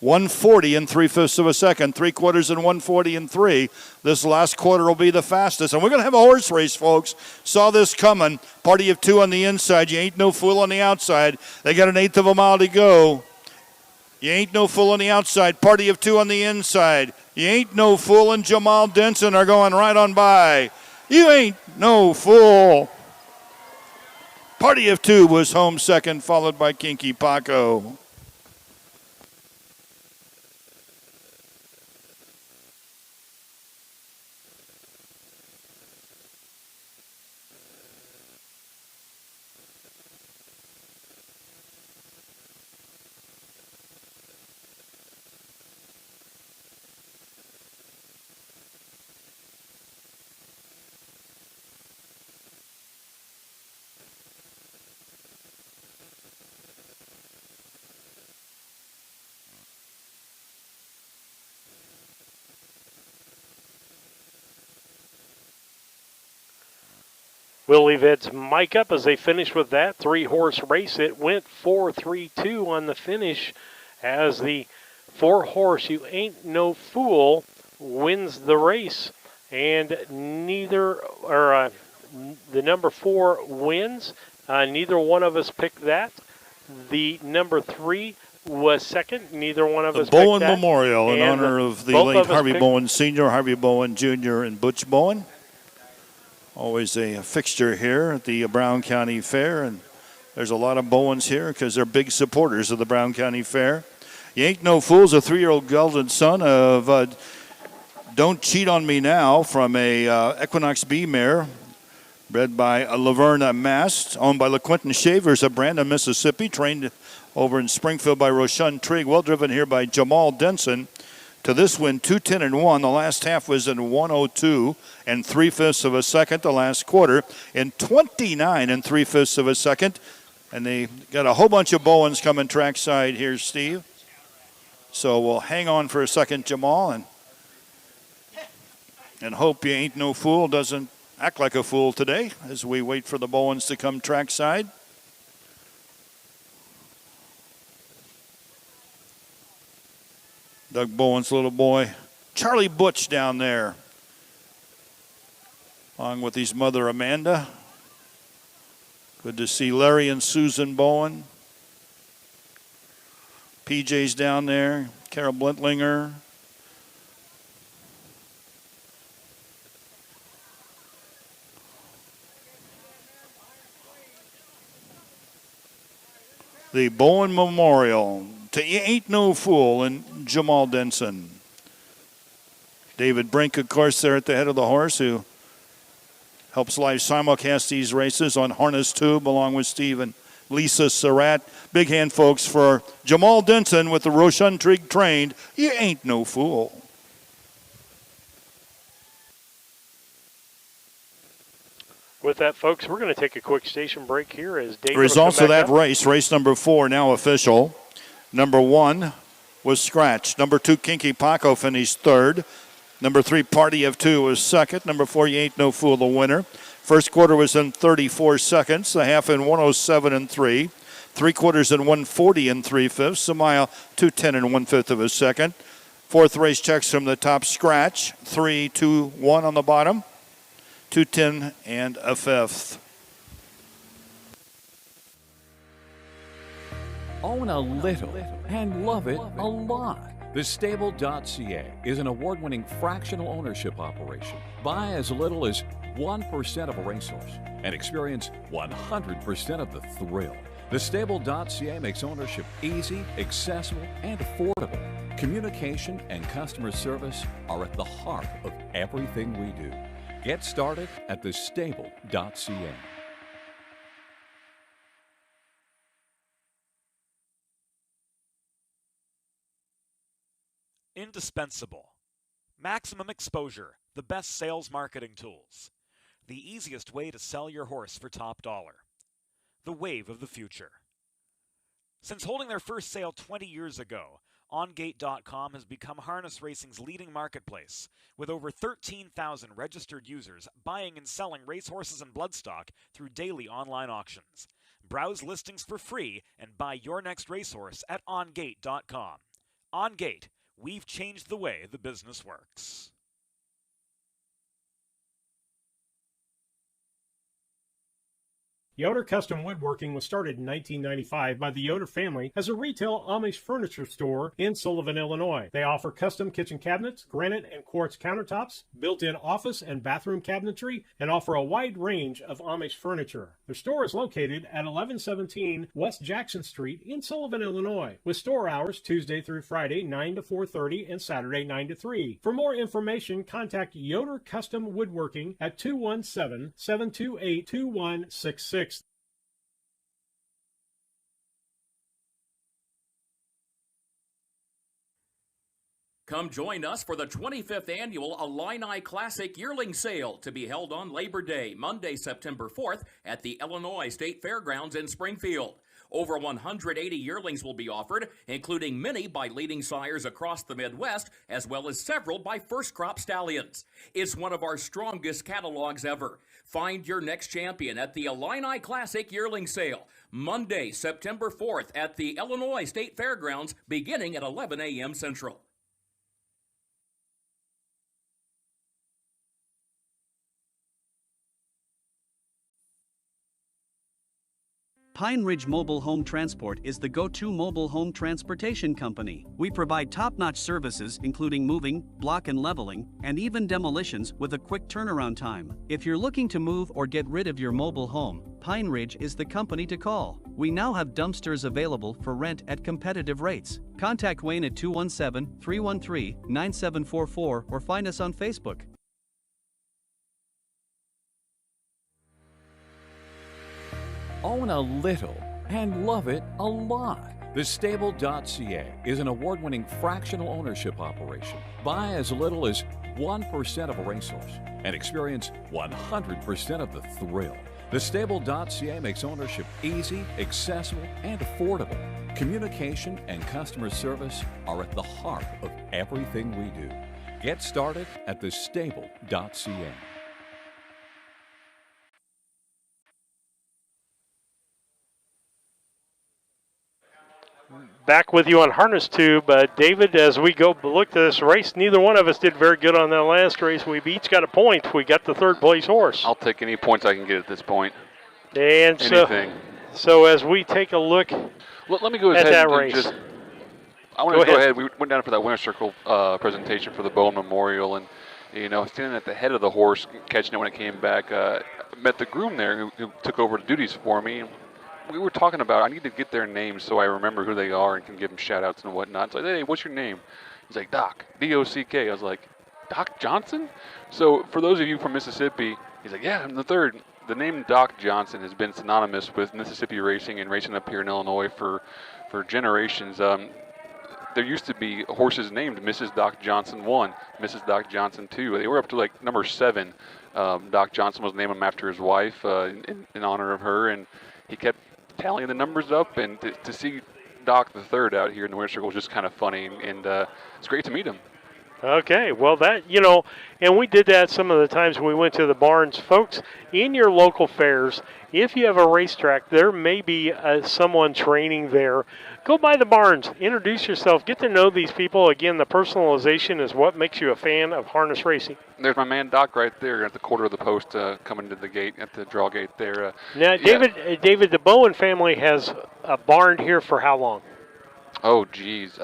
140 and 3/5 of a second, 3/4 and 140 and 3. This last quarter will be the fastest. And we're going to have a horse race, folks. Saw this coming. Party of Two on the inside. You Ain't No Fool on the outside. They got 1/8 of a mile to go. You Ain't No Fool on the outside. Party of Two on the inside. You Ain't No Fool and Jamal Denson are going right on by. You Ain't No Fool. Party of Two was home second, followed by Kinky Paco.
We'll leave Ed's mic up as they finish with that 3-horse race. It went 4-3-2 on the finish as the 4-horse You Ain't No Fool wins the race, and the number 4 wins. Neither one of us picked that. The number 3 was second. Neither one of us picked that.
The Bowen Memorial in honor of the late Harvey Bowen Sr., Harvey Bowen Jr., and Butch Bowen. Always a fixture here at the Brown County Fair, and there's a lot of Bowens here because they're big supporters of the Brown County Fair. You Ain't No Fool's a 3-year-old gelded son of Don't Cheat on Me Now from a Equinox B mare bred by Laverna Mast, owned by LaQuinton Shavers of Brandon, Mississippi, trained over in Springfield by Roshan Trigg, well driven here by Jamal Denson. to this win 2:10-1. The last half was in 1:02 and 3/5 of a second. The last quarter in 29 and 3/5 of a second. And they got a whole bunch of Bowens coming trackside here, Steve. So we'll hang on for a second, Jamal, and hope you ain't no fool doesn't act like a fool today as we wait for the Bowens to come trackside. Doug Bowen's little boy, Charlie Butch, down there, along with his mother, Amanda. Good to see Larry and Susan Bowen. PJ's down there, Carol Blentlinger. The Bowen Memorial to You Ain't No Fool and Jamal Denson. David Brink, of course, there at the head of the horse, who helps live simulcast these races on Harness Tube along with Steve and Lisa Surratt. Big hand, folks, for Jamal Denson with the Roshan Trig trained You Ain't No Fool.
With that, folks, we're going to take a quick station break here as David.
Results of that race, race number 4 now official. Number 1 was scratched. Number 2, Kinky Paco, finished third. Number 3, Party of 2 was second. Number 4, You Ain't No Fool, the winner. First quarter was in 34 seconds. The half in 1:07 and 3. 3/4 in 1:40 and 3/5. A mile 2:10 and 1/5 of a second. Fourth race checks from the top, scratch. 3, 2, 1 on the bottom. 2:10 and a 1/5.
Own a little and love it a lot. TheStable.ca is an award-winning fractional ownership operation. Buy as little as 1% of a racehorse and experience 100% of the thrill. TheStable.ca makes ownership easy, accessible, and affordable. Communication and customer service are at the heart of everything we do. Get started at TheStable.ca.
Indispensable. Maximum exposure, the best sales marketing tools. The easiest way to sell your horse for top dollar. The wave of the future. Since holding their first sale 20 years ago, OnGate.com has become harness racing's leading marketplace, with over 13,000 registered users buying and selling racehorses and bloodstock through daily online auctions. Browse listings for free and buy your next racehorse at OnGate.com. OnGate, we've changed the way the business works.
Yoder Custom Woodworking was started in 1995 by the Yoder family as a retail Amish furniture store in Sullivan, Illinois. They offer custom kitchen cabinets, granite and quartz countertops, built-in office and bathroom cabinetry, and offer a wide range of Amish furniture. Their store is located at 1117 West Jackson Street in Sullivan, Illinois, with store hours Tuesday through Friday 9 to 4:30 and Saturday 9 to 3. For more information, contact Yoder Custom Woodworking at 217-728-2166.
Come join us for the 25th annual Illini Classic Yearling Sale to be held on Labor Day, Monday, September 4th at the Illinois State Fairgrounds in Springfield. Over 180 yearlings will be offered, including many by leading sires across the Midwest, as well as several by first crop stallions. It's one of our strongest catalogs ever. Find your next champion at the Illini Classic Yearling Sale, Monday, September 4th at the Illinois State Fairgrounds, beginning at 11 a.m. Central.
Pine Ridge Mobile Home Transport is the go-to mobile home transportation company. We provide top-notch services including moving, block and leveling, and even demolitions with a quick turnaround time. If you're looking to move or get rid of your mobile home, Pine Ridge is the company to call. We now have dumpsters available for rent at competitive rates. Contact Wayne at 217-313-9744 or find us on Facebook.
Own a little and love it a lot. TheStable.ca is an award-winning fractional ownership operation. Buy as little as 1% of a racehorse and experience 100% of the thrill. TheStable.ca makes ownership easy, accessible, and affordable. Communication and customer service are at the heart of everything we do. Get started at TheStable.ca.
Back with you on Harness Tube. David, as we go look at this race, neither one of us did very good on that last race. We've each got a point. We got the third place horse.
I'll take any points I can get at this point.
And
anything.
So as we take a look
let me go
at
ahead
that
and
race.
I want to go ahead. We went down for that winner's circle presentation for the Bowen Memorial, and standing at the head of the horse, catching it when it came back. Met the groom there who took over the duties for me. We were talking about I need to get their names so I remember who they are and can give them shout outs and whatnot. So hey, what's your name? He's like, Doc, D-O-C-K. I was like, Doc Johnson? So for those of you from Mississippi, he's like, yeah, I'm the third. The name Doc Johnson has been synonymous with Mississippi racing and racing up here in Illinois for generations. There used to be horses named Mrs. Doc Johnson 1, Mrs. Doc Johnson 2. They were up to like number 7. Doc Johnson was named him after his wife in honor of her, and he kept tallying the numbers up, and to see Doc the third out here in the winner's circle was just kind of funny, and it's great to meet him.
Okay, well that, and we did that some of the times we went to the barns. Folks, in your local fairs, if you have a racetrack, there may be someone training there. Go by the barns, introduce yourself, get to know these people. Again, the personalization is what makes you a fan of harness racing.
There's my man Doc right there at the quarter of the post coming to the gate, at the draw gate there.
Now, David, the Bowen family has a barn here for how long?
Oh, geez.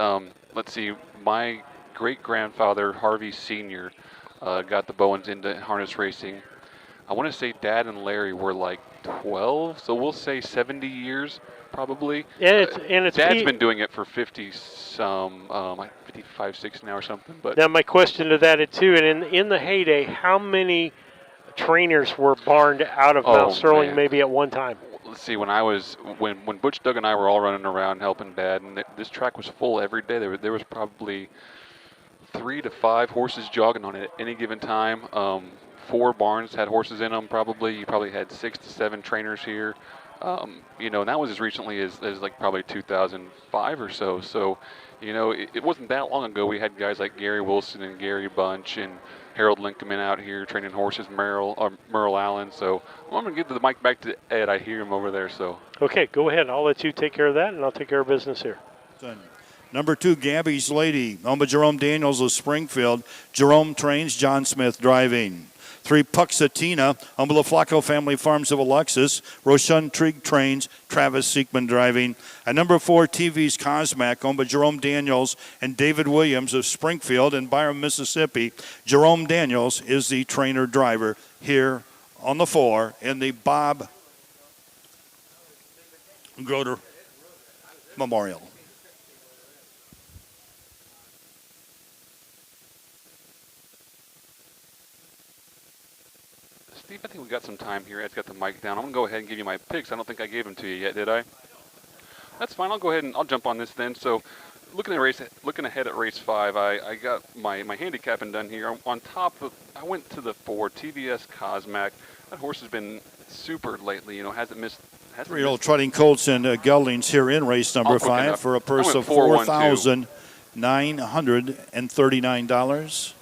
Let's see. My great-grandfather, Harvey Sr., got the Bowens into harness racing. I want to say Dad and Larry were like 12, so we'll say 70 years probably.
And
Dad's been doing it for 50-some, like 55, 60 now or something. But
now my question to that too, and in the heyday, how many trainers were barned out of Mount Sterling maybe at one time?
Let's see, when Butch, Doug, and I were all running around helping Dad, and this track was full every day. There was probably 3 to 5 horses jogging on it at any given time. 4 barns had horses in them probably. You probably had 6 to 7 trainers here. And that was as recently as like probably 2005 or so. So, it wasn't that long ago. We had guys like Gary Wilson and Gary Bunch and Harold Lincoln out here training horses, Merle Allen. So I'm going to give the mic back to Ed. I hear him over there. So
okay, go ahead. I'll let you take care of that, and I'll take care of business here.
Number 2, Gabby's Lady, owned by Jerome Daniels of Springfield. Jerome trains, John Smith driving. 3, Puxatina, owned by the Flacco Family Farms of Alexis. Roshan Trigg trains, Travis Siekman driving. And number 4, TV's Cosmac, owned by Jerome Daniels and David Williams of Springfield and Byram, Mississippi. Jerome Daniels is the trainer-driver here on the 4 in the Bob Groder Memorial.
Steve, I think we got some time here. Ed's got the mic down. I'm going to go ahead and give you my picks. I don't think I gave them to you yet, did I? That's fine. I'll go ahead and I'll jump on this then. So looking ahead at race 5, I got my handicapping done here. On top of, I went to the 4, TVS Cosmac. That horse has been super lately, hasn't missed.
3-year-old Trotting Colts and geldings here in race number 5 for a purse of $4,939.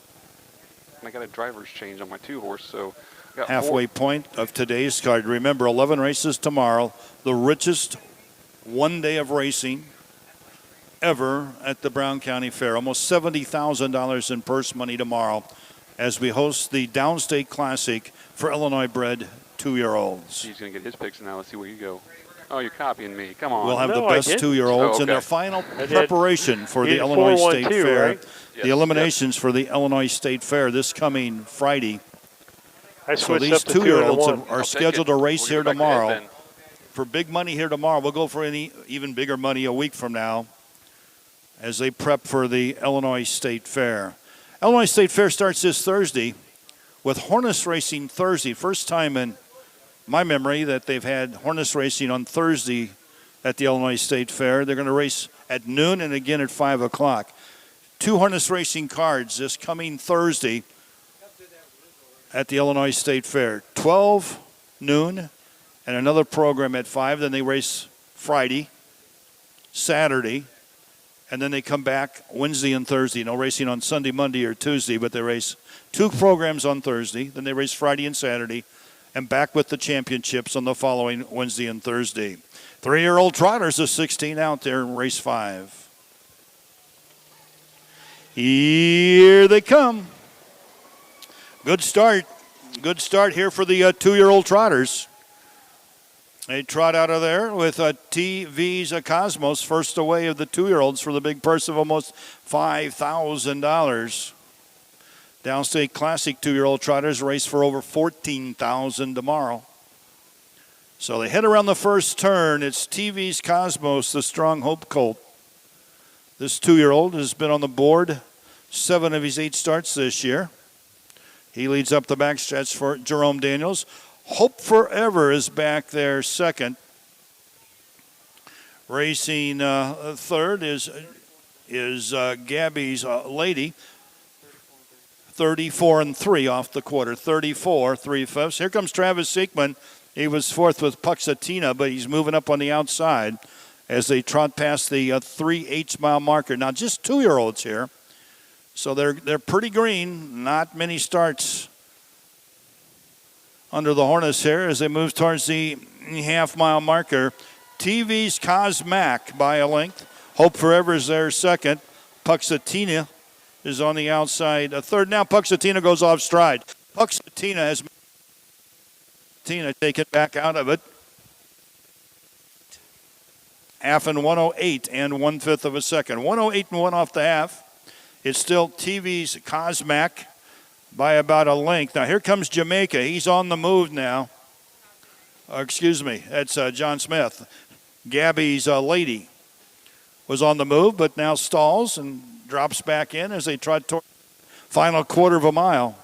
I got a driver's change on my 2 horse, so
halfway point of today's card. Remember, 11 races tomorrow, the richest one day of racing ever at the Brown County Fair. Almost $70,000 in purse money tomorrow as we host the Downstate Classic for Illinois-bred 2-year-olds.
He's going to get his picks now. Let's see where you go. Oh, you're copying me. Come on.
We'll have the best 2-year-olds in their final preparation for the Illinois State Fair.
Right?
The eliminations for the Illinois State Fair this coming Friday. So these 2-year-olds are scheduled to race here tomorrow for big money here tomorrow. We'll go for even bigger money a week from now as they prep for the Illinois State Fair. Illinois State Fair starts this Thursday with harness racing Thursday. First time in my memory that they've had harness racing on Thursday at the Illinois State Fair. They're going to race at noon and again at 5 o'clock. 2 harness racing cards this coming Thursday at the Illinois State Fair. 12 noon and another program at 5. Then they race Friday, Saturday, and then they come back Wednesday and Thursday. No racing on Sunday, Monday, or Tuesday, but they race 2 programs on Thursday. Then they race Friday and Saturday, and back with the championships on the following Wednesday and Thursday. 3-year-old trotters of 16 out there in race 5. Here they come. Good start. Good start here for the 2-year-old trotters. They trot out of there with TV's Cosmos, first away of the 2-year-olds for the big purse of almost $5,000. Downstate Classic 2-year-old trotters race for over $14,000 tomorrow. So they head around the first turn. It's TV's Cosmos, the Strong Hope colt. This 2-year-old has been on the board 7 of his 8 starts this year. He leads up the backstretch for Jerome Daniels. Hope Forever is back there second. Racing third is Gabby's Lady. 34-3 off the quarter. 34 3/5. Here comes Travis Siekman. He was fourth with Puxatina, but he's moving up on the outside as they trot past the 3/8 mile marker. Now, just 2-year-olds here, so they're pretty green. Not many starts under the harness here as they move towards the half-mile marker. TV's Cosmac by a length. Hope Forever is there second. Puxatina is on the outside third. Now Puxatina goes off stride. Puxatina has taken back out of it. Half and 108 and 1/5 of a second. 108 and 1 off the half. It's still TV's Cosmac by about a length. Now here comes Jamaica. He's on the move now. Excuse me, that's John Smith. Gabby's Lady was on the move, but now stalls and drops back in as they trot toward final quarter of a mile.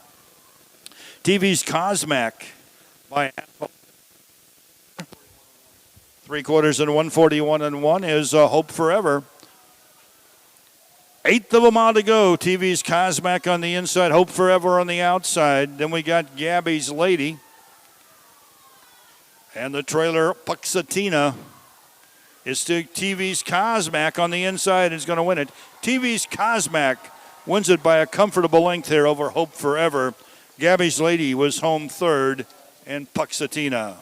TV's Cosmac by 3/4 and 141 and 1 is Hope Forever. 1/8 of a mile to go. TV's Cosmac on the inside, Hope Forever on the outside. Then we got Gabby's Lady. And the trailer Puxatina is still TV's Cosmac on the inside is going to win it. TV's Cosmac wins it by a comfortable length here over Hope Forever. Gabby's Lady was home third and Puxatina.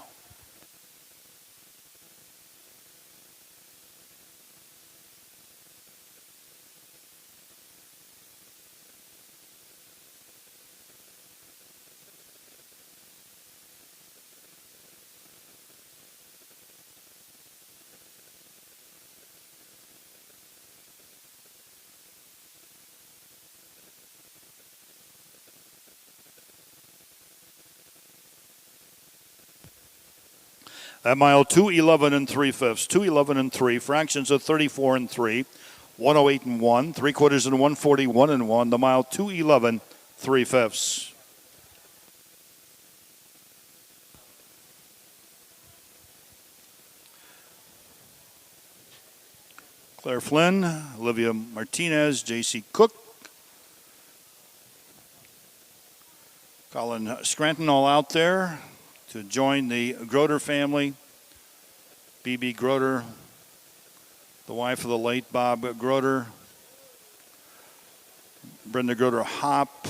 At mile 2:11 and 3/5, 2:11 and 3, fractions of 34 and 3, 108 and 1, 3/4 and 141 and 1, the mile 2:11 3/5. Claire Flynn, Olivia Martinez, J.C. Cook, Colin Scranton all out there to join the Groder family. B.B. Groder, the wife of the late Bob Groder. Brenda Groder Hop.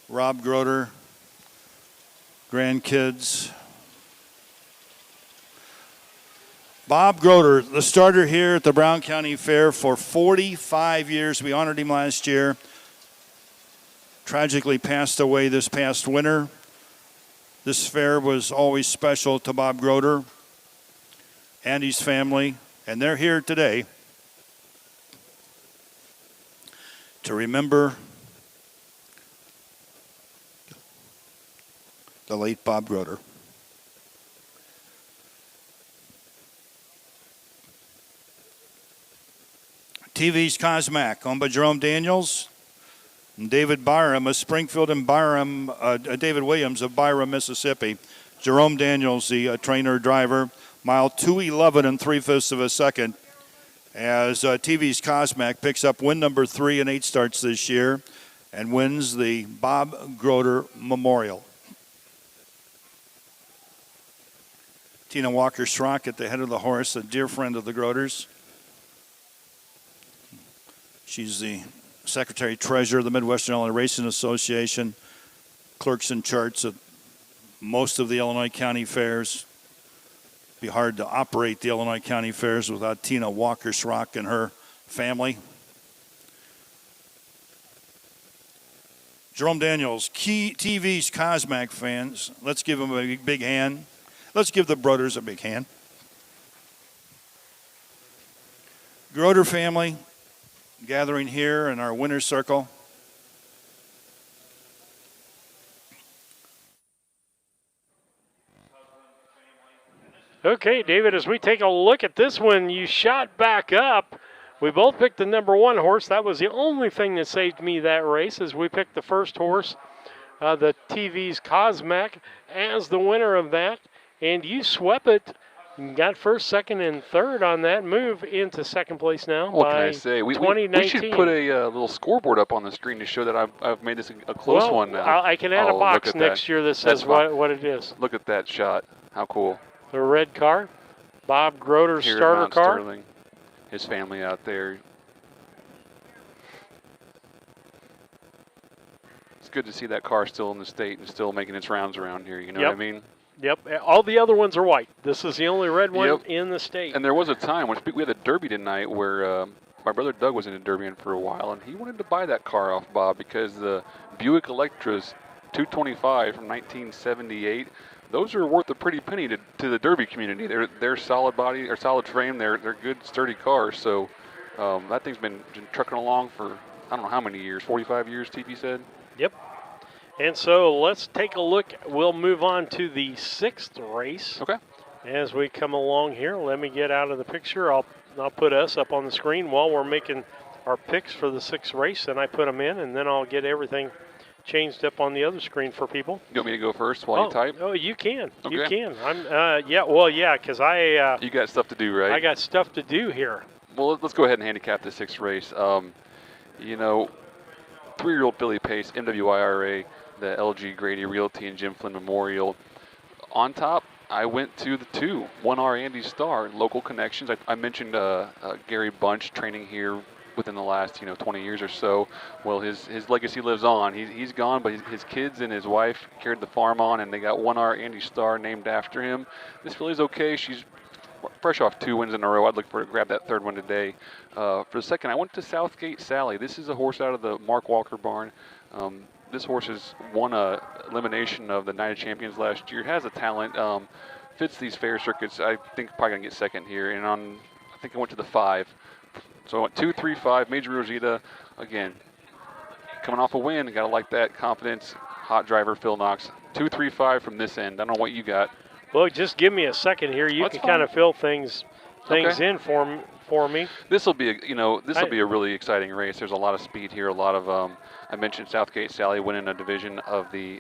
Rob Groder, grandkids. Bob Groder, the starter here at the Brown County Fair for 45 years. We honored him last year. Tragically passed away this past winter. This fair was always special to Bob Groder and his family, and they're here today to remember the late Bob Groder. TV's Cosmac, owned by Jerome Daniels. And David Byram of Springfield and David Williams of Byram, Mississippi. Jerome Daniels, the trainer driver, mile 2:11 3/5 of a second. As TV's Cosmac picks up win number 3 in 8 starts this year and wins the Bob Groder Memorial. Tina Walker-Schrock at the head of the horse, a dear friend of the Groders. She's the Secretary-Treasurer of the Midwestern Illinois Racing Association, clerks and charts at most of the Illinois County Fairs. Be hard to operate the Illinois County Fairs without Tina Walker-Schrock and her family. Jerome Daniels, TV's Cosmac fans, let's give them a big hand. Let's give the Broders a big hand. Groder family gathering here in our winner's circle.
Okay, David, as we take a look at this one, you shot back up. We both picked the number 1 horse. That was the only thing that saved me that race, as we picked the first horse, the TV's Cosmac, as the winner of that. And you swept it. You got first, second, and third on that move into second place now.
What
by
can I say? We
2019.
should put a little scoreboard up on the screen to show that I've made this a close one now.
I can add a box next year that says what it is.
Look at that shot. How cool.
The red car, Bob Groder's
Here
starter
at Mount
car.
Sterling, his family out there. It's good to see that car still in the state and still making its rounds around here. You know what I mean?
Yep. All the other ones are white. This is the only red one in the state.
And there was a time when we had a Derby tonight where my brother Doug was in a Derby for a while, and he wanted to buy that car off Bob because the Buick Electras 225 from 1978. Those are worth a pretty penny to the Derby community. They're solid body or solid frame. They're good, sturdy cars. So that thing's been trucking along for I don't know how many years. 45 years, TP said.
Yep. And so let's take a look. We'll move on to the 6th race.
Okay.
As we come along here, let me get out of the picture. I'll put us up on the screen while we're making our picks for the 6th race, and I put them in, and then I'll get everything changed up on the other screen for people.
You want me to go first while you type?
Oh, you can.
Okay.
You can. Because I.
You got stuff to do, right?
I got stuff to do here.
Well, let's go ahead and handicap the 6th race. 3-year-old Billy Pace, MWIRA, the LG Grady Realty and Jim Flynn Memorial. On top, I went to the 2, 1R Andy Starr, local connections. I mentioned Gary Bunch training here within the last 20 years or so. Well, his legacy lives on. He's gone, but his kids and his wife carried the farm on, and they got 1R Andy Starr named after him. This filly's okay. She's fresh off 2 wins in a row. I'd look for her to grab that 3rd one today. For the second, I went to Southgate Sally. This is a horse out of the Mark Walker barn. This horse has won a elimination of the Night of Champions last year. Has a talent. Fits these fair circuits. I think probably gonna get second here. And I think I went to the 5. So I went 2, 3, 5. Major Rosita again. Coming off a win, gotta like that confidence. Hot driver Phil Knox. 2, 3, 5 from this end. I don't know what you got.
Well, just give me a second here. You can kind of fill things in for me.
This will be a really exciting race. There's a lot of speed here. A lot of I mentioned Southgate Sally winning a division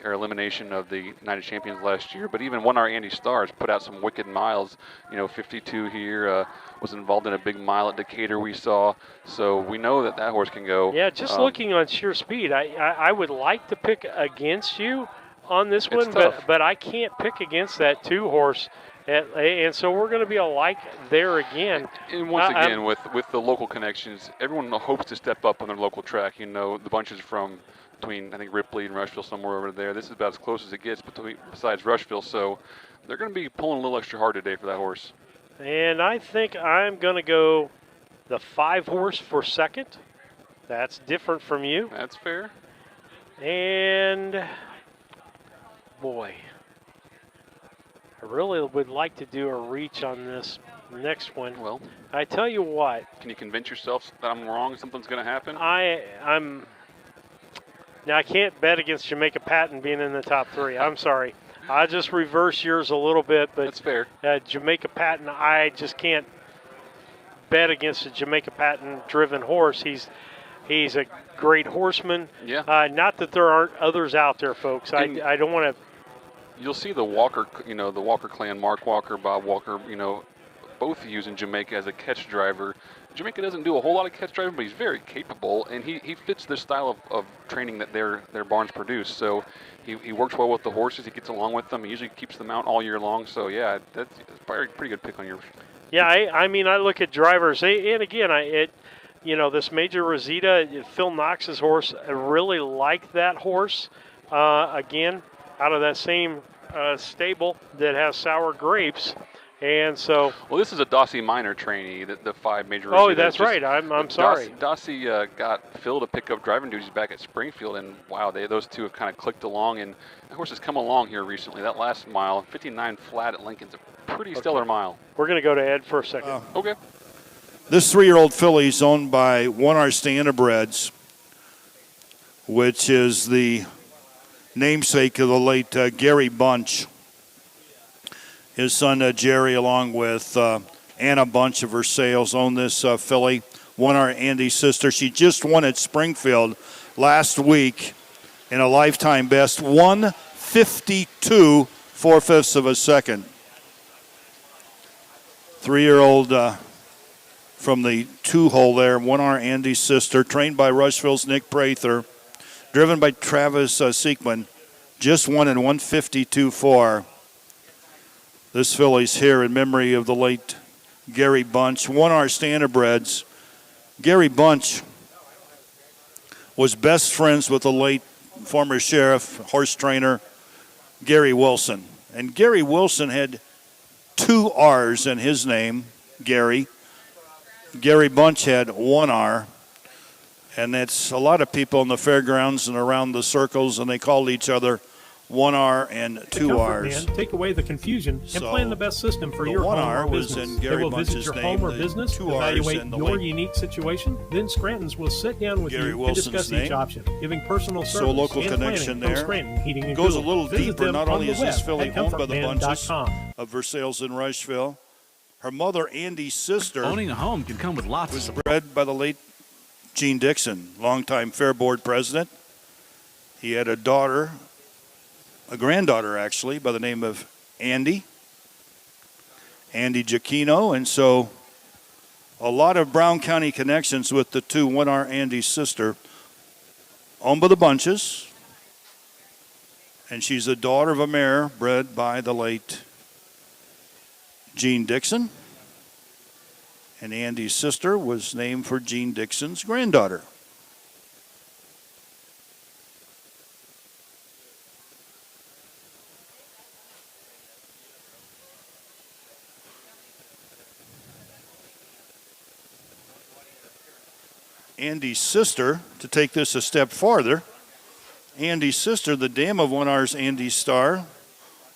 elimination of the Night of Champions last year. But even 1R Andy Starr put out some wicked miles. 52 here. Was involved in a big mile at Decatur we saw. So we know that horse can go.
Yeah, just looking on sheer speed, I would like to pick against you on this one, but I can't pick against that 2 horse. And so we're going to be alike there again.
And once again, with the local connections, everyone hopes to step up on their local track. The bunches from between, I think, Ripley and Rushville, somewhere over there. This is about as close as it gets besides Rushville. So they're going to be pulling a little extra hard today for that horse.
And I think I'm going to go the 5 horse for second. That's different from you.
That's fair.
And, boy, I really would like to do a reach on this next one.
Well,
I tell you what.
Can you convince yourself that I'm wrong? Something's going to happen?
Now I can't bet against Jamaica Patton being in the top 3. I'm sorry. I just reverse yours a little bit, but
that's fair.
Jamaica Patton, I just can't bet against a Jamaica Patton driven horse. He's a great horseman.
Yeah.
Not that there aren't others out there, folks. I don't want to.
You'll see the Walker, the Walker clan, Mark Walker, Bob Walker, both using Jamaica as a catch driver. Jamaica doesn't do a whole lot of catch driving, but he's very capable, and he fits the style of training that their barns produce. So he works well with the horses. He gets along with them. He usually keeps them out all year long. So yeah, that's probably a pretty good pick on yours.
Yeah, I mean, I look at drivers, and again, this Major Rosita, Phil Knox's horse, I really like that horse. Again, out of that same stable that has Sour Grapes. And so,
well, this is a Dossie Minor trainee, the 5 Major.
Oh, that's right. I'm sorry.
Dossie got Phil to pick up driving duties back at Springfield, and wow, those two have kind of clicked along. And the horse has come along here recently. That last mile, 59 flat at Lincoln's a pretty stellar mile.
We're going to go to Ed for a second.
Okay.
This 3-year-old filly is owned by One R Standardbreds, which is the namesake of the late Gary Bunch. His son Jerry, along with Anna Bunch of Versailles, own this filly. One R Andy's sister. She just won at Springfield last week in a lifetime best, 152 4/5 of a second. 3-year-old from the 2-hole there, One R Andy's sister, trained by Rushville's Nick Prather, driven by Travis Seekman, just won in 152.4. This filly's here in memory of the late Gary Bunch. One R Standardbreds. Gary Bunch was best friends with the late former sheriff, horse trainer, Gary Wilson. And Gary Wilson had 2 R's in his name, Gary. Gary Bunch had 1 R. And that's a lot of people in the fairgrounds and around the circles, and they called each other 1 R and 2 R's.
Take away the confusion and plan the best system for your home or business. They will visit your home or business, evaluate your unique situation. Then Scranton's will sit down with you and discuss each option, giving personal service
So local
and
connection
planning
there.
from Scranton Heating and
Goes a
Cooling.
little
Visit
deeper.
them
Not
on
only
the
is this
web
filly
at
owned by the Bunches
comfortman.com.
of Versailles and Rushville. Her mother, Andy's sister,
Owning a home can come with lots
was
of
bred by the late Gene Dixon, longtime Fair Board president. He had a daughter, a granddaughter actually, by the name of Andy Giacchino, and so a lot of Brown County connections with the 2 1 R Andy's sister, owned by the Bunches, and she's a daughter of a mare bred by the late Gene Dixon, and Andy's sister was named for Gene Dixon's granddaughter. Andy's sister, to take this a step farther, Andy's sister, the dam of 1 R's Andy Star,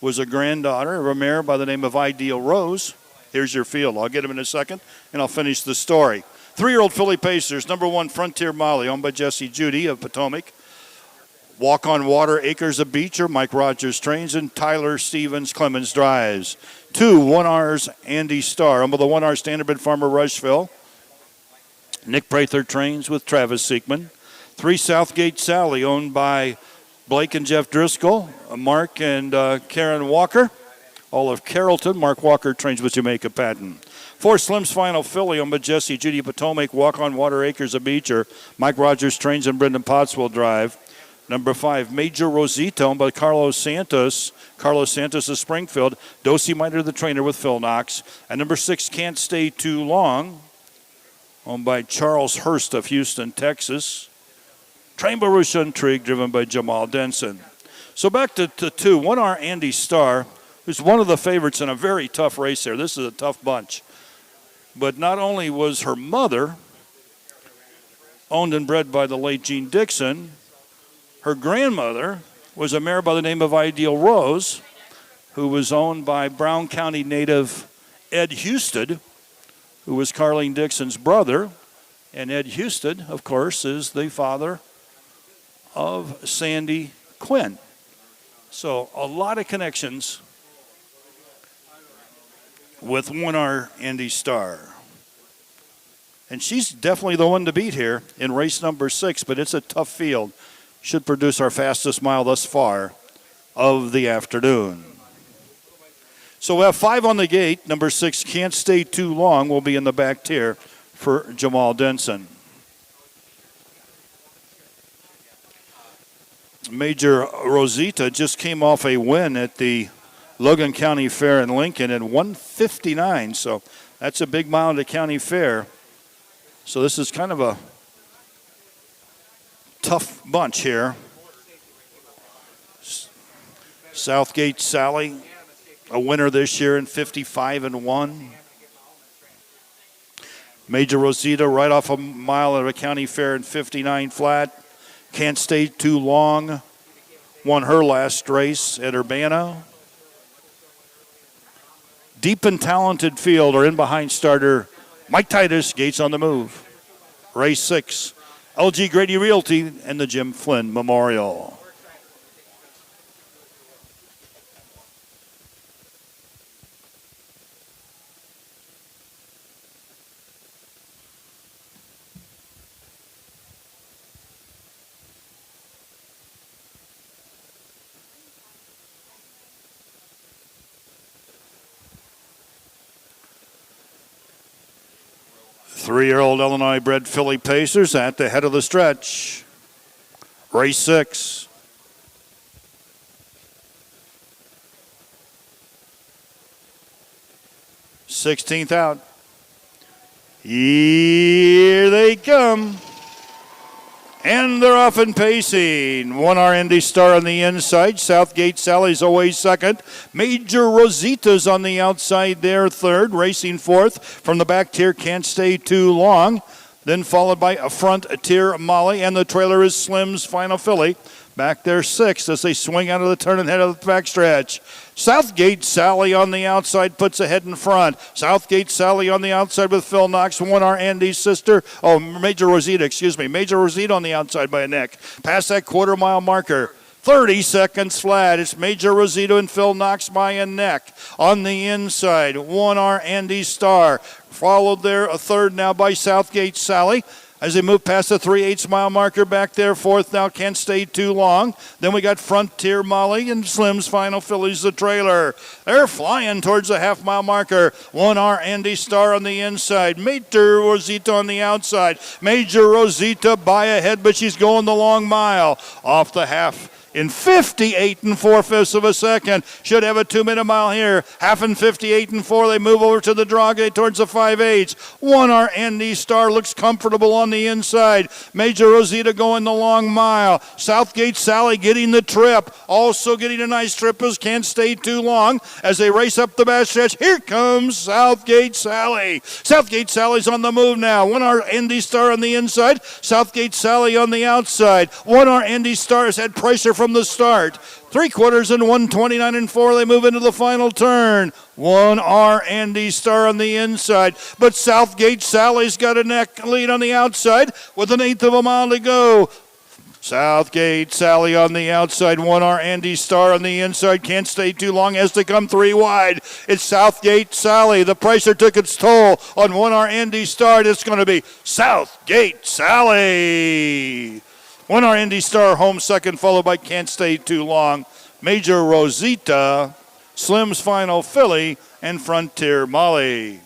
was a granddaughter of a mare by the name of Ideal Rose. Here's your field. I'll get him in a second, and I'll finish the story. 3-year-old filly Pacers, number 1 Frontier Molly, owned by Jesse Judy of Potomac. Walk on Water, Acres of Beecher, Mike Rogers trains, and Tyler Stevens Clemens drives. 2 1 R's Andy Star, owned by the 1 R Standardbred Farmer Rushville. Nick Prather trains with Travis Seekman. 3 Southgate Sally, owned by Blake and Jeff Driscoll, Mark and Karen Walker. All of Carrollton, Mark Walker trains with Jamaica Patton. 4 Slim's Final Filly, owned by Jesse Judy Potomac, Walk on Water, Acres of Beecher. Mike Rogers trains and Brendan Potts will drive. Number 5, Major Rosita, owned by Carlos Santos. Carlos Santos of Springfield. Dosey Miter, the trainer, with Phil Knox. And number 6, Can't Stay Too Long, owned by Charles Hurst of Houston, Texas. Trained by Russia Intrigue, driven by Jamal Denson. So back to 2, 1 R Andy Star, who's one of the favorites in a very tough race there. This is a tough bunch. But not only was her mother owned and bred by the late Gene Dixon, her grandmother was a mare by the name of Ideal Rose, who was owned by Brown County native Ed Husted, who was Carleen Dixon's brother. And Ed Husted, of course, is the father of Sandy Quinn. So a lot of connections with 1 R Andy Star. And she's definitely the one to beat here in race number 6, but it's a tough field. Should produce our fastest mile thus far of the afternoon. So we have 5 on the gate. Number 6, Can't Stay Too Long, will be in the back tier for Jamal Denson. Major Rosita just came off a win at the Logan County Fair in Lincoln at 1:59, so that's a big mile to County Fair. So this is kind of a tough bunch here. Southgate Sally, a winner this year in 55-1. Major Rosita right off a mile at a County Fair in 59 flat. Can't Stay Too Long, won her last race at Urbana. Deep and talented field are in behind starter Mike Titus, Gates on the move. Race 6, LG Grady Realty and the Jim Flynn Memorial. Three-year-old Illinois-bred filly Pacers at the head of the stretch. Race 6. Sixteenth out. Here they come. And they're off and pacing. 1R Indy Star on the inside. Southgate Sally's always second. Major Rosita's on the outside there third. Racing fourth. From the back tier, Can't Stay Too Long. Then followed by a front tier Molly. And the trailer is Slim's Final Filly. Back there sixth as they swing out of the turn and head of the backstretch. Southgate Sally on the outside puts ahead in front. Southgate Sally on the outside with Phil Knox. 1R Andy's sister. Oh, Major Rosita, Major Rosita on the outside by a neck. Past that quarter-mile marker. 30 seconds flat. It's Major Rosita and Phil Knox by a neck. On the inside, 1R Andy Star. Followed there a third now by Southgate Sally. As they move past the 3/8 mile marker back there, fourth now Can't Stay Too Long. Then we got Frontier Molly and Slim's Final Fillies, the trailer. They're flying towards the half-mile marker. 1R Andy Star on the inside. Major Rosita on the outside. Major Rosita by ahead, but she's going the long mile. Off the half in 58 4/5 of a second. Should have a 2-minute mile here. Half in 58 4. They move over to the draw gate towards the 5/8. 1R Andy Star looks comfortable on the inside. Major Rosita going the long mile. Southgate Sally getting the trip. Also getting a nice trip is Can't Stay Too Long. As they race up the backstretch, here comes Southgate Sally. Southgate Sally's on the move now. 1R Andy Star on the inside. Southgate Sally on the outside. 1R Andy Star has had pressure from the start. 3/4 and 129 4. They move into the final turn. 1R Andy Star on the inside, but Southgate Sally's got a neck lead on the outside with 1/8 of a mile to go. Southgate Sally on the outside, 1R Andy Star on the inside. Can't Stay Too Long, has to come 3 wide. It's Southgate Sally. The pressure took its toll on 1R Andy Star. It's going to be Southgate Sally. 1R Andy Star home second, followed by Can't Stay Too Long. Major Rosita, Slim's Final Filly, and Frontier Molly.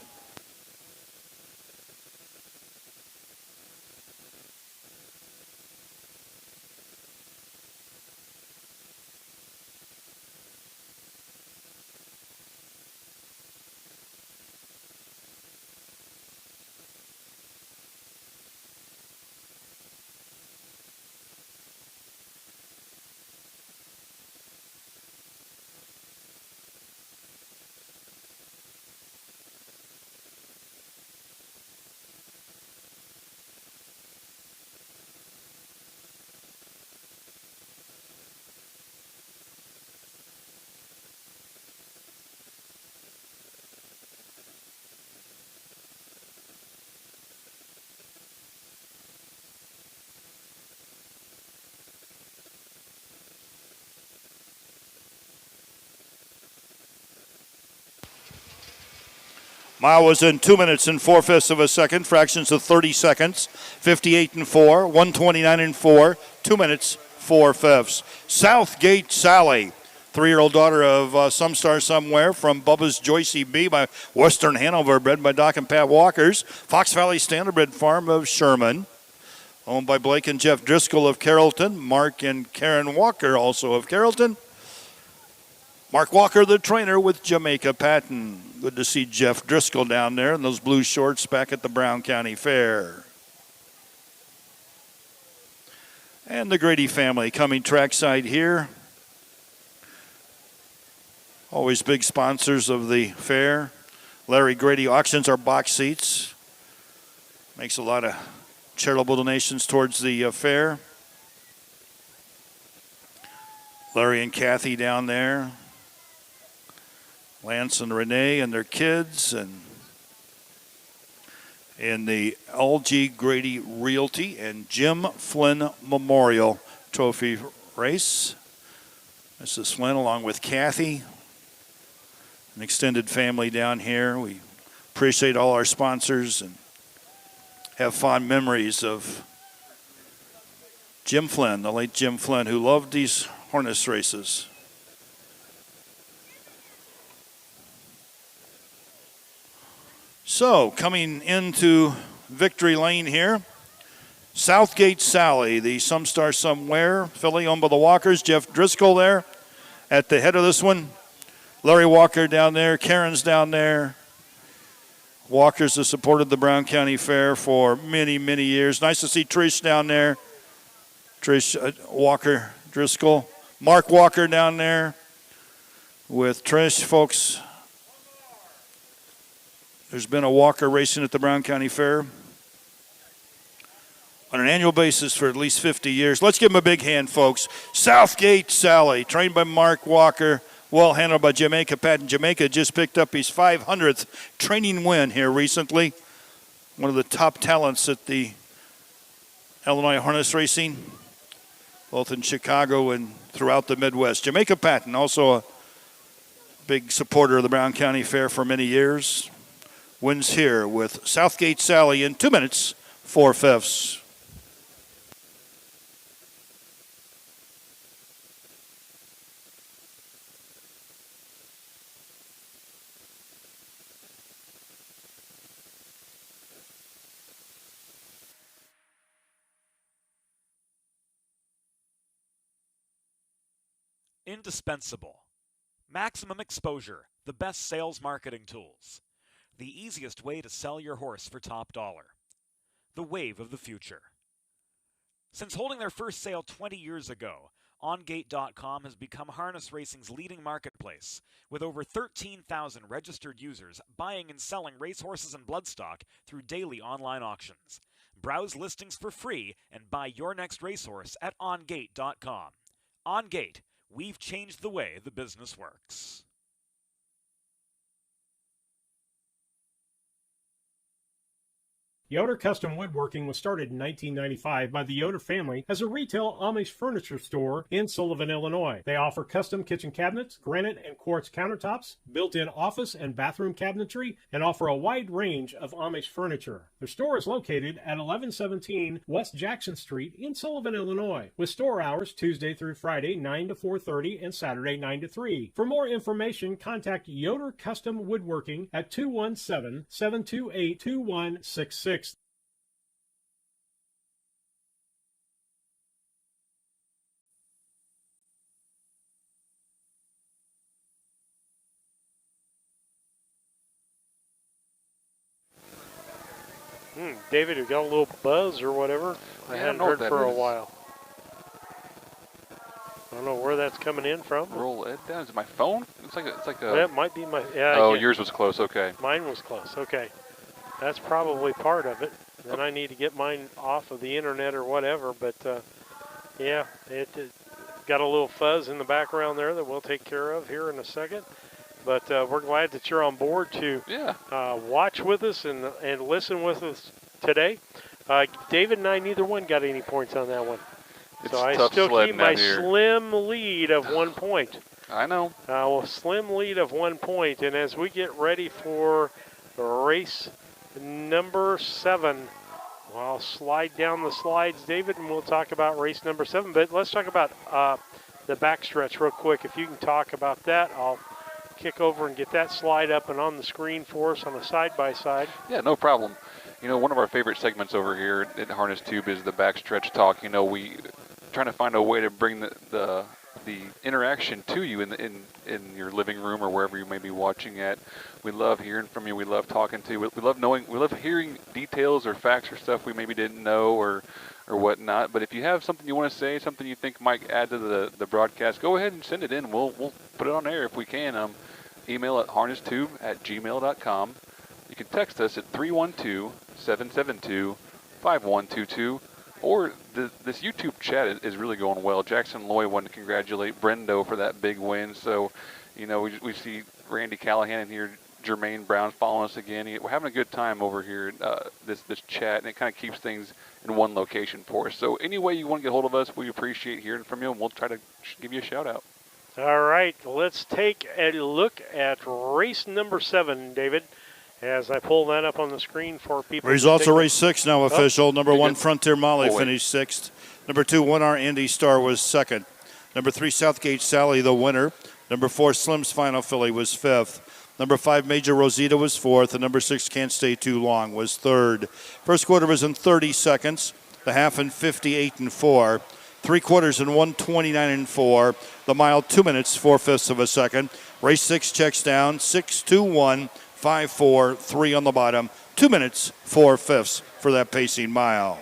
Mile was in 2 minutes and 4/5 of a second, fractions of 30 seconds, 58 and 4, 129 and 4, 2 minutes, 4/5. Southgate Sally, 3-year-old daughter of Some Star Somewhere from Bubba's Joycey B by Western Hanover, bred by Doc and Pat Walkers. Fox Valley Standardbred Farm of Sherman, owned by Blake and Jeff Driscoll of Carrollton, Mark and Karen Walker also of Carrollton. Mark Walker, the trainer with Jamaica Patton. Good to see Jeff Driscoll down there in those blue shorts back at the Brown County Fair. And the Grady family coming trackside here. Always big sponsors of the fair. Larry Grady auctions our box seats. Makes a lot of charitable donations towards the fair. Larry and Kathy down there. Lance and Renee and their kids, and in the LG Grady Realty and Jim Flynn Memorial Trophy race. Mrs. Flynn along with Kathy, an extended family down here. We appreciate all our sponsors and have fond memories of Jim Flynn, the late Jim Flynn, who loved these harness races. So, coming into Victory Lane here, Southgate Sally, the Some Star Somewhere filly owned by the Walkers. Jeff Driscoll there at the head of this one. Larry Walker down there. Karen's down there. Walkers have supported the Brown County Fair for many, many years. Nice to see Trish down there. Trish Walker Driscoll. Mark Walker down there with Trish, folks. There's been a Walker racing at the Brown County Fair on an annual basis for at least 50 years. Let's give him a big hand, folks. Southgate Sally, trained by Mark Walker, well handled by Jamaica Patton. Jamaica just picked up his 500th training win here recently. One of the top talents at the Illinois harness racing, both in Chicago and throughout the Midwest. Jamaica Patton, also a big supporter of the Brown County Fair for many years. Wins here with Southgate Sally in 2 minutes, 4/5.
Indispensable. Maximum exposure, the best sales marketing tools. The easiest way to sell your horse for top dollar. The wave of the future. Since holding their first sale 20 years ago, OnGate.com has become harness racing's leading marketplace, with over 13,000 registered users buying and selling racehorses and bloodstock through daily online auctions. Browse listings for free and buy your next racehorse at OnGate.com. OnGate, we've changed the way the business works.
Yoder Custom Woodworking was started in 1995 by the Yoder family as a retail Amish furniture store in Sullivan, Illinois. They offer custom kitchen cabinets, granite and quartz countertops, built-in office and bathroom cabinetry, and offer a wide range of Amish furniture. Their store is located at 1117 West Jackson Street in Sullivan, Illinois, with store hours Tuesday through Friday 9 to 4:30 and Saturday 9 to 3. For more information, contact Yoder Custom Woodworking at 217-728-2166.
David, you got a little buzz or whatever? I hadn't heard for a while. I don't know where that's coming in from.
Roll it down. Is it my phone? It's like a.
That might be my. Yeah.
Oh, yours was close. Okay.
Mine was close. Okay, that's probably part of it. Then I need to get mine off of the internet or whatever. But yeah, it got a little fuzz in the background there that we'll take care of here in a second. But we're glad that you're on board to watch with us and listen with us today. David and I, neither one got any points on that one. So I still keep my slim lead of 1 point.
I know.
Slim lead of 1 point. And as we get ready for race number 7. Well, I'll slide down the slides, David, and we'll talk about race number 7. But let's talk about the backstretch real quick. If you can talk about that, I'll kick over and get that slide up and on the screen for us on a side-by-side.
Yeah, no problem. You know, one of our favorite segments over here at Harness Tube is the backstretch talk. You know, we trying to find a way to bring the interaction to you in your living room or wherever you may be watching at. We love hearing from you. We love talking to you. We love knowing. We love hearing details or facts or stuff we maybe didn't know or whatnot. But if you have something you want to say, something you think might add to the broadcast, go ahead and send it in. We'll put it on air if we can. Email at harnesstube@gmail.com. You can text us at 312-772-5122. Or this YouTube chat is really going well. Jackson Loy wanted to congratulate Brendo for that big win. So, you know, we see Randy Callahan in here, Jermaine Brown following us again. We're having a good time over here, this chat, and it kind of keeps things in one location for us. So any way you want to get hold of us, we appreciate hearing from you, and we'll try to give you a shout-out.
All right, let's take a look at race number 7, David, as I pull that up on the screen for people.
Results of race 6 now official. Number 1, Frontier Molly finished 6th. Number 2, 1R Andy Star was 2nd. Number 3, Southgate Sally, the winner. Number 4, Slim's Final Filly was 5th. Number 5, Major Rosita was 4th. And number 6, Can't Stay Too Long was 3rd. First quarter was in 30 seconds. The half in 58 and 4. 3 quarters in 1:29 and 4. The mile 2 minutes 4/5 of a second. Race 6 checks down 6:21. 5-4, 3 on the bottom, 2 minutes, 4/5 for that pacing mile.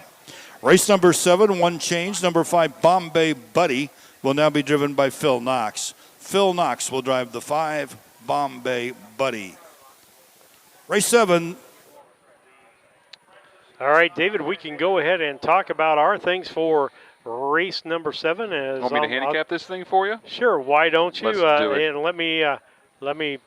Race number 7, one change. Number 5, Bombay Buddy, will now be driven by Phil Knox. Phil Knox will drive the 5, Bombay Buddy. Race 7.
All right, David, we can go ahead and talk about our things for race number 7. As
Want me to handicap this thing for you?
Sure, why don't you?
Let's do it.
And let me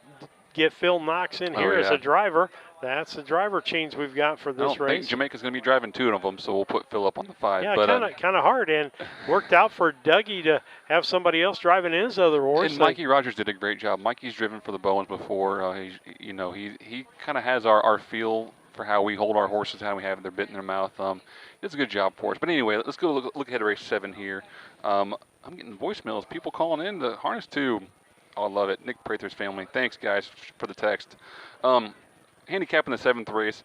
get Phil Knox in here as a driver. That's the driver change we've got for this race.
I think Jamaica's going to be driving 2 of them, so we'll put Phil up on the 5.
Yeah,
but,
kind of hard, and worked out for Dougie to have somebody else driving his other horse.
And Mikey Rogers did a great job. Mikey's driven for the Bowens before. He kind of has our feel for how we hold our horses, how we have their bit in their mouth. It's a good job for us. But anyway, let's go look ahead at race 7 here. I'm getting voicemails, people calling in the Harness Tube. Oh, I love it. Nick Prather's family. Thanks, guys, for the text. Handicapping the 7th race,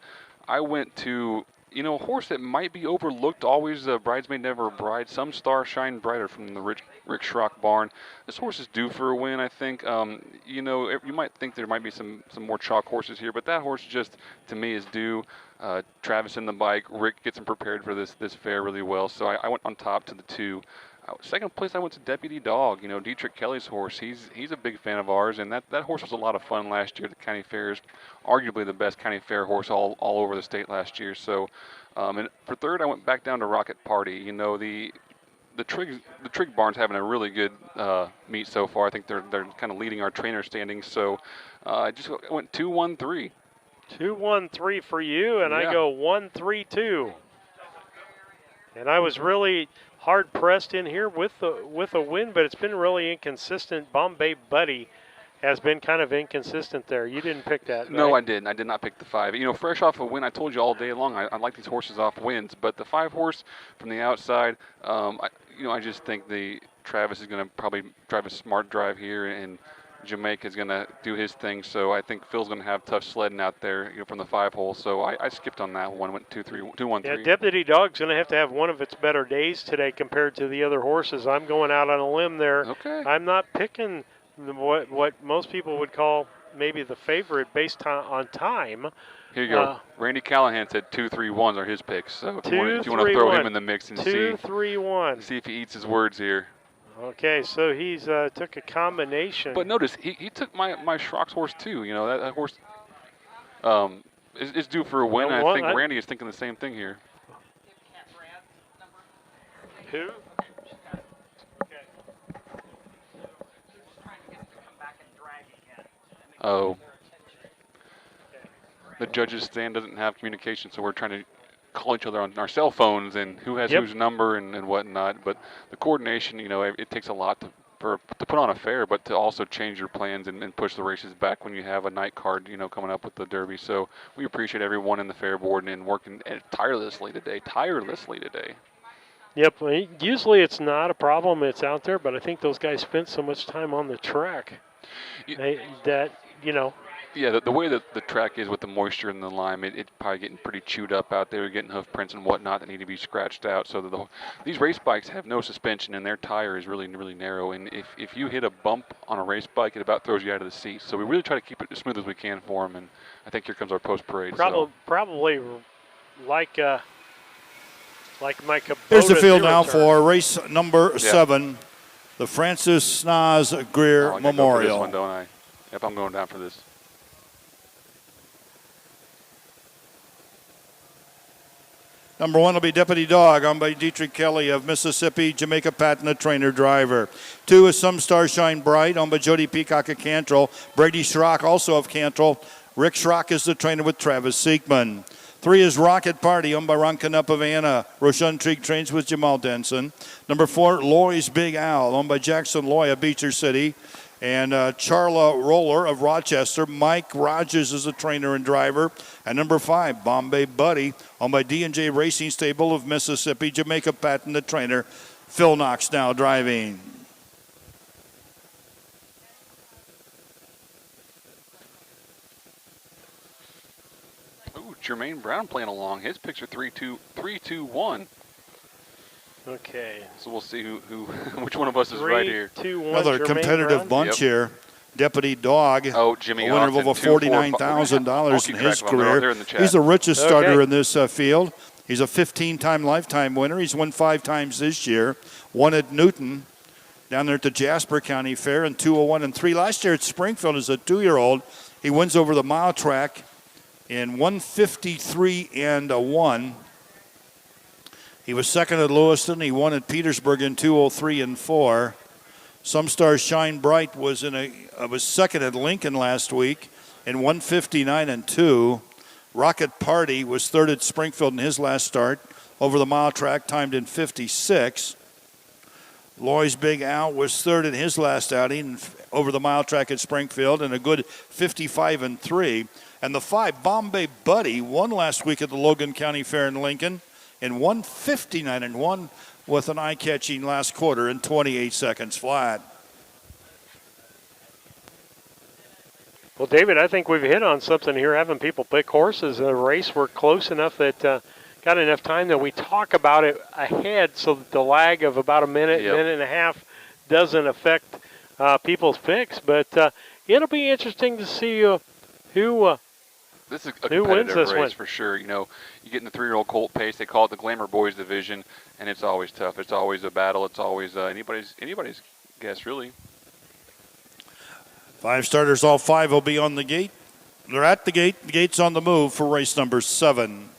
I went to, a horse that might be overlooked, always a bridesmaid, never a bride. Some Star Shine Brighter from the Rick Schrock barn. This horse is due for a win, I think. You might think there might be some more chalk horses here, but that horse just, to me, is due. Travis in the bike. Rick gets him prepared for this fair really well. So I went on top to the 2. Second place, I went to Deputy Dog, Dietrich Kelly's horse. He's a big fan of ours, and that horse was a lot of fun last year at the county fairs. Arguably the best county fair horse all over the state last year. So, and for 3rd, I went back down to Rocket Party. The Trigg barn's having a really good meet so far. I think they're kind of leading our trainer standings. So, I just went 2-1-3.
2-1-3 for you, and I go 1-3-2. And I was really hard pressed in here with a win, but it's been really inconsistent. Bombay Buddy has been kind of inconsistent there. You didn't pick that, right?
No, I didn't. I did not pick the 5. Fresh off a win, I told you all day long, I like these horses off wins, but the 5 horse from the outside, I just think the Travis is going to probably drive a smart drive here, and Jamaica's going to do his thing. So I think Phil's going to have tough sledding out there, from the 5 hole. So I skipped on that one, went 2-1-3.
Yeah, Deputy Dog's going to have one of its better days today compared to the other horses. I'm going out on a limb there.
Okay.
I'm not picking what most people would call maybe the favorite based on time.
Here you go. Randy Callahan said 2-3-1s are his picks. So if you want to throw him in the mix and
2-3-1.
See if he eats his words here.
Okay, so he's took a combination.
But notice, he took my Schrock's horse too. That horse is due for a win. I think Randy is thinking the same thing here.
Who?
Oh. The judges' stand doesn't have communication, so we're trying to call each other on our cell phones and who has whose number and whatnot. But the coordination, it takes a lot to put on a fair, but to also change your plans and push the races back when you have a night card, coming up with the Derby. So we appreciate everyone in the fair board and working tirelessly today.
Yep. Usually it's not a problem. It's out there, but I think those guys spent so much time on the track that.
Yeah, the way that the track is with the moisture in the lime, it's probably getting pretty chewed up out there. We're getting hoof prints and whatnot that need to be scratched out. So these race bikes have no suspension, and their tire is really, really narrow. And if you hit a bump on a race bike, it about throws you out of the seat. So we really try to keep it as smooth as we can for them. And I think here comes our post parade.
Probably like Mike.
Here's the field now for race number 7, the Francis Snoz Greer
I
Memorial.
Go for this one, don't I? Yep, I'm going down for this.
Number 1 will be Deputy Dog, owned by Dietrich Kelly of Mississippi, Jamaica Patton, the trainer driver. 2 is Some Star Shine Bright, owned by Jody Peacock of Cantrell, Brady Schrock, also of Cantrell. Rick Schrock is the trainer with Travis Siegman. 3 is Rocket Party, owned by Ron Canup of Anna. Roshan Trigg trains with Jamal Denson. Number 4, Loy's Big Owl, owned by Jackson Loy of Beecher City. And Charla Roller of Rochester. Mike Rogers is the trainer and driver. And number 5, Bombay Buddy, owned by D&J Racing Stable of Mississippi. Jamaica Patton, the trainer. Phil Knox now driving.
Ooh, Jermaine Brown playing along. His picture 3-2-1.
Okay.
So we'll see who which one of us is right here.
2, 1,
another
Jermaine
competitive
Brown.
bunch here. Deputy Dog,
Jimmy
a winner of over $49,000 in his career. He's the richest starter in this field. He's a 15-time lifetime winner. He's won 5 times this year. 1 at Newton, down there at the Jasper County Fair, and 201 and 3 last year at Springfield as a 2-year-old. He wins over the mile track in 153 and 1. He was second at Lewiston. He won at Petersburg in 203 and 4. Some Stars Shine Bright was second at Lincoln last week in 159 and 2. Rocket Party was third at Springfield in his last start over the mile track, timed in 56. Loy's Big Owl was third in his last outing over the mile track at Springfield in a good 55 and 3. And the 5, Bombay Buddy, won last week at the Logan County Fair in Lincoln in 159 and 1 with an eye-catching last quarter in 28 seconds flat.
Well, David, I think we've hit on something here, having people pick horses. The race were close enough that got enough time that we talk about it ahead so that the lag of about a minute, minute and a half doesn't affect people's picks. But it'll be interesting to see who
this is a
who wins
competitive
this
race
one.
for sure. You get in the 3-year-old colt pace. They call it the Glamour Boys division, and it's always tough. It's always a battle. It's always anybody's guess, really.
5 starters, all 5 will be on the gate. They're at the gate. The gate's on the move for race number 7.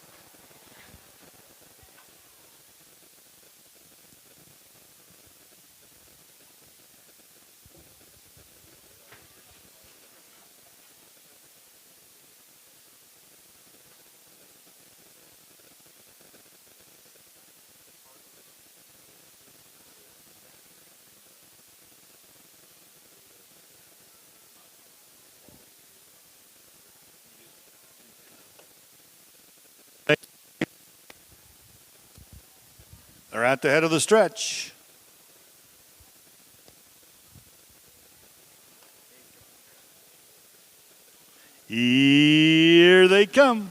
They're at the head of the stretch. Here they come.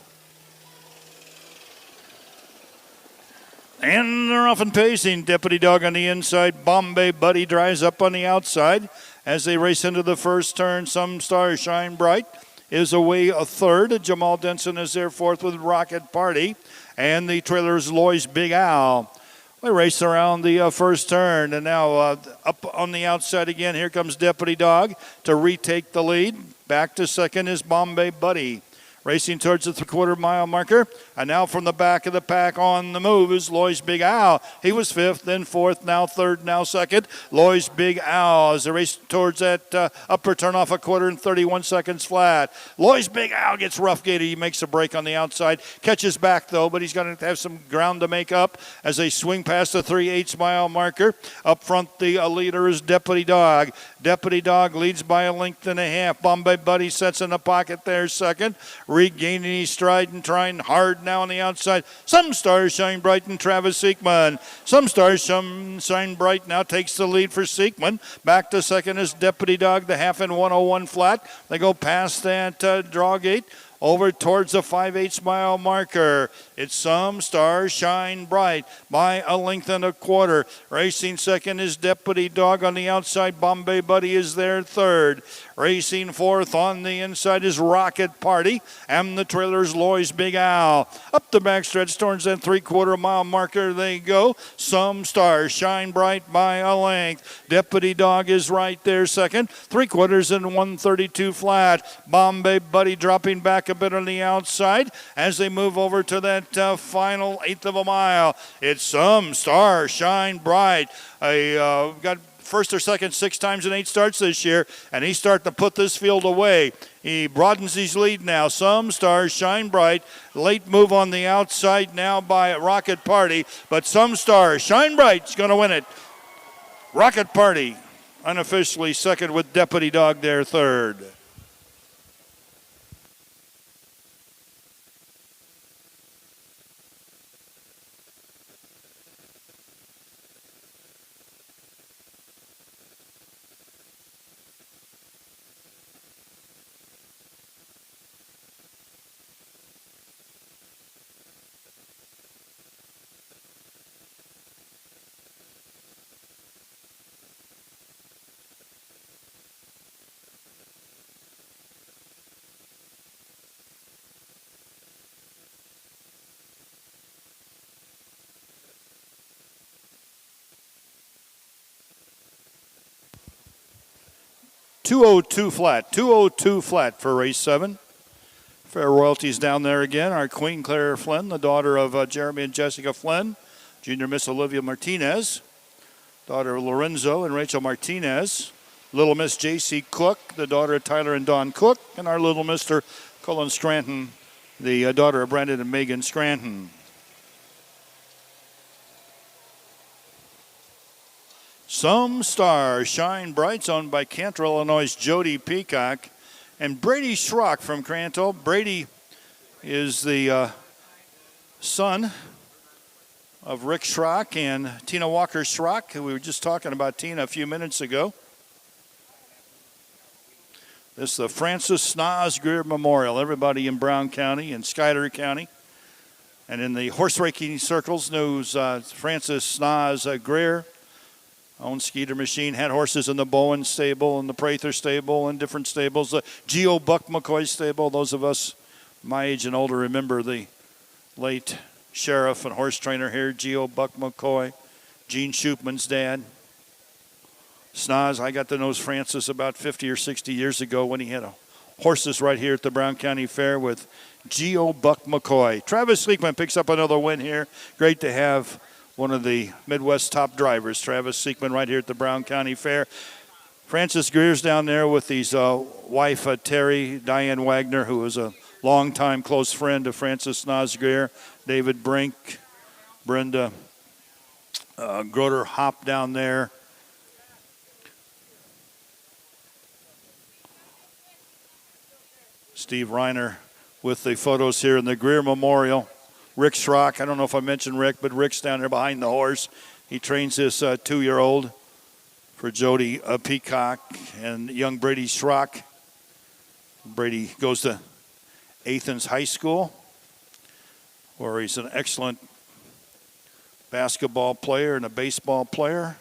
And they're off and pacing. Deputy Dog on the inside. Bombay Buddy drives up on the outside. As they race into the first turn, Some Stars Shine Bright is away a third. Jamal Denson is there fourth with Rocket Party. And the trailer is Loy's Big Owl. We race around the first turn, and now up on the outside again. Here comes Deputy Dog to retake the lead. Back to second is Bombay Buddy. Racing towards the 3/4 mile marker. And now from the back of the pack on the move is Loy's Big Owl. He was 5th, then 4th, now 3rd, now 2nd. Loy's Big Owl as they race towards that upper turn off a quarter and 31 seconds flat. Loy's Big Owl gets rough gated. He makes a break on the outside. Catches back though, but he's going to have some ground to make up as they swing past the 3/8 mile marker. Up front, the leader is Deputy Dog. Deputy Dog leads by a length and a half. Bombay Buddy sets in the pocket there second. Regaining his stride and trying hard now on the outside. Some Stars Shine Bright and Travis Siekman. Some Stars Shine Bright now takes the lead for Siekman. Back to second is Deputy Dog, the half in 101 flat. They go past that draw gate. Over towards the 5/8 mile marker. It's Some Stars Shine Bright by a length and a quarter. Racing second is Deputy Dog on the outside. Bombay Buddy is there third. Racing fourth on the inside is Rocket Party. And the trailer's Loy's Big Owl. Up the backstretch towards that 3/4 mile marker they go. Some Stars Shine Bright by a length. Deputy Dog is right there second. 3/4 and 132 flat. Bombay Buddy dropping back a bit on the outside as they move over to that final 1/8 of a mile. It's Some Stars Shine Bright. Got first or second 6 times in 8 starts this year, and he's starting to put this field away. He broadens his lead now. Some Stars Shine Bright. Late move on the outside now by Rocket Party, but Some Stars Shine Bright's going to win it. Rocket Party unofficially second with Deputy Dog there third. .202 flat, 202 flat for race 7. Fair Royalties down there again. Our Queen Claire Flynn, the daughter of Jeremy and Jessica Flynn. Junior Miss Olivia Martinez, daughter of Lorenzo and Rachel Martinez. Little Miss J.C. Cook, the daughter of Tyler and Dawn Cook. And our little Mr. Cullen Scranton, the daughter of Brandon and Megan Scranton. Some Stars Shine Bright, owned by Cantor, Illinois' Jody Peacock. And Brady Schrock from Cranto. Brady is the son of Rick Schrock and Tina Walker Schrock, who we were just talking about Tina a few minutes ago. This is the Francis Snaz Greer Memorial. Everybody in Brown County and Schuyler County and in the horse racing circles knows Francis Snaz Greer. Owned Skeeter Machine, had horses in the Bowen stable and the Prather stable and different stables. The Geo Buck McCoy stable. Those of us my age and older remember the late sheriff and horse trainer here, Geo Buck McCoy, Gene Shupman's dad. Snaz, I got to know Francis about 50 or 60 years ago when he had horses right here at the Brown County Fair with Geo Buck McCoy. Travis Siekman picks up another win here. Great to have one of the Midwest top drivers, Travis Siekman, right here at the Brown County Fair. Francis Greer's down there with his wife, Terry, Diane Wagner, who was a longtime close friend of Francis Snaz Greer, David Brink, Brenda Groter Hop down there. Steve Reiner with the photos here in the Greer Memorial. Rick Schrock, I don't know if I mentioned Rick, but Rick's down there behind the horse. He trains his 2-year-old for Jody Peacock and young Brady Schrock. Brady goes to Athens High School, where he's an excellent basketball player and a baseball player.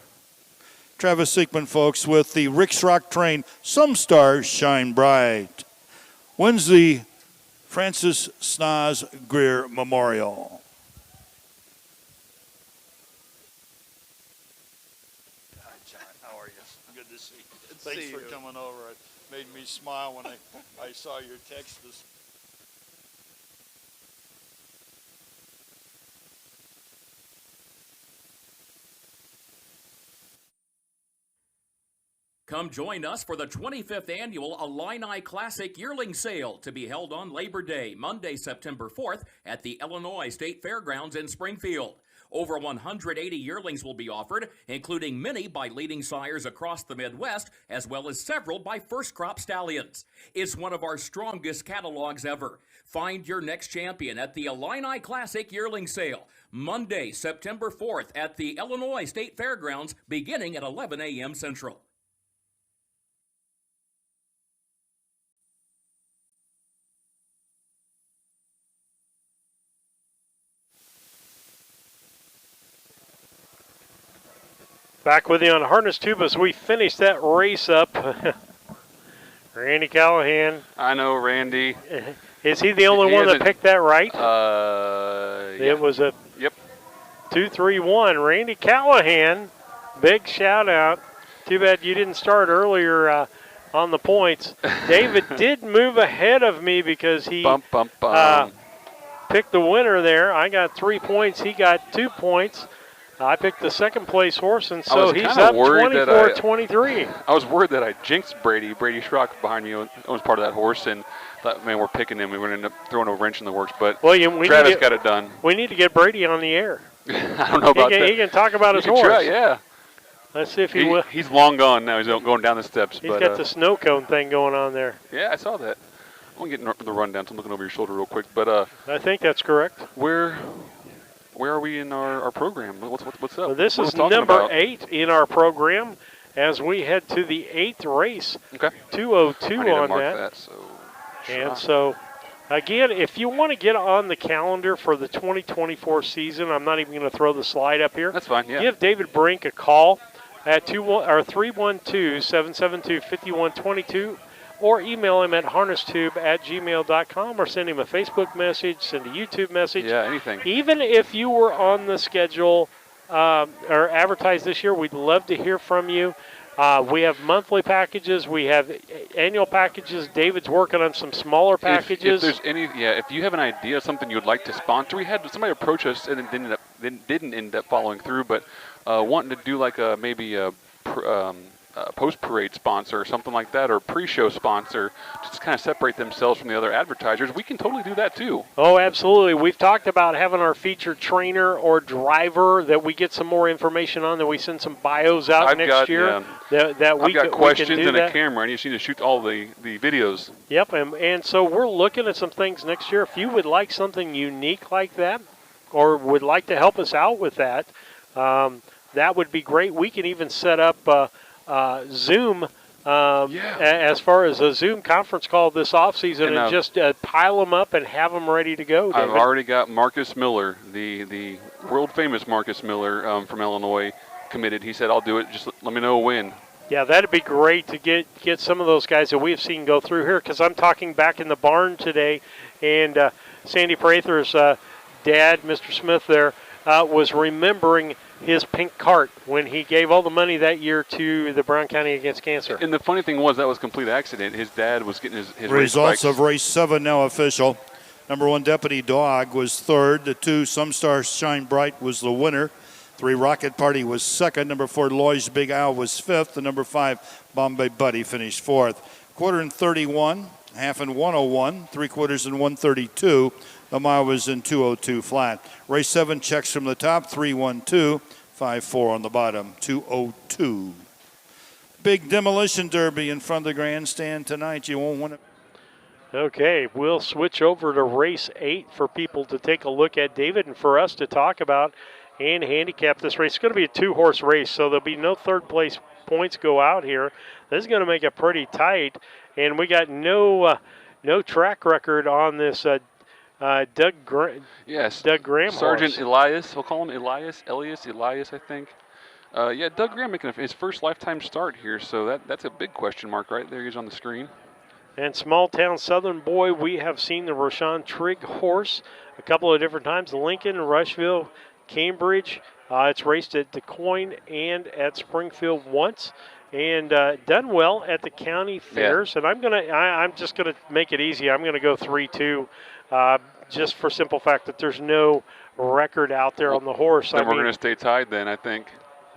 Travis Siekman, folks, with the Rick Schrock train, Some Stars Shine Bright. Wins the Francis Snaz Greer Memorial. Hi, John. How are you? Good to see you. Thanks for coming over. It made me smile when I saw your text this
Come join us for the 25th annual Illini Classic Yearling Sale to be held on Labor Day, Monday, September 4th at the Illinois State Fairgrounds in Springfield. Over 180 yearlings will be offered, including many by leading sires across the Midwest, as well as several by first crop stallions. It's one of our strongest catalogs ever. Find your next champion at the Illini Classic Yearling Sale, Monday, September 4th at the Illinois State Fairgrounds, beginning at 11 a.m. Central.
Back with you on Harness Tube as we finish that race up. Randy Callahan.
I know, Randy.
Is he the only one that picked that right?
Yeah.
It was a
Yep.
2-3-1. Randy Callahan, big shout out. Too bad you didn't start earlier on the points. David did move ahead of me because he picked the winner there. I got 3 points. He got 2 points. I picked the second place horse, and so he's up 24-23.
I was worried that I jinxed Brady. Brady Schrock behind me owns part of that horse, and thought, man, we're picking him. We were going to end up throwing a wrench in the works. But Travis got it done.
We need to get Brady on the air.
I don't know about that.
He can talk about his horse.
Try, yeah.
Let's see if he will.
He's long gone now. He's going down the steps.
He's got the snow cone thing going on there.
Yeah, I saw that. I'm getting the rundown, so I'm looking over your shoulder real quick. But
I think that's correct.
Where are we in our program? What's up?
Well, this is number 8 in our program as we head to the 8th race.
Okay.
2:02 on
that.
And so, again, if you want to get on the calendar for the 2024 season, I'm not even going to throw the slide up here.
That's fine, yeah.
Give David Brink a call at 312-772-5122 or email him at harnestube@gmail.com or send him a Facebook message, send a YouTube message.
Yeah, anything.
Even if you were on the schedule or advertised this year, we'd love to hear from you. We have monthly packages. We have annual packages. David's working on some smaller packages.
If you have an idea of something you'd like to sponsor, we had somebody approach us and it didn't end up following through, but wanting to do like maybe a post-parade sponsor or something like that, or pre-show sponsor, just kind of separate themselves from the other advertisers. We can totally do that too.
Oh, absolutely. We've talked about having our featured trainer or driver that we get some more information on, that we send some bios out next year.
I've got questions and a camera, and you just need to shoot all the videos.
Yep, and so we're looking at some things next year. If you would like something unique like that, or would like to help us out with that, that would be great. We can even set up Zoom, as far as a Zoom conference call this offseason, and just pile them up and have them ready to go, David.
I've already got Marcus Miller, the world-famous Marcus Miller from Illinois, committed. He said, I'll do it. Just let me know when.
Yeah, that'd be great to get some of those guys that we've seen go through here, because I'm talking back in the barn today, and Sandy Prather's dad, Mr. Smith there, was remembering his pink cart when he gave all the money that year to the Brown County Against Cancer.
And the funny thing was, that was a complete accident. His dad was getting his
results of race 7 now official. Number 1, Deputy Dog, was third. The 2, Some Stars Shine Bright, was the winner. 3, Rocket Party was second. Number 4, Loy's Big Owl was fifth. And number 5, Bombay Buddy finished fourth. Quarter in 31, half in 101, 3/4 in 132. The mile was in 2:02 flat. Race 7 checks from the top, 3-1-2, 5-4 on the bottom, 2:02. Big demolition derby in front of the grandstand tonight. You won't want to.
Okay, we'll switch over to race 8 for people to take a look at, David, and for us to talk about and handicap this race. It's going to be a 2-horse race, so there'll be no third place points go out here. This is going to make it pretty tight, and we got no track record on this Doug Graham
Sergeant
horse.
Elias, we'll call him Elias, I think. Doug Graham making his first lifetime start here, so that's a big question mark right there. He's on the screen.
And Small Town Southern Boy, we have seen the Rashawn Trigg horse a couple of different times. Lincoln, Rushville, Cambridge. It's raced at DuQuoin and at Springfield once, and done well at the county fairs. And I'm just gonna make it easy. I'm gonna go 3-2, just for simple fact that there's no record out there on the horse.
Then we're gonna stay tied. Then I think.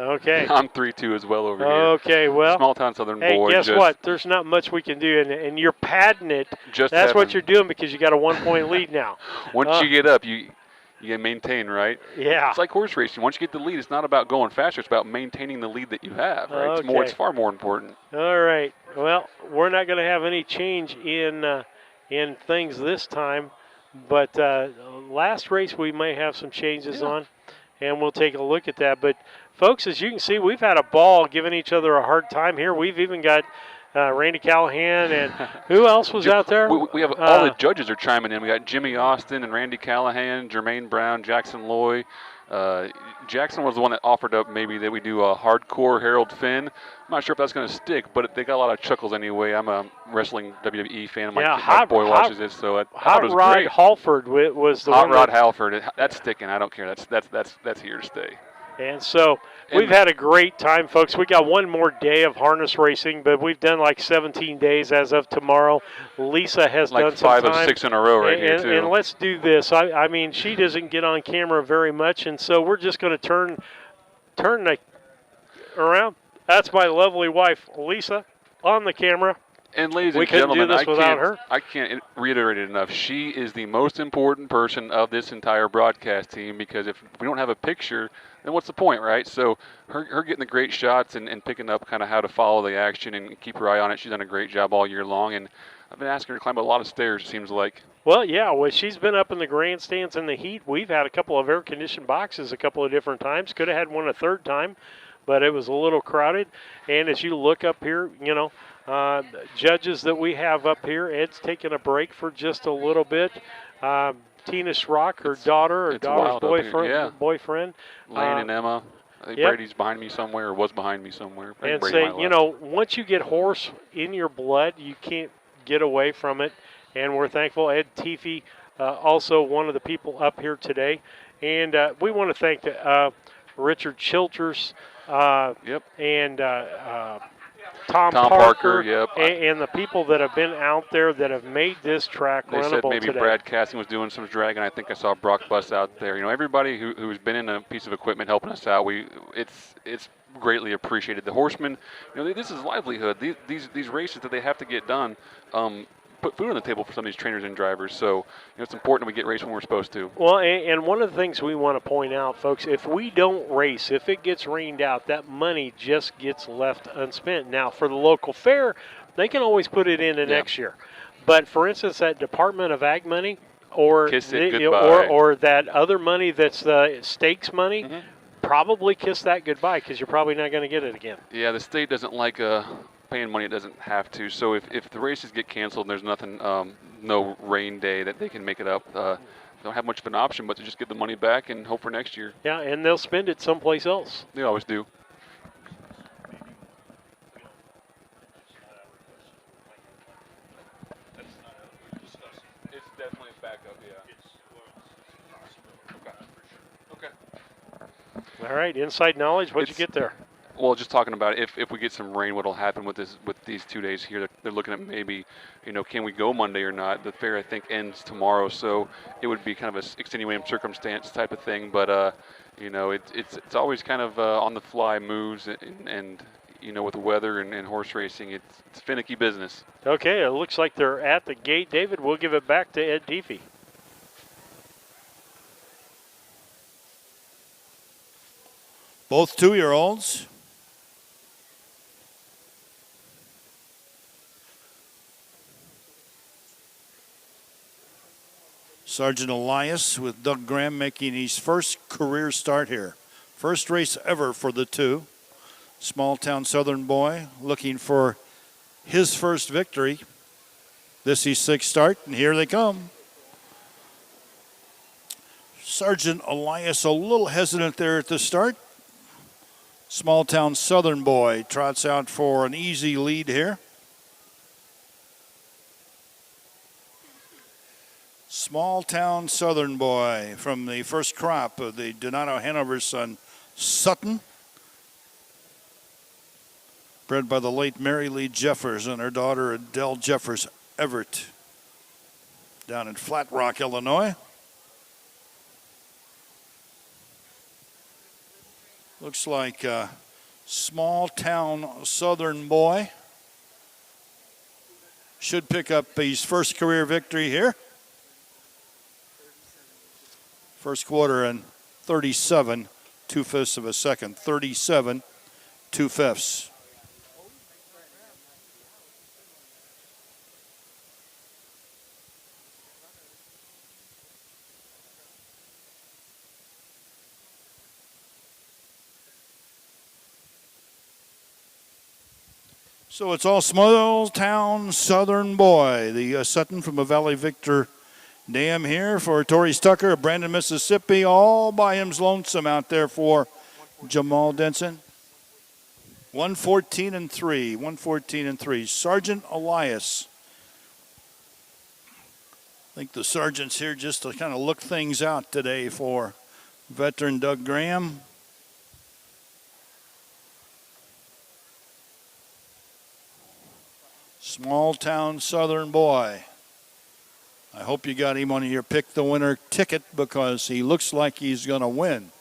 Okay.
I'm 3-2 as well over here.
Okay, well.
Small town Southern
hey,
boy.
guess what? There's not much we can do, and you're padding it. That's what you're doing because you got a 1-point lead now.
Once you get up, you can maintain, right?
Yeah.
It's like horse racing. Once you get the lead, it's not about going faster. It's about maintaining the lead that you have, right?
Okay.
It's far more important.
All right. Well, we're not going to have any change in things this time, but last race we may have some changes on, and we'll take a look at that. But, folks, as you can see, we've had a ball giving each other a hard time here. We've even got Randy Callahan, and who else was out there?
We have all the judges are chiming in. We got Jimmy Austin and Randy Callahan, Jermaine Brown, Jackson Loy. Jackson was the one that offered up maybe that we do a hardcore Harold Finn. I'm not sure if that's going to stick, but they got a lot of chuckles anyway. I'm a wrestling WWE fan. My boy watches it, so I thought it was
Rod
great.
Halford was the
Hot
one.
Rod Halford. That's sticking. I don't care. That's here to stay.
And so we've had a great time, folks. We got one more day of harness racing, but we've done like 17 days as of tomorrow. Lisa has
like
done some
5
time.
of 6 in a row right here, too.
And let's do this. I mean, she doesn't get on camera very much, and so we're just going to turn the around. That's my lovely wife, Lisa, on the camera.
And ladies
we
and gentlemen,
couldn't do this without her.
I can't reiterate it enough. She is the most important person of this entire broadcast team, because if we don't have a picture, then what's the point, right? So her getting the great shots and picking up kind of how to follow the action and keep her eye on it, she's done a great job all year long. And I've been asking her to climb a lot of stairs, it seems like.
Well, yeah, she's been up in the grandstands in the heat. We've had a couple of air-conditioned boxes a couple of different times. Could have had one a third time, but it was a little crowded. And as you look up here, judges that we have up here, Ed's taking a break for just a little bit. Tina Schrock, her daughter's boyfriend.
Lane and Emma. I think Brady's behind me somewhere, or was behind me somewhere.
And say, once you get horse in your blood, you can't get away from it. And we're thankful. Ed Teefy, also one of the people up here today. And we want to thank Richard Chilters and Tom Parker, and the people that have been out there that have made this track
runnable
today.
They said maybe Brad Casting was doing some dragging. I think I saw Brock Buss out there. Everybody who's been in a piece of equipment helping us out, it's greatly appreciated. The horsemen, this is livelihood. These races that they have to get done, put food on the table for some of these trainers and drivers. So it's important we get racing when we're supposed to.
Well, and one of the things we want to point out, folks, if we don't race, if it gets rained out, that money just gets left unspent. Now, for the local fair, they can always put it into next year. But, for instance, that Department of Ag money or that other money that's the stakes money, probably kiss that goodbye because you're probably not going to get it again.
Yeah, the state doesn't like paying money it doesn't have to. So if the races get canceled and there's nothing, no rain day that they can make it up, they don't have much of an option but to just get the money back and hope for next year.
Yeah, and they'll spend it someplace else.
They always do. It's definitely a backup, Okay.
All right, inside knowledge, what'd you get there?
Well, just talking about it, if we get some rain, what'll happen with these 2 days here? They're looking at maybe, can we go Monday or not? The fair I think ends tomorrow, so it would be kind of a extenuating circumstance type of thing. But it's always kind of on the fly moves, and with the weather and horse racing, it's finicky business.
Okay, it looks like they're at the gate. David, we'll give it back to Ed Teefy.
Both 2-year-olds. Sergeant Elias with Doug Graham making his first career start here. First race ever for the two. Small town Southern boy looking for his first victory. This is sixth start, and here they come. Sergeant Elias a little hesitant there at the start. Small town Southern boy trots out for an easy lead here. Small town Southern boy from the first crop of the Donato Hanover's son, Sutton. Bred by the late Mary Lee Jeffers and her daughter Adele Jeffers Everett down in Flat Rock, Illinois. Looks like a small town Southern boy. Should pick up his first career victory here. First quarter and 37 2/5 of a second. 37 2/5. So it's all small town Southern boy. The Sutton from a Valley Victor Dam here for Torrey Tucker of Brandon, Mississippi. All by him's lonesome out there for Jamal Denson. 114-3. 114-3. Sergeant Elias. I think the sergeant's here just to kind of look things out today for veteran Doug Graham. Small town Southern boy. I hope you got him on your pick the winner ticket because he looks like he's going to win.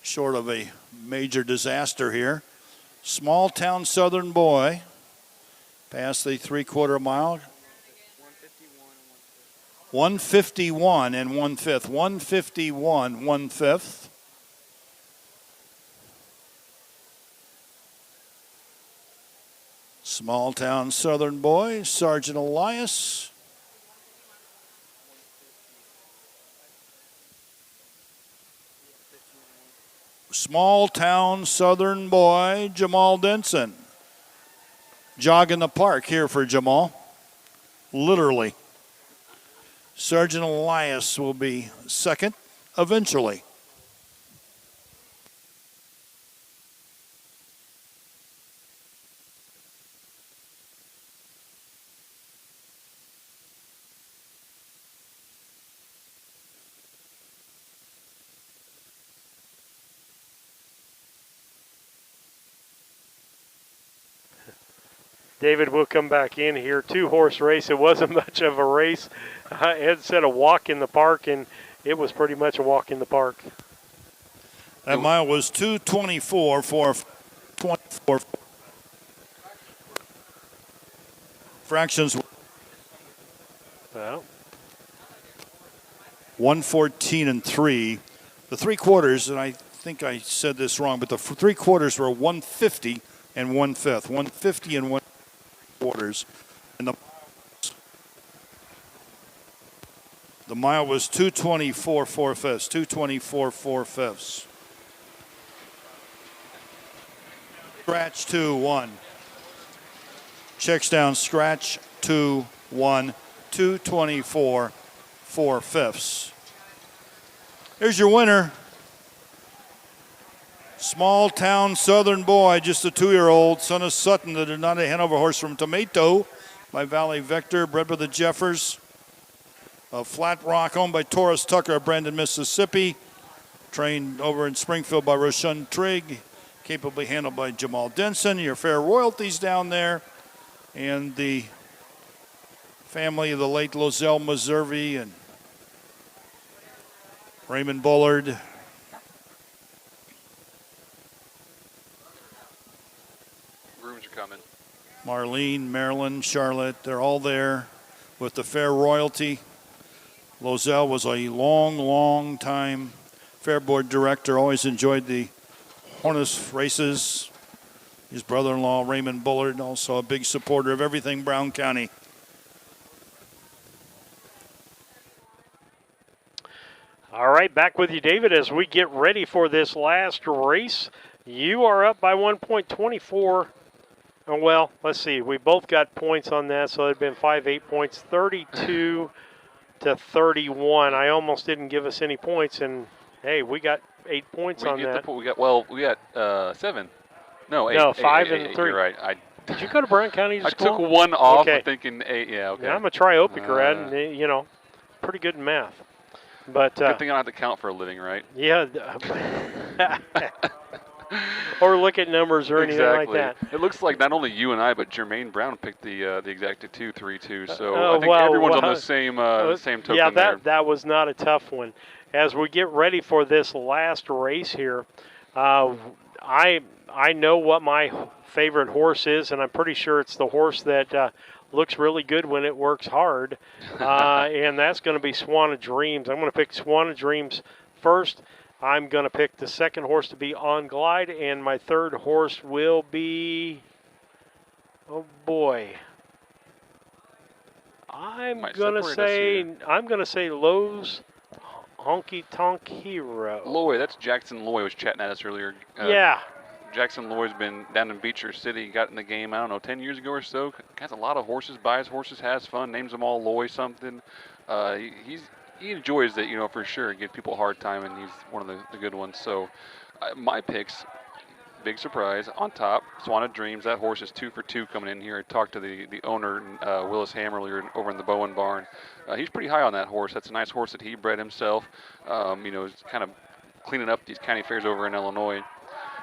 Short of a major disaster here. Small town Southern boy. Past the 3/4 mile. 151 and 1/5. 151 1/5. Small town Southern boy, Sergeant Elias. Small town Southern boy, Jamal Denson. Jog in the park here for Jamal. Literally. Sergeant Elias will be second eventually.
David will come back in here. 2-horse race. It wasn't much of a race. Ed said a walk in the park, and it was pretty much a walk in the park.
That mile was 2:24 for 24 fractions.
Well,
114-3. The 3/4, and I think I said this wrong, but the 3/4 were 150 and 1/5. 150 and 1/4. And the mile was 2:24 4/5. 2:24 4/5. Scratch 2-1. Checks down scratch 2-1. 2:24 4/5. Here's your winner. Small town Southern boy, just a 2-year-old, son of Sutton, the Donati Hanover horse from Tomato by Valley Vector, bred by the Jeffers. Of Flat Rock, owned by Torrey Tucker of Brandon, Mississippi. Trained over in Springfield by Roshun Trigg. Capably handled by Jamal Denson. Your fair royalties down there. And the family of the late Lozelle Meservey and Raymond Bullard.
Grooms are coming.
Marlene, Marilyn, Charlotte, they're all there with the fair royalty. Lozelle was a long time fair board director, always enjoyed the harness races. His brother-in-law, Raymond Bullard, also a big supporter of everything Brown County.
All right, back with you, David, as we get ready for this last race. You are up by 1.24. Well, let's see. We both got points on that, so it'd been 5-8 points, 32 to 31. I almost didn't give us any points, and hey, we got 8 points on that.
We got 7. No, 8.
No, 5
8,
and
8,
3.
You're right.
Did you go to Brown County
I
school?
took one off,
okay.
thinking 8. Yeah, okay.
Yeah, I'm a Triopic grad, and you know, pretty good in math. But
good thing I don't have to count for a living, right?
Yeah. Or look at numbers or anything like that.
It looks like not only you and I, but Jermaine Brown picked the exacta 2-3-2. So I think everyone's on the same token
yeah,
there.
that was not a tough one. as we get ready for this last race here, I know what my favorite horse is, and I'm pretty sure it's the horse that looks really good when it works hard, and that's going to be Swan of Dreams. I'm going to pick Swan of Dreams first. I'm going to pick the second horse to be On Glide, and my third horse will be, oh boy, I'm going to say Lowe's Honky Tonk Hero.
Loy, that's Jackson Loy was chatting at us earlier.
Yeah.
Jackson Loy's been down in Beecher City, got in the game, I don't know, 10 years ago or so. Has a lot of horses, buys horses, has fun, names them all Loy something. He enjoys it, for sure. Give people a hard time, and he's one of the good ones. So my picks, big surprise, on top, Swan of Dreams. That horse is 2 for 2 coming in here. I talked to the owner, Willis Ham, earlier over in the Bowen Barn. He's pretty high on that horse. That's a nice horse that he bred himself. He's kind of cleaning up these county fairs over in Illinois.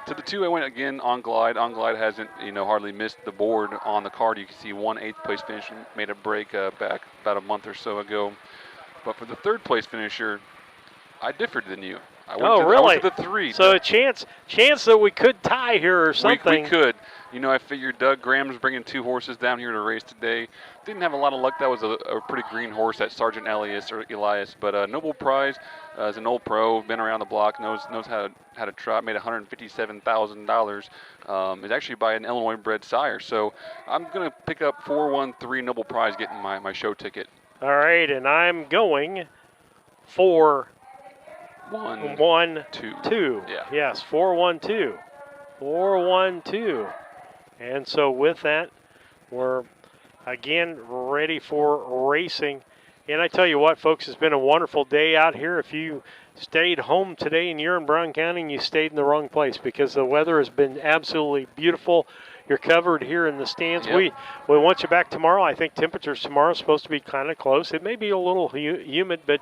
To the 2, I went again On Glide. On Glide hasn't, hardly missed the board on the card. You can see 1 8th place finish, made a break back about a month or so ago. But for the 3rd place finisher, I differed than you. I went to the 3.
So a chance that we could tie here or something.
We could. I figured Doug Graham's bringing 2 horses down here to race today. Didn't have a lot of luck. That was a pretty green horse, that Sergeant Elias. But Noble Prize is an old pro, been around the block, knows how to trot. Made $157,000. Is actually by an Illinois-bred sire. So I'm going to pick up 4-1-3 Noble Prize, getting my show ticket.
All right, and I'm going for 1-2.
Yeah.
Yes, 4-1-2. 4-1-2. And so with that, we're again ready for racing. And I tell you what, folks, it's been a wonderful day out here. If you stayed home today and you're in Brown County, you stayed in the wrong place because the weather has been absolutely beautiful. You're covered here in the stands.
Yep.
We want you back tomorrow. I think temperatures tomorrow are supposed to be kind of close. It may be a little humid, but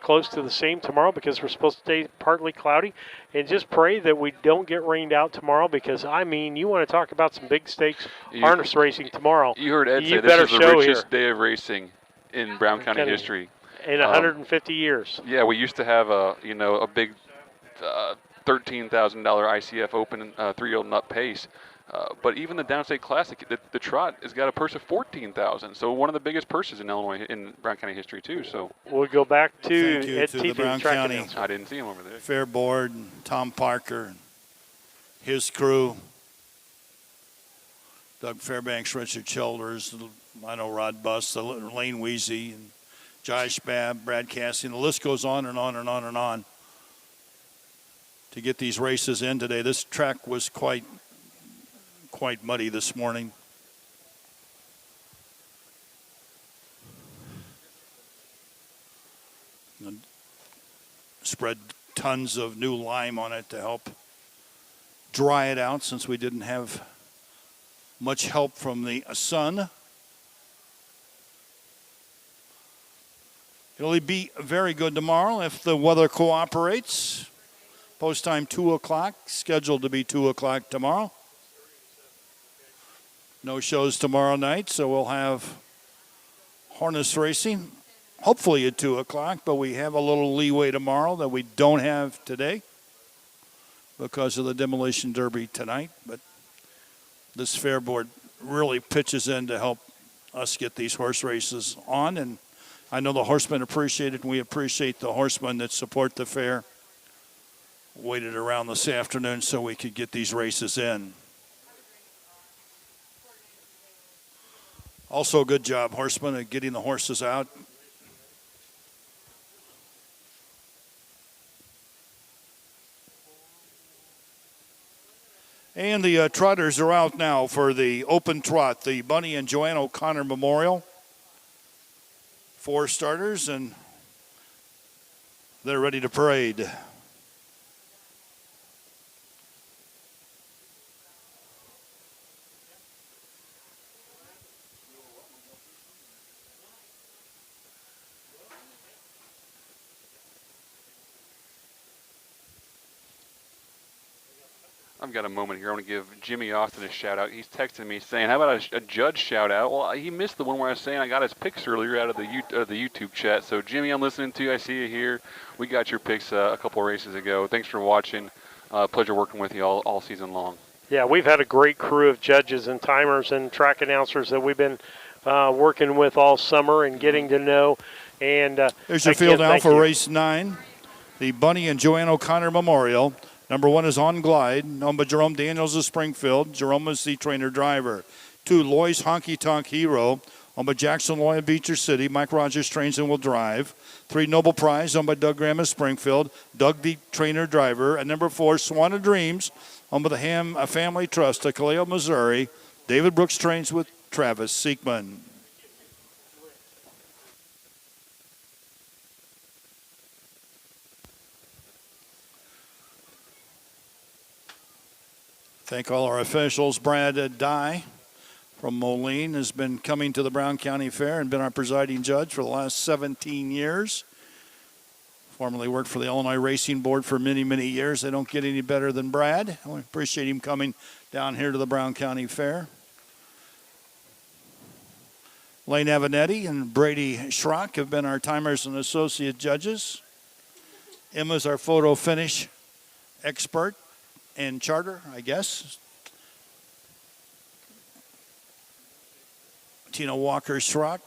close to the same tomorrow because we're supposed to stay partly cloudy. And just pray that we don't get rained out tomorrow because, you want to talk about some big stakes harness racing tomorrow.
You heard Ed say this is the richest day of racing in Brown County history.
In 150 years.
Yeah, we used to have a big $13,000 ICF Open 3-year-old nut pace. But even the Downstate Classic, the trot has got a purse of $14,000. So one of the biggest purses in Illinois in Brown County history too. So
we'll go back to
Ed to the Brown County.
I didn't see him over there.
Fair Board, and Tom Parker, and his crew. Doug Fairbanks, Richard Childers, I know Rod Buss, Lane Weezy, and Josh Babb, Brad Cassidy, and the list goes on and on and on and on. To get these races in today, this track was quite muddy this morning. And spread tons of new lime on it to help dry it out since we didn't have much help from the sun. It'll be very good tomorrow if the weather cooperates. Post time 2 o'clock, scheduled to be 2 o'clock tomorrow. No shows tomorrow night, so we'll have harness racing, hopefully at 2 o'clock, but we have a little leeway tomorrow that we don't have today because of the Demolition Derby tonight. But this Fair Board really pitches in to help us get these horse races on, and I know the horsemen appreciate it, and we appreciate the horsemen that support the fair. Waited around this afternoon so we could get these races in. Also, good job, horsemen, at getting the horses out. And the trotters are out now for the open trot, the Bunny and Joanne O'Connor Memorial. 4 starters, and they're ready to parade.
I've got a moment here. I want to give Jimmy Austin a shout out. He's texting me saying, "How about a judge shout out?" Well, he missed the one where I was saying I got his picks earlier out of the YouTube chat. So Jimmy, I'm listening to you. I see you here. We got your picks a couple races ago. Thanks for watching. Pleasure working with you all season long.
Yeah, we've had a great crew of judges and timers and track announcers that we've been working with all summer and getting to know. And
there's your field now for race 9, the Bunny and Joanne O'Connor Memorial. Number 1 is On Glide. Number Jerome Daniels of Springfield. Jerome is the trainer-driver. 2, Loy's Honky Tonk Hero. Owned by Jackson Loy of Beecher City. Mike Rogers trains and will drive. 3, Noble Prize, owned by Doug Graham of Springfield. Doug, the trainer-driver. And number 4, Swan of Dreams, owned by the Ham Family Trust of Kaleo, Missouri. David Brooks trains with Travis Siekman. Thank all our officials. Brad Dye from Moline has been coming to the Brown County Fair and been our presiding judge for the last 17 years. Formerly worked for the Illinois Racing Board for many, many years. They don't get any better than Brad. I appreciate him coming down here to the Brown County Fair. Lane Avanetti and Brady Schrock have been our timers and associate judges. Emma's our photo finish expert and charter, I guess. Tina Walker Schrock.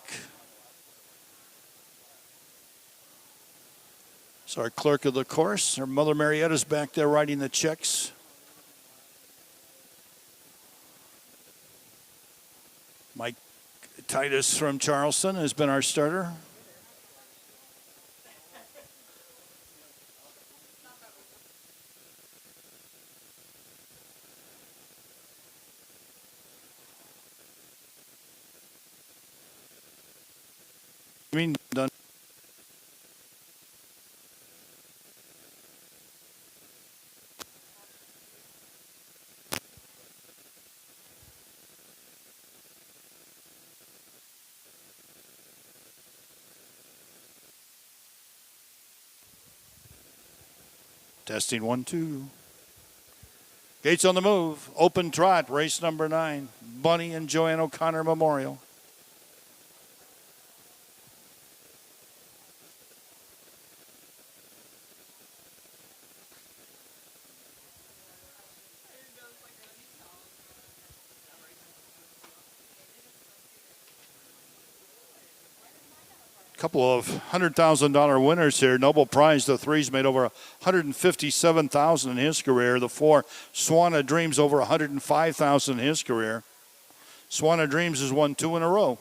It's our clerk of the course. Her mother Marietta's back there writing the checks. Mike Titus from Charleston has been our starter. Done. Testing 1, 2. Gates on the move. Open trot, race number 9. Bunny and Joanne O'Connor Memorial. Couple of $100,000 winners here. Noble Prize, the 3's made over $157,000 in his career. The 4, Swan of Dreams, over $105,000 in his career. Swan of Dreams has won 2 in a row.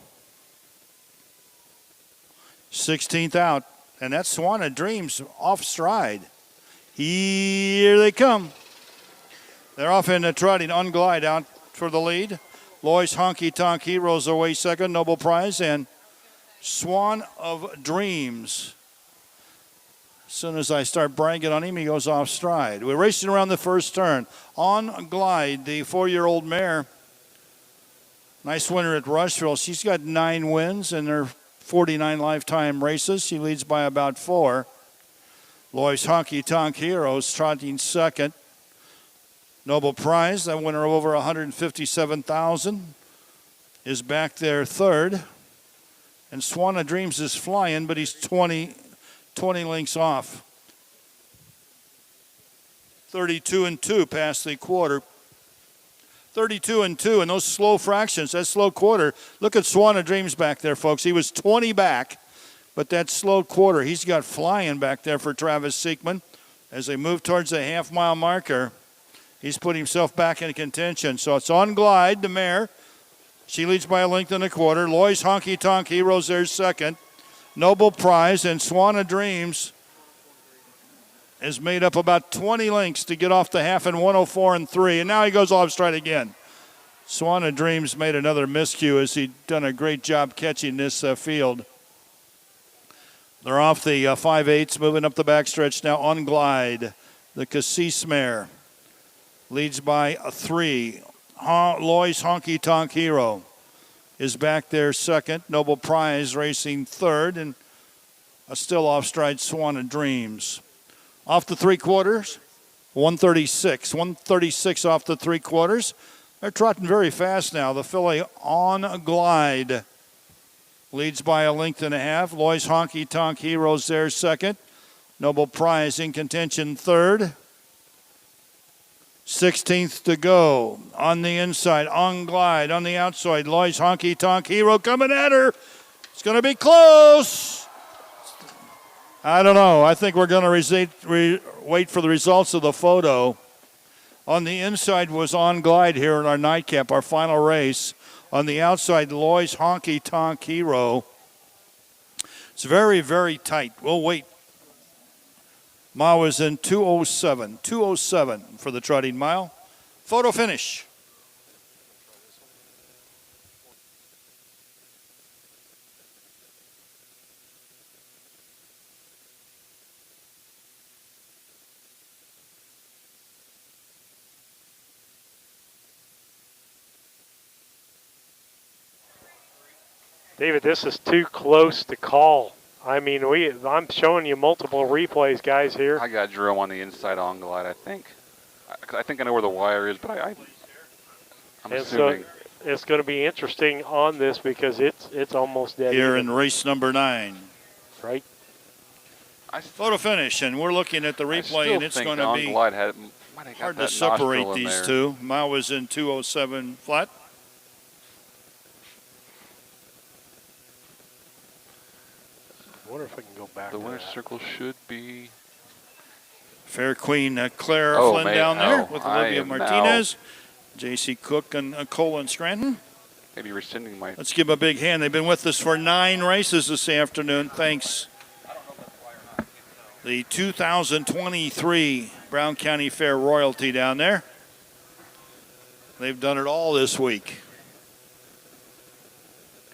16th out, and that's Swan of Dreams off stride. Here they come. They're off in the trotting. On Glide out for the lead. Loy's Honky Tonk Heroes away second. Noble Prize and Swan of Dreams. As soon as I start bragging on him, he goes off stride. We're racing around the first turn. On Glide, the 4-year-old mare. Nice winner at Rushville. She's got 9 wins in her 49 lifetime races. She leads by about 4. Loy's Honky Tonk Heroes trotting second. Noble Prize, that winner of over $157,000, is back there third. And Swan of Dreams is flying, but he's 20 lengths off. 32-2 past the quarter. 32-2, and those slow fractions, that slow quarter. Look at Swan of Dreams back there, folks. He was 20 back, but that slow quarter, he's got flying back there for Travis Siekman. As they move towards the half-mile marker, he's put himself back in contention. So it's On Glide, the mare. She leads by a length and a quarter. Loy's Honky Tonk Heroes there's second. Noble Prize and Swan of Dreams has made up about 20 lengths to get off the half in 104-3. And now he goes off stride again. Swan of Dreams made another miscue as he'd done a great job catching this field. They're off the 5/8, moving up the backstretch now. On Glide, the Cassis mare, leads by a 3. Loy's Honky Tonk Hero is back there second. Noble Prize racing third, and a still off stride Swan of Dreams. Off the 3/4, 136 off the 3/4. They're trotting very fast now. The filly On Glide leads by a length and a half. Loy's Honky Tonk Heroes there second. Noble Prize in contention third. 16th to go. On the inside, On Glide. On the outside, Loy's Honky Tonk Hero coming at her. It's going to be close. I don't know. I think we're going to wait for the results of the photo. On the inside was On Glide here in our nightcap, our final race. On the outside, Loy's Honky Tonk Hero. It's very, very tight. We'll wait. Ma was in 2:07. 2:07 for the trotting mile. Photo finish.
David, this is too close to call. I mean, I'm showing you multiple replays, guys, here.
I got Jerome on the inside On Glide, I think. I think I know where the wire is, but I'm assuming.
So it's going to be interesting on this because it's almost dead.
Here in race number 9.
Right.
Photo finish, and we're looking at the replay, and it's going to be hard to separate these two. Ma was in 2:07 flat.
I wonder if I can go back.
The winner's circle should be
Fair Queen Claire Flynn down there with Olivia Martinez, J.C. Cook, and Colin Scranton.
Maybe rescinding my.
Let's give them a big hand. They've been with us for 9 races this afternoon. Thanks. The 2023 Brown County Fair royalty down there. They've done it all this week.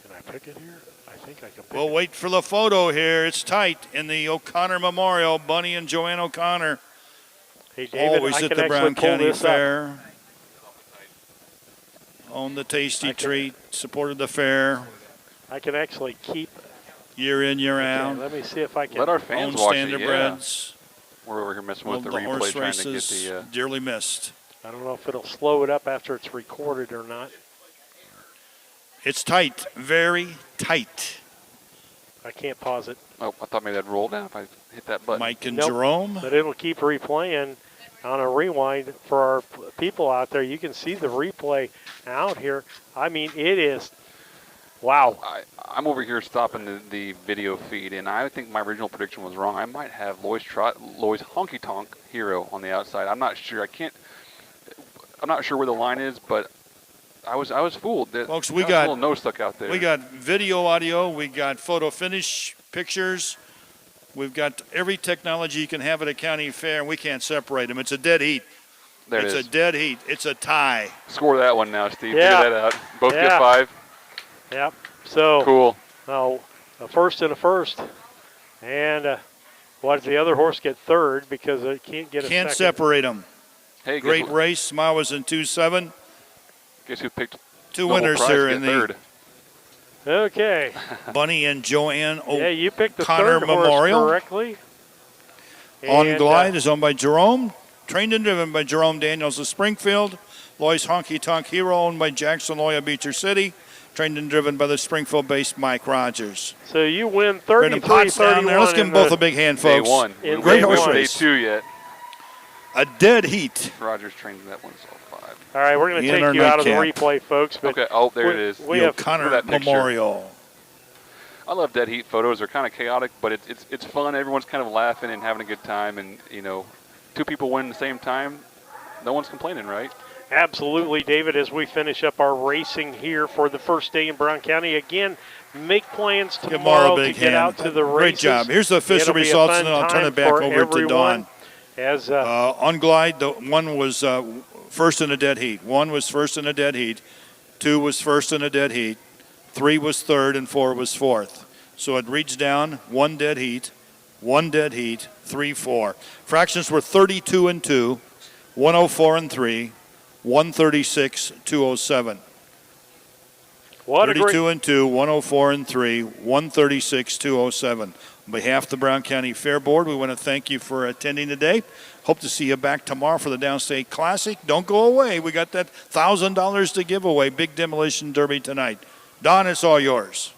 Can I pick it here? I think I can pick
We'll wait for the photo here. It's tight in the O'Connor Memorial. Bunny and Joanne O'Connor.
Hey, David,
always at the Brown County Fair. Own the tasty treat. Supported the fair.
I can actually keep.
Year in, year out.
Let me see if I can.
Let our fans
own
watch it,
standardbreds.
We're over here messing with the replay,
horse
trying to get
races
the.
Dearly missed.
I don't know if it'll slow it up after it's recorded or not.
It's tight, very tight.
I can't pause it.
Oh, I thought maybe that'd roll down if I hit that button.
Mike and Jerome.
But it'll keep replaying on a rewind for our people out there. You can see the replay out here. I mean, it is, wow.
I'm over here stopping the video feed, and I think my original prediction was wrong. I might have Loy's Honky Tonk Hero on the outside. I'm not sure. I'm not sure where the line is, but I was fooled.
Folks,
we got a little nose stuck out there.
We got video, audio. We got photo finish, pictures. We've got every technology you can have at a county fair, and we can't separate them. It's a dead heat. It's a dead heat. It's a tie.
Score that one now, Steve.
Yeah.
Figure that out. Both get 5.
Yep. So
cool.
A first and a first, and what did the other horse get third because it can't get a
Can't
second.
separate them.
Hey,
great race. Ma was in 2-7.
Guess who picked
2 winners here in the
third?
Okay.
Bunny and Joanne
Yeah, you picked the
O'Connor
third horse
Memorial.
correctly.
On
And,
Glide is owned by Jerome. Trained and driven by Jerome Daniels of Springfield. Loy's Honky Tonk Hero owned by Jackson Loya Beecher City. Trained and driven by the Springfield-based Mike Rogers.
So you win
Brendan
33-31.
Potts down there. Let's give them both a big hand, folks.
Day 1.
Great horse
Day
race.
2 yet.
A dead heat.
Rogers trained that one, so 5.
All right, we're going to take you out of the replay, folks. But
okay. Oh, there it is.
We have
O'Connor Memorial.
I love dead heat photos. They're kind of chaotic, but it's fun. Everyone's kind of laughing and having a good time, and 2 people win at the same time. No one's complaining, right?
Absolutely, David, as we finish up our racing here for the first day in Brown County. Again, make plans tomorrow to get out to the races.
Great job. Here's the official
It'll be a
results,
fun
and then I'll turn
time
it back
for
over to Don.
As
on Glide, the one was first in a dead heat. 1 was first in a dead heat. 2 was first in a dead heat. 3 was third, and 4 was fourth. So it reads down 1 dead heat, 1 dead heat, 3, 4. Fractions were 32 and 2, 104 and 3, 136, 207.
What a great
32-2, 104-3, 136-207. On behalf of the Brown County Fair Board, we want to thank you for attending today. Hope to see you back tomorrow for the Downstate Classic. Don't go away. We got that $1,000 to give away. Big Demolition Derby tonight. Don, it's all yours.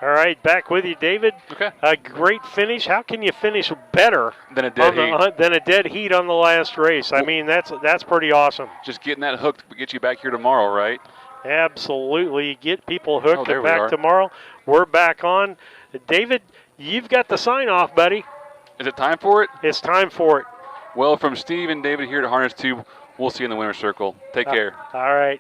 All right, back with you, David.
Okay.
A great finish. How can you finish better
than a dead
heat on the last race? I mean, that's pretty awesome.
Just getting that hooked to get you back here tomorrow, right?
Absolutely. Get people hooked
there
and
we
back
are.
tomorrow. We're back on. David, you've got the sign off, buddy.
Is it time for it?
It's time for it.
Well, from Steve and David here at Harness Tube, we'll see you in the winner's circle. Take care.
All right.